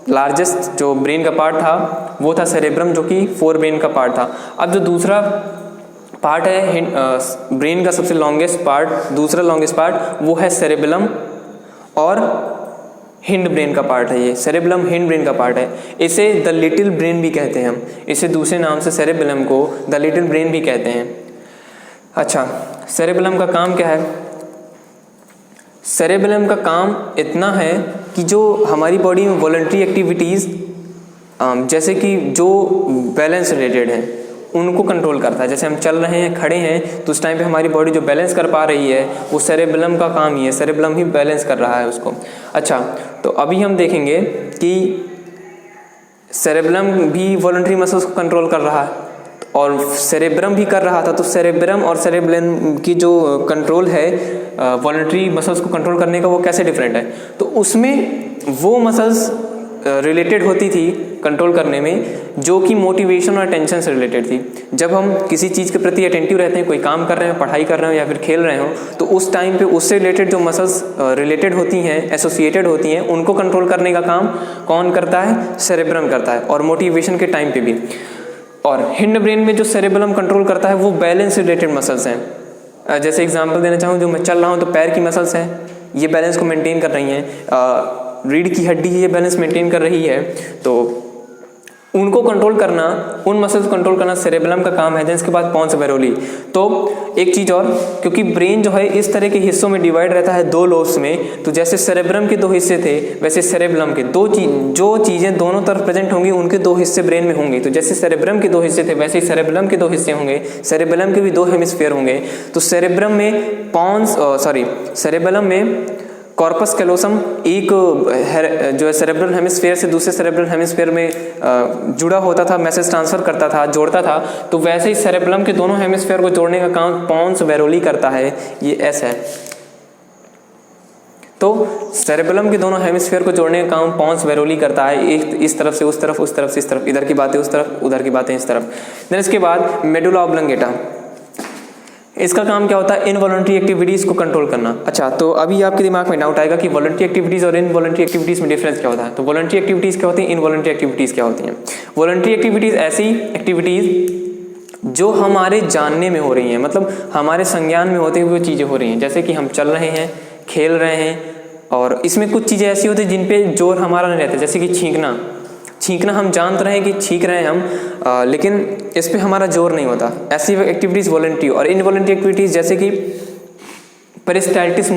लार्जेस्ट जो ब्रेन का पार्ट था वो था सेरेब्रम, जो कि 4 ब्रेन का पार्ट था। अब जो दूसरा पार्ट है ब्रेन का सबसे लॉन्गेस्ट पार्ट, दूसरा लॉन्गेस्ट पार्ट वो है सेरेबेलम और हिंड ब्रेन का पार्ट है। ये सेरेबेलम हिंड ब्रेन का पार्ट है। इसे द लिटिल ब्रेन भी कहते हैं हम, इसे दूसरे नाम से सेरेबेलम को द लिटिल ब्रेन भी कहते हैं। अच्छा, सेरेबेलम का काम क्या है? सेरेबेलम का काम इतना है कि जो हमारी बॉडी में वॉलंटरी एक्टिविटीज़ जैसे कि जो बैलेंस रिलेटेड हैं उनको कंट्रोल करता है। जैसे हम चल रहे हैं, खड़े हैं, तो उस टाइम पे हमारी बॉडी जो बैलेंस कर पा रही है वो सेरेबेलम का काम ही है, सेरेबेलम ही बैलेंस कर रहा है उसको। अच्छा, तो अभी हम देखेंगे कि सेरेबेलम भी वॉलंटरी मसल्स को कंट्रोल कर रहा है और सेरेब्रम भी कर रहा था। तो सेरेब्रम और सेरेबेलम की जो कंट्रोल है वॉलंटरी मसल्स को कंट्रोल करने का, वो कैसे डिफरेंट है? तो उसमें वो मसल्स रिलेटेड होती थी कंट्रोल करने में जो कि मोटिवेशन और अटेंशन से रिलेटेड थी। जब हम किसी चीज़ के प्रति अटेंटिव रहते हैं, कोई काम कर रहे हैं, पढ़ाई कर रहे हो या फिर खेल रहे हो, तो उस टाइम पे उससे रिलेटेड जो मसल्स रिलेटेड होती हैं, एसोसिएटेड होती हैं, उनको कंट्रोल करने का काम कौन करता है? सेरेब्रम करता है, और मोटिवेशन के टाइम पे भी। और हिंड ब्रेन में जो सेरेबेलम कंट्रोल करता है वो बैलेंस रिलेटेड मसल्स हैं। जैसे एग्जांपल देना चाहूँ, जो मैं चल रहा हूँ तो पैर की मसल्स हैं, ये बैलेंस को मेंटेन कर रही हैं। रीढ़ की हड्डी ये बैलेंस मेंटेन कर रही है, तो उनको कंट्रोल करना, उन मसल्स को कंट्रोल करना सेरेबेलम का काम है। देन इसके बाद पोन्स वेरोली। तो एक चीज़ और, क्योंकि ब्रेन जो है इस तरह के हिस्सों में डिवाइड रहता है 2 लोब्स में, तो जैसे सेरेब्रम के 2 हिस्से थे वैसे सेरेबेलम के जो चीज़ें दोनों तरफ प्रेजेंट होंगी उनके 2 हिस्से ब्रेन में होंगे। तो जैसे सेरेब्रम के 2 हिस्से थे वैसे ही सेरेबेलम के 2 हिस्से होंगे, सेरेबेलम के भी 2 हेमिस्फीयर होंगे। तो सेरेब्रम में सेरेबेलम में कॉर्पस कैलोसम एक जो है सेरेब्रल हेमिस्फीयर से दूसरे सेरेब्रल हेमिस्फीयर में जुड़ा होता था, मैसेज ट्रांसफर करता था, जोड़ता था। तो वैसे ही सेरेब्रम के दोनों हेमिस्फीयर को जोड़ने का काम पोन्स वेरोली करता है, ये एस है। तो सेरेबेलम के दोनों हेमिस्फीयर को जोड़ने का काम पोन्स वेरोली करता है, एक इस तरफ से उस तरफ, उस तरफ से इस तरफ, इधर की बातें उस तरफ, उधर की बातें इस तरफ। देन इसके बाद मेडुला ऑब्लंगेटा, इसका काम क्या होता है? इनवॉलंटरी एक्टिविटीज़ को कंट्रोल करना। अच्छा, तो अभी आपके दिमाग में डाउट आएगा कि वॉलंटरी एक्टिविटीज़ और इनवॉलंटरी एक्टिविटीज़ में डिफरेंस क्या होता है। तो वॉलंटरी एक्टिविटीज़ क्या होती हैं, इनवॉलंटरी एक्टिविटीज़ क्या होती हैं? वॉलंटरी एक्टिविटीज़ ऐसी एक्टिविटीज़ जो हमारे जानने में हो रही हैं, मतलब हमारे संज्ञान में होते हुए चीज़ें हो रही हैं। जैसे कि हम चल रहे हैं, खेल रहे हैं, और इसमें कुछ चीज़ें ऐसी होती हैं जिन पे जोर हमारा नहीं रहता। जैसे कि छींकना हम जानते रहे हैं कि छींक रहे हैं हम, लेकिन इस पे हमारा जोर नहीं होता। ऐसी एक्टिविटीज़ वॉलंटरी। और इनवॉलंटरी एक्टिविटीज़ जैसे कि पेरिस्टाल्टिस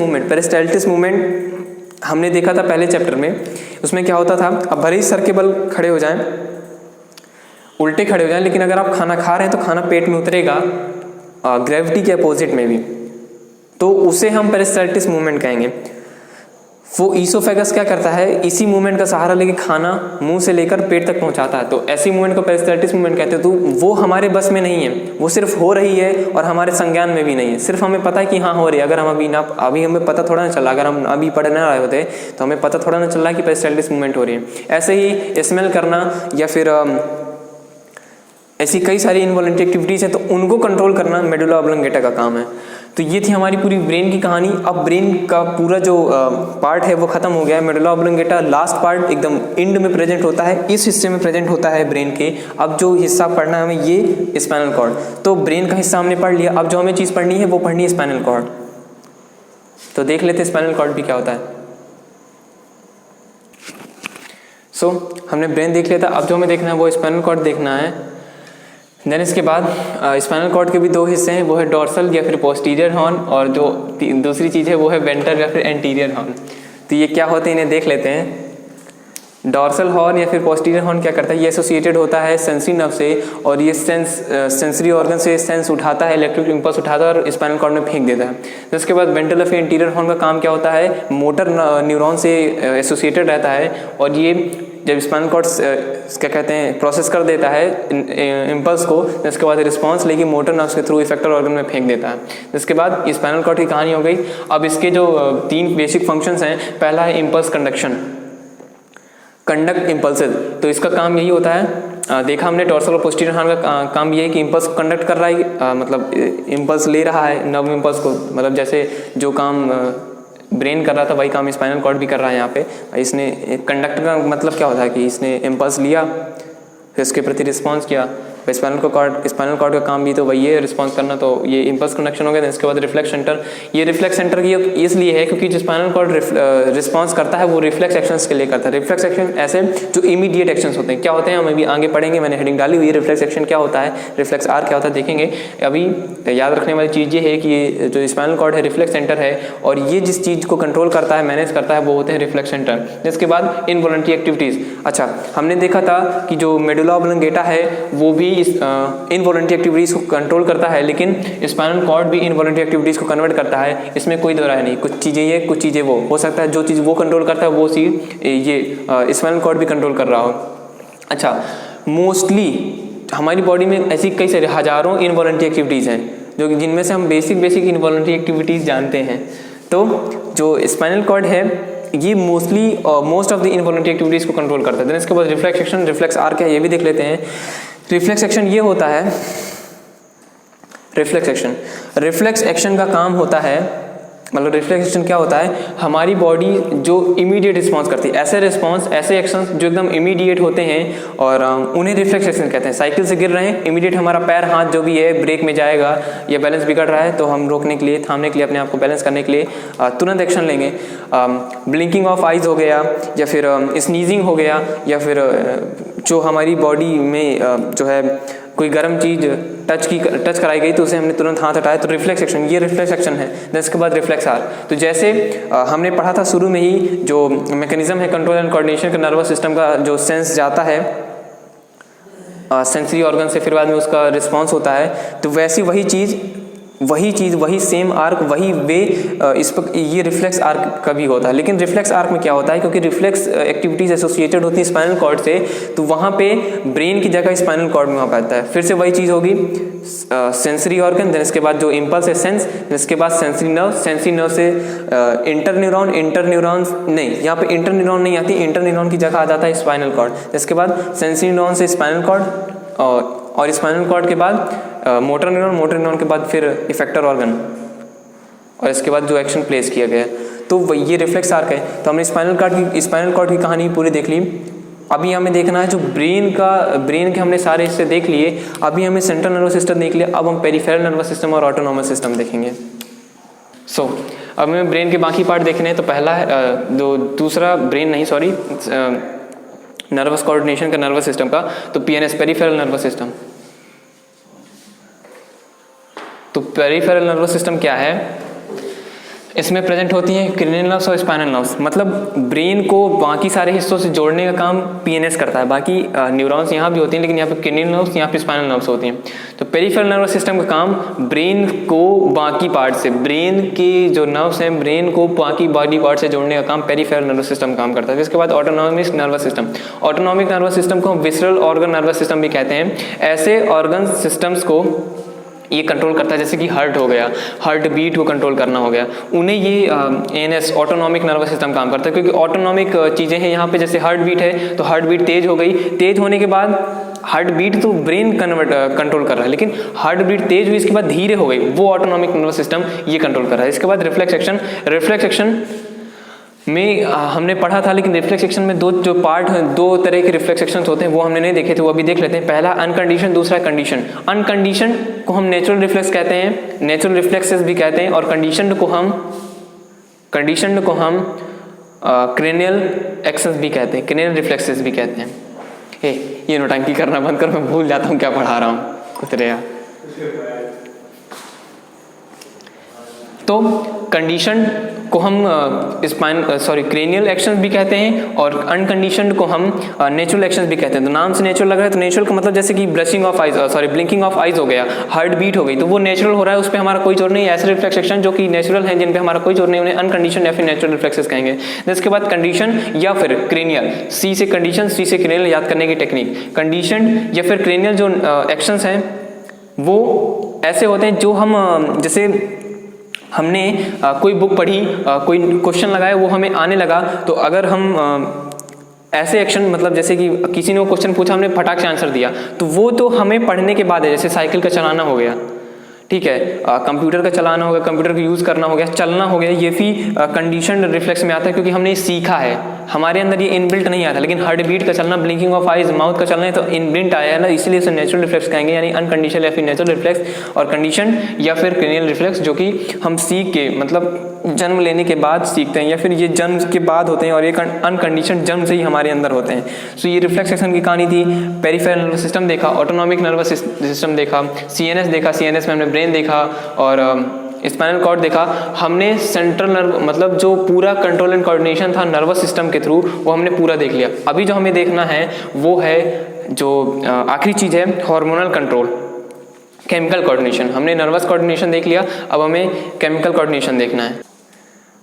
मूवमेंट हमने देखा था पहले चैप्टर में। उसमें क्या होता था, अब भले ही सर के बल खड़े हो जाएं, उल्टे खड़े हो जाएं, लेकिन अगर आप खाना खा रहे हैं तो खाना पेट में उतरेगा ग्रेविटी के अपोजिट में भी, तो उसे हम पेरिस्टाल्टिस मूवमेंट कहेंगे। वो ईसोफेगस क्या करता है, इसी मूवमेंट का सहारा लेके खाना मुंह से लेकर पेट तक पहुंचाता है। तो ऐसी मूवमेंट को पेरिस्टाल्टिस मूवमेंट कहते हैं। तो वो हमारे बस में नहीं है, वो सिर्फ हो रही है और हमारे संज्ञान में भी नहीं है। सिर्फ हमें पता है कि हाँ हो रही है। अगर हम अभी हमें पता थोड़ा ना चला, अगर हम अभी पढ़ ना रहे होते तो हमें पता थोड़ा ना चल रहा है कि पेरिस्टाल्टिस मूवमेंट हो रही है। ऐसे ही स्मेल करना या फिर ऐसी कई सारी इनवॉलंटरी एक्टिविटीज़ हैं, तो उनको कंट्रोल करना मेडुला ऑब्लंगेटा का काम है। तो ये थी हमारी पूरी ब्रेन की कहानी। अब ब्रेन का पूरा जो पार्ट है वो खत्म हो गया है। मेडुला ऑब्लंगेटा लास्ट पार्ट एकदम एंड में प्रेजेंट होता है, इस हिस्से में प्रेजेंट होता है ब्रेन के। अब जो हिस्सा पढ़ना है हमें, ये स्पाइनल कॉर्ड। तो ब्रेन का हिस्सा हमने पढ़ लिया। अब जो हमें चीज़ पढ़नी है वो पढ़नी है स्पाइनल कॉर्ड। तो देख लेते हैं स्पाइनल कॉर्ड भी क्या होता है। हमने ब्रेन देख लिया था। अब जो हमें देखना है वो स्पाइनल कॉर्ड देखना है। देन इसके बाद स्पाइनल कॉर्ड के भी 2 हिस्से हैं, वो है डॉर्सल या फिर पोस्टीरियर हॉर्न, और जो दूसरी चीज़ है वो है वेंट्रल या फिर एंटीरियर हॉर्न। तो ये क्या होते हैं इन्हें देख लेते हैं। डॉर्सल हॉर्न या फिर पोस्टीरियर हॉर्न क्या करता है, ये एसोसिएटेड होता है सेंसरी नर्व से, और ये सेंसरी ऑर्गन से सेंस उठाता है, इलेक्ट्रिक इंपल्स उठाता है और स्पाइनल कॉर्ड में फेंक देता है। तो इसके बाद वेंट्रल या फिर एंटीरियर हॉर्न का काम क्या होता है, मोटर न्यूरॉन से एसोसिएटेड रहता है, और ये जब स्पाइनल कॉर्ड क्या कहते हैं प्रोसेस कर देता है इम्पल्स को, इसके बाद रिस्पांस लेके मोटर नर्व्स के थ्रू इफेक्टर ऑर्गन में फेंक देता है। इसके बाद स्पाइनल कॉर्ड की कहानी हो गई। अब इसके जो 3 बेसिक फंक्शंस हैं, पहला है इम्पल्स कंडक्शन, कंडक्ट इम्पल्सेस। तो इसका काम यही होता है देखा हमने डोर्सल और पोस्टीरियर हॉर्न का काम ये है कि इम्पल्स को कंडक्ट कर रहा है, मतलब इम्पल्स ले रहा है नर्व इम्पल्स को, मतलब जैसे जो काम ब्रेन कर रहा था वही काम स्पाइनल कॉर्ड भी कर रहा है यहाँ पे। इसने कंडक्ट का मतलब क्या होता है कि इसने इम्पल्स लिया फिर उसके प्रति रिस्पॉन्स किया। स्पाइनल कॉर्ड का काम भी तो वही है रिस्पॉन्स करना, तो ये इम्पल्स कंडक्शन हो गया। इसके बाद रिफ्लेक्स सेंटर, ये रिफ्लेक्स सेंटर की इसलिए है क्योंकि जो स्पाइनल कॉर्ड रिस्पॉन्स करता है वो रिफ्लेक्स एक्शंस के लिए करता है। रिफ्लेक्स एक्शन ऐसे जो इमीडिएट एक्शंस होते हैं, क्या होते हैं हम अभी आगे पढ़ेंगे, मैंने हेडिंग डाली हुई है। रिफ्लेक्स एक्शन क्या होता है, रिफ्लेक्स आर क्या होता है देखेंगे। अभी याद रखने वाली चीज़ ये है कि ये जो स्पाइनल कॉर्ड है रिफ्लेक्स सेंटर है, और ये जिस चीज़ को कंट्रोल करता है, मैनेज करता है, वो होते हैं रिफ्लेक्स सेंटर। इसके बाद इनवॉलंटरी एक्टिविटीज़। अच्छा, हमने देखा था कि जो मेडुला ऑब्लंगेटा है वो भी इनवॉलंटरी एक्टिविटीज को कंट्रोल करता है, लेकिन स्पाइनल कॉर्ड भी इनवॉलंटरी एक्टिविटीज को कन्वर्ट करता है। इसमें कोई दो राय नहीं, कुछ चीज़ें ये कुछ चीज़ें वो। हो सकता है जो चीज़ वो कंट्रोल करता है वो चीज़ ये स्पाइनल कॉर्ड भी कंट्रोल कर रहा हो। अच्छा, मोस्टली हमारी बॉडी में ऐसी कई सारी हजारों इनवॉलंटरी एक्टिविटीज़ हैं जो कि जिनमें से हम बेसिक इनवॉलंटरी एक्टिविटीज़ जानते हैं। तो जो स्पाइनल कॉर्ड है ये most of the involuntary activities को कंट्रोल करता है। देन इसके बाद रिफ्लेक्स एक्शन, रिफ्लेक्स आर क्या है ये भी देख लेते हैं। रिफ्लेक्स एक्शन ये होता है, रिफ्लेक्स एक्शन का काम होता है, मतलब रिफ्लेक्स एक्शन क्या होता है, हमारी बॉडी जो इमीडिएट रिस्पॉन्स करती है, ऐसे एक्शंस जो एकदम इमीडिएट होते हैं और उन्हें रिफ्लेक्स एक्शन कहते हैं। साइकिल से गिर रहे हैं, इमीडिएट हमारा पैर हाथ जो भी है ब्रेक में जाएगा, या बैलेंस बिगड़ रहा है तो हम रोकने के लिए, थामने के लिए, अपने आप को बैलेंस करने के लिए तुरंत एक्शन लेंगे। ब्लिंकिंग ऑफ आइज हो गया, या फिर स्नीजिंग हो गया, या फिर जो हमारी बॉडी में जो है कोई गर्म चीज़ टच कराई गई तो उसे हमने तुरंत हाथ हटाया, तो रिफ्लेक्स एक्शन, ये रिफ्लेक्स एक्शन है। देन इसके बाद रिफ्लेक्स आर। तो जैसे हमने पढ़ा था शुरू में ही, जो मैकेनिज्म है कंट्रोल एंड कोऑर्डिनेशन का नर्वस सिस्टम का, जो सेंस जाता है सेंसरी ऑर्गन से, फिर बाद में उसका रिस्पॉन्स होता है, तो वैसी वही सेम आर्क, वही वे इस पर ये रिफ्लेक्स आर्क का भी होता है। लेकिन रिफ्लेक्स आर्क में क्या होता है, क्योंकि रिफ्लेक्स एक्टिविटीज एसोसिएटेड होती है स्पाइनल कॉर्ड से, तो वहाँ पे ब्रेन की जगह स्पाइनल कॉर्ड में वहाँ पे आता है। फिर से वही चीज़ होगी, सेंसरी ऑर्गन, देन इसके बाद जो इम्पल्स है सेंस, इसके बाद सेंसरी नर्व से इंटरन्यूरॉन नहीं, यहाँ पे इंटरन्यूरॉन नहीं आती, इंटरन्यूरॉन की जगह आ जाता है स्पाइनल कॉर्ड। इसके बाद सेंसरी न्यूरॉन से स्पाइनल कॉर्ड, और स्पाइनल कॉर्ड के बाद मोटर न्यूरॉन के बाद फिर इफेक्टर ऑर्गन, और इसके बाद जो एक्शन प्लेस किया गया, तो ये रिफ्लेक्स आर्क है। तो हमने स्पाइनल कॉर्ड की कहानी पूरी देख ली। अभी हमें देखना है जो ब्रेन के हमने सारे हिस्से देख लिए, अभी हमें सेंट्रल नर्वस सिस्टम देख लिया, अब हम पेरिफेरल नर्वस सिस्टम और ऑटोनॉमस सिस्टम देखेंगे। अब हमें ब्रेन के बाकी पार्ट देखने हैं। तो पहला है दूसरा ब्रेन नहीं, सॉरी, नर्वस कोऑर्डिनेशन का नर्वस सिस्टम का, तो पीएनएस, पेरिफेरल नर्वस सिस्टम। तो पेरिफेरल नर्वस सिस्टम क्या है, इसमें प्रेजेंट होती हैं क्रेनियल नर्व्स और स्पाइनल नर्व्स, मतलब ब्रेन को बाकी सारे हिस्सों से जोड़ने का काम पीएनएस करता है। बाकी न्यूरॉन्स यहाँ भी होती हैं, लेकिन यहाँ पे क्रेनियल नर्व्स, यहाँ पे स्पाइनल नर्व्स होती हैं। तो पेरिफेरल नर्वस सिस्टम का काम ब्रेन को बाकी पार्ट से, ब्रेन के जो नर्व्स हैं, ब्रेन को बाकी बॉडी पार्ट से जोड़ने का काम पेरिफेरल नर्वस सिस्टम काम करता है। इसके बाद autonomic nervous system. Autonomic nervous system को हम विसरल ऑर्गन नर्वस सिस्टम भी कहते हैं। ऐसे ऑर्गन सिस्टम्स को ये कंट्रोल करता है, जैसे कि हार्ट हो गया, हार्ट बीट को कंट्रोल करना हो गया, उन्हें ये एएनएस, ऑटोनॉमिक नर्वस सिस्टम काम करता है। क्योंकि ऑटोनॉमिक चीज़ें हैं यहाँ पे, जैसे हार्ट बीट है तो हार्ट बीट तेज हो गई, तेज होने के बाद हार्ट बीट तो ब्रेन कंट्रोल कर रहा है, लेकिन हार्ट बीट तेज हुई इसके बाद धीरे हो गई, वो ऑटोनॉमिक नर्वस सिस्टम ये कंट्रोल कर रहा है। इसके बाद रिफ्लेक्स एक्शन में हमने पढ़ा था, लेकिन रिफ्लेक्स एक्शन में दो तरह के रिफ्लेक्स एक्शंस होते हैं, वो हमने नहीं देखे थे, वो अभी देख लेते हैं। पहला अनकंडीशन, दूसरा कंडीशन। अनकंडीशन को हम नेचुरल रिफ्लेक्स कहते हैं, नेचुरल रिफ्लेक्सेस भी कहते हैं, और कंडीशनड को हम क्रेनियल एक्शंस भी कहते हैं, क्रेनियल रिफ्लेक्सेस भी कहते हैं। ये नोटंकी करना बंद कर, मैं भूल जाता हूँ क्या पढ़ा रहा हूँ, कुतरेया। तो कंडीशन को हम क्रेनियल एक्शंस भी कहते हैं, और अनकंडीशनड को हम नेचुरल एक्शंस भी कहते हैं। तो नाम से नेचुरल लग रहा है, तो नेचुरल का मतलब जैसे कि ब्लिंकिंग ऑफ आइज हो गया, हार्ट बीट हो गई, तो वो नेचुरल हो रहा है, उस पर हमारा कोई जोर नहीं। ऐसे रिफ्लेक्स एक्शन जो कि नेचुरल हैं, जिन पे हमारा कोई जोर नहीं, उन्हें अनकंडीशनड या फिर नेचुरल रिफ्लेक्सेस कहेंगे। इसके बाद कंडीशन या फिर क्रेनियल, सी से कंडीशन, सी से क्रेनियल याद करने की टेक्निक। कंडीशन या फिर क्रेनियल जो एक्शंस हैं वो ऐसे होते हैं जो हम, जैसे हमने कोई बुक पढ़ी, कोई क्वेश्चन लगाया, वो हमें आने लगा, तो अगर हम ऐसे एक्शन, मतलब जैसे कि किसी ने वो क्वेश्चन पूछा, हमने फटाक से आंसर दिया, तो वो तो हमें पढ़ने के बाद है। जैसे साइकिल का चलाना हो गया, ठीक है, कंप्यूटर का चलाना हो गया, कंप्यूटर का यूज़ करना हो गया, चलना हो गया, ये भी कंडीशन रिफ्लेक्स में आता है क्योंकि हमने सीखा है, हमारे अंदर ये इनबिल्ट नहीं आता। लेकिन हार्ट बीट का चलना, ब्लिंकिंग ऑफ आइज, माउथ का चलना है तो इनबिल्ट आया है ना, इसलिए इसे नेचुरल रिफ्लेक्स कहेंगे, यानी अनकंडीशनल या फिर नेचुरल रिफ्लेक्स, और कंडीशन या फिर क्रेनियल रिफ्लेक्स जो कि हम सीख के, मतलब जन्म लेने के बाद सीखते हैं, या फिर ये जन्म के बाद होते हैं, और एक अनकंडीशन जन्म से ही हमारे अंदर होते हैं। सो ये रिफ्लेक्स एक्शन की कहानी थी। पेरिफेरल नर्वस सिस्टम देखा, ऑटोनॉमिक नर्वस सिस्टम देखा, सीएनएस देखा, सीएनएस में हमने ब्रेन देखा, और स्पाइनल कॉर्ड देखा। हमने सेंट्रल नर्व, मतलब जो पूरा कंट्रोल एंड कोऑर्डिनेशन था नर्वस सिस्टम के थ्रू, वो हमने पूरा देख लिया। अभी जो हमें देखना है वो है जो आखिरी चीज़ है, हार्मोनल कंट्रोल, केमिकल कोऑर्डिनेशन। हमने नर्वस कोऑर्डिनेशन देख लिया, अब हमें केमिकल कोऑर्डिनेशन देखना है।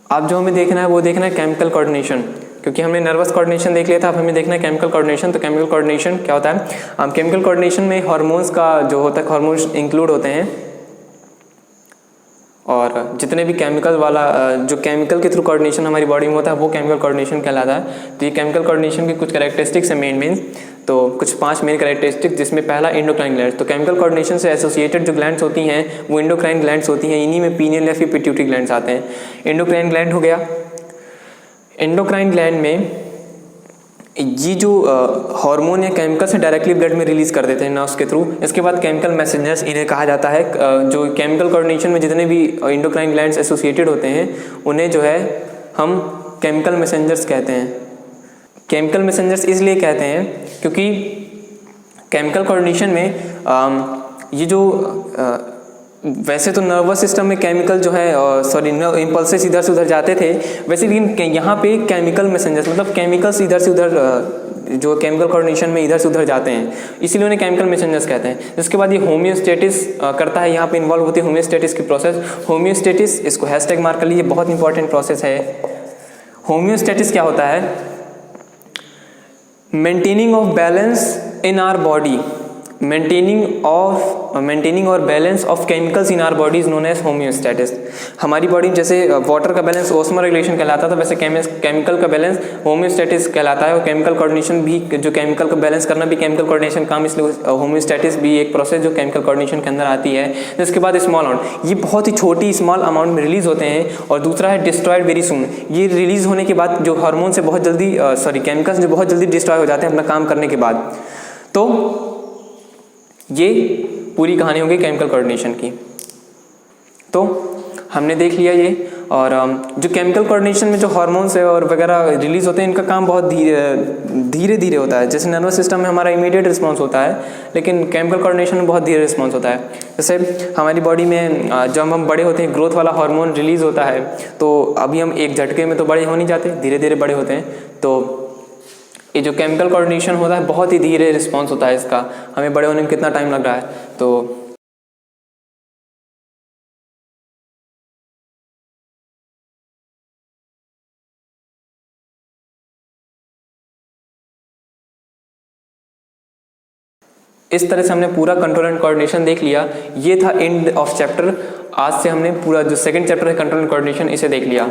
अब जो हमें देखना है वो देखना है केमिकल कोऑर्डिनेशन, क्योंकि हमने नर्वस कोऑर्डिनेशन देख लिया था, अब हमें देखना है केमिकल कोऑर्डिनेशन। तो केमिकल कोऑर्डिनेशन क्या होता है? केमिकल कोऑर्डिनेशन में हार्मोन्स का जो होता है, हार्मोन्स इंक्लूड होते हैं, और जितने भी केमिकल वाला जो केमिकल के थ्रू कोऑर्डिनेशन हमारी बॉडी में होता है वो केमिकल कोऑर्डिनेशन कहलाता है। तो ये केमिकल कोऑर्डिनेशन की कुछ कैरेक्टरिस्टिक्स है मेन, तो कुछ 5 मेन कैरेक्टरिस्टिक्स, जिसमें पहला एंडोक्राइन ग्लैंड्स। तो केमिकल कोऑर्डिनेशन से एसोसिएटेड जो ग्लैंड्स होती हैं वो एंडोक्राइन ग्लैंड्स होती हैं, इन्हीं में पीनियल या फिर पिट्यूटरी ग्लैंड्स आते हैं। एंडोक्राइन ग्लैंड हो गया, एंडोक्राइन ग्लैंड में ये जो हार्मोन या केमिकल से डायरेक्टली ब्लड में रिलीज कर देते हैं नर्व्स के थ्रू। इसके बाद केमिकल मैसेंजर्स इन्हें कहा जाता है। जो केमिकल कोऑर्डिनेशन में जितने भी एंडोक्राइन ग्लैंड्स एसोसिएटेड होते हैं उन्हें जो है हम केमिकल मैसेंजर्स कहते हैं। केमिकल मैसेंजर्स इसलिए कहते हैं क्योंकि केमिकल कोऑर्डिनेशन में ये जो वैसे तो नर्वस सिस्टम में केमिकल जो है इम्पल्सेस इधर से उधर जाते थे, वैसे लेकिन यहाँ पे केमिकल मैसेंजर्स, मतलब केमिकल्स इधर से उधर जो केमिकल कोऑर्डिनेशन में इधर से उधर जाते हैं, इसीलिए उन्हें केमिकल मैसेंजर्स कहते हैं। इसके बाद ये होम्योस्टेटिस करता है, यहाँ पे इन्वॉल्व होती है होम्योस्टेटिस की प्रोसेस। होम्योस्टेटिस, इसको हैशटैग मार्क कर लीजिए, बहुत इंपॉर्टेंट प्रोसेस है। होम्योस्टेटिस क्या होता है? Maintaining of balance in our body, maintaining और balance of chemicals in our body is known as homeostasis. हमारी बॉडी में जैसे वाटर का बैलेंस ऑस्मो रेगुलेशन कहलाता था, वैसे केमिकल का बैलेंस होम्योस्टेटिस कहलाता है। और केमिकल कोऑर्डिनेशन भी, जो केमिकल का बैलेंस करना भी केमिकल कोऑर्डिनेशन काम, इसलिए होम्योस्टेटिस भी एक प्रोसेस जो केमिकल कोऑर्डिनेशन के अंदर आती है। जिसके बाद स्मॉल अमाउंट, ये बहुत ही छोटी स्मॉल अमाउंट में रिलीज होते हैं। और दूसरा है डिस्ट्रॉयड वेरी सून, ये रिलीज होने के बाद जो हार्मोन से बहुत जल्दी केमिकल्स जो बहुत जल्दी डिस्ट्रॉय हो जाते हैं अपना काम करने के बाद। तो ये पूरी कहानी होगी केमिकल कोऑर्डिनेशन की। तो हमने देख लिया ये, और जो केमिकल कोऑर्डिनेशन में जो हार्मोन्स है और वगैरह रिलीज होते हैं, इनका काम बहुत धीरे धीरे होता है। जैसे नर्वस सिस्टम में हमारा इमीडिएट रिस्पांस होता है, लेकिन केमिकल कोऑर्डिनेशन में बहुत धीरे रिस्पांस होता है। जैसे हमारी बॉडी में जब हम बड़े होते हैं, ग्रोथ वाला हार्मोन रिलीज होता है, तो अभी हम एक झटके में तो बड़े हो नहीं जाते, धीरे धीरे बड़े होते हैं। तो ये जो केमिकल कोऑर्डिनेशन होता है बहुत ही धीरे रिस्पांस होता है इसका। हमें बड़े होने में कितना टाइम लग रहा है, तो इस तरह से हमने पूरा कंट्रोल एंड कोऑर्डिनेशन देख लिया। ये था एंड ऑफ चैप्टर। आज से हमने पूरा जो सेकंड चैप्टर है कंट्रोल एंड कोऑर्डिनेशन, इसे देख लिया।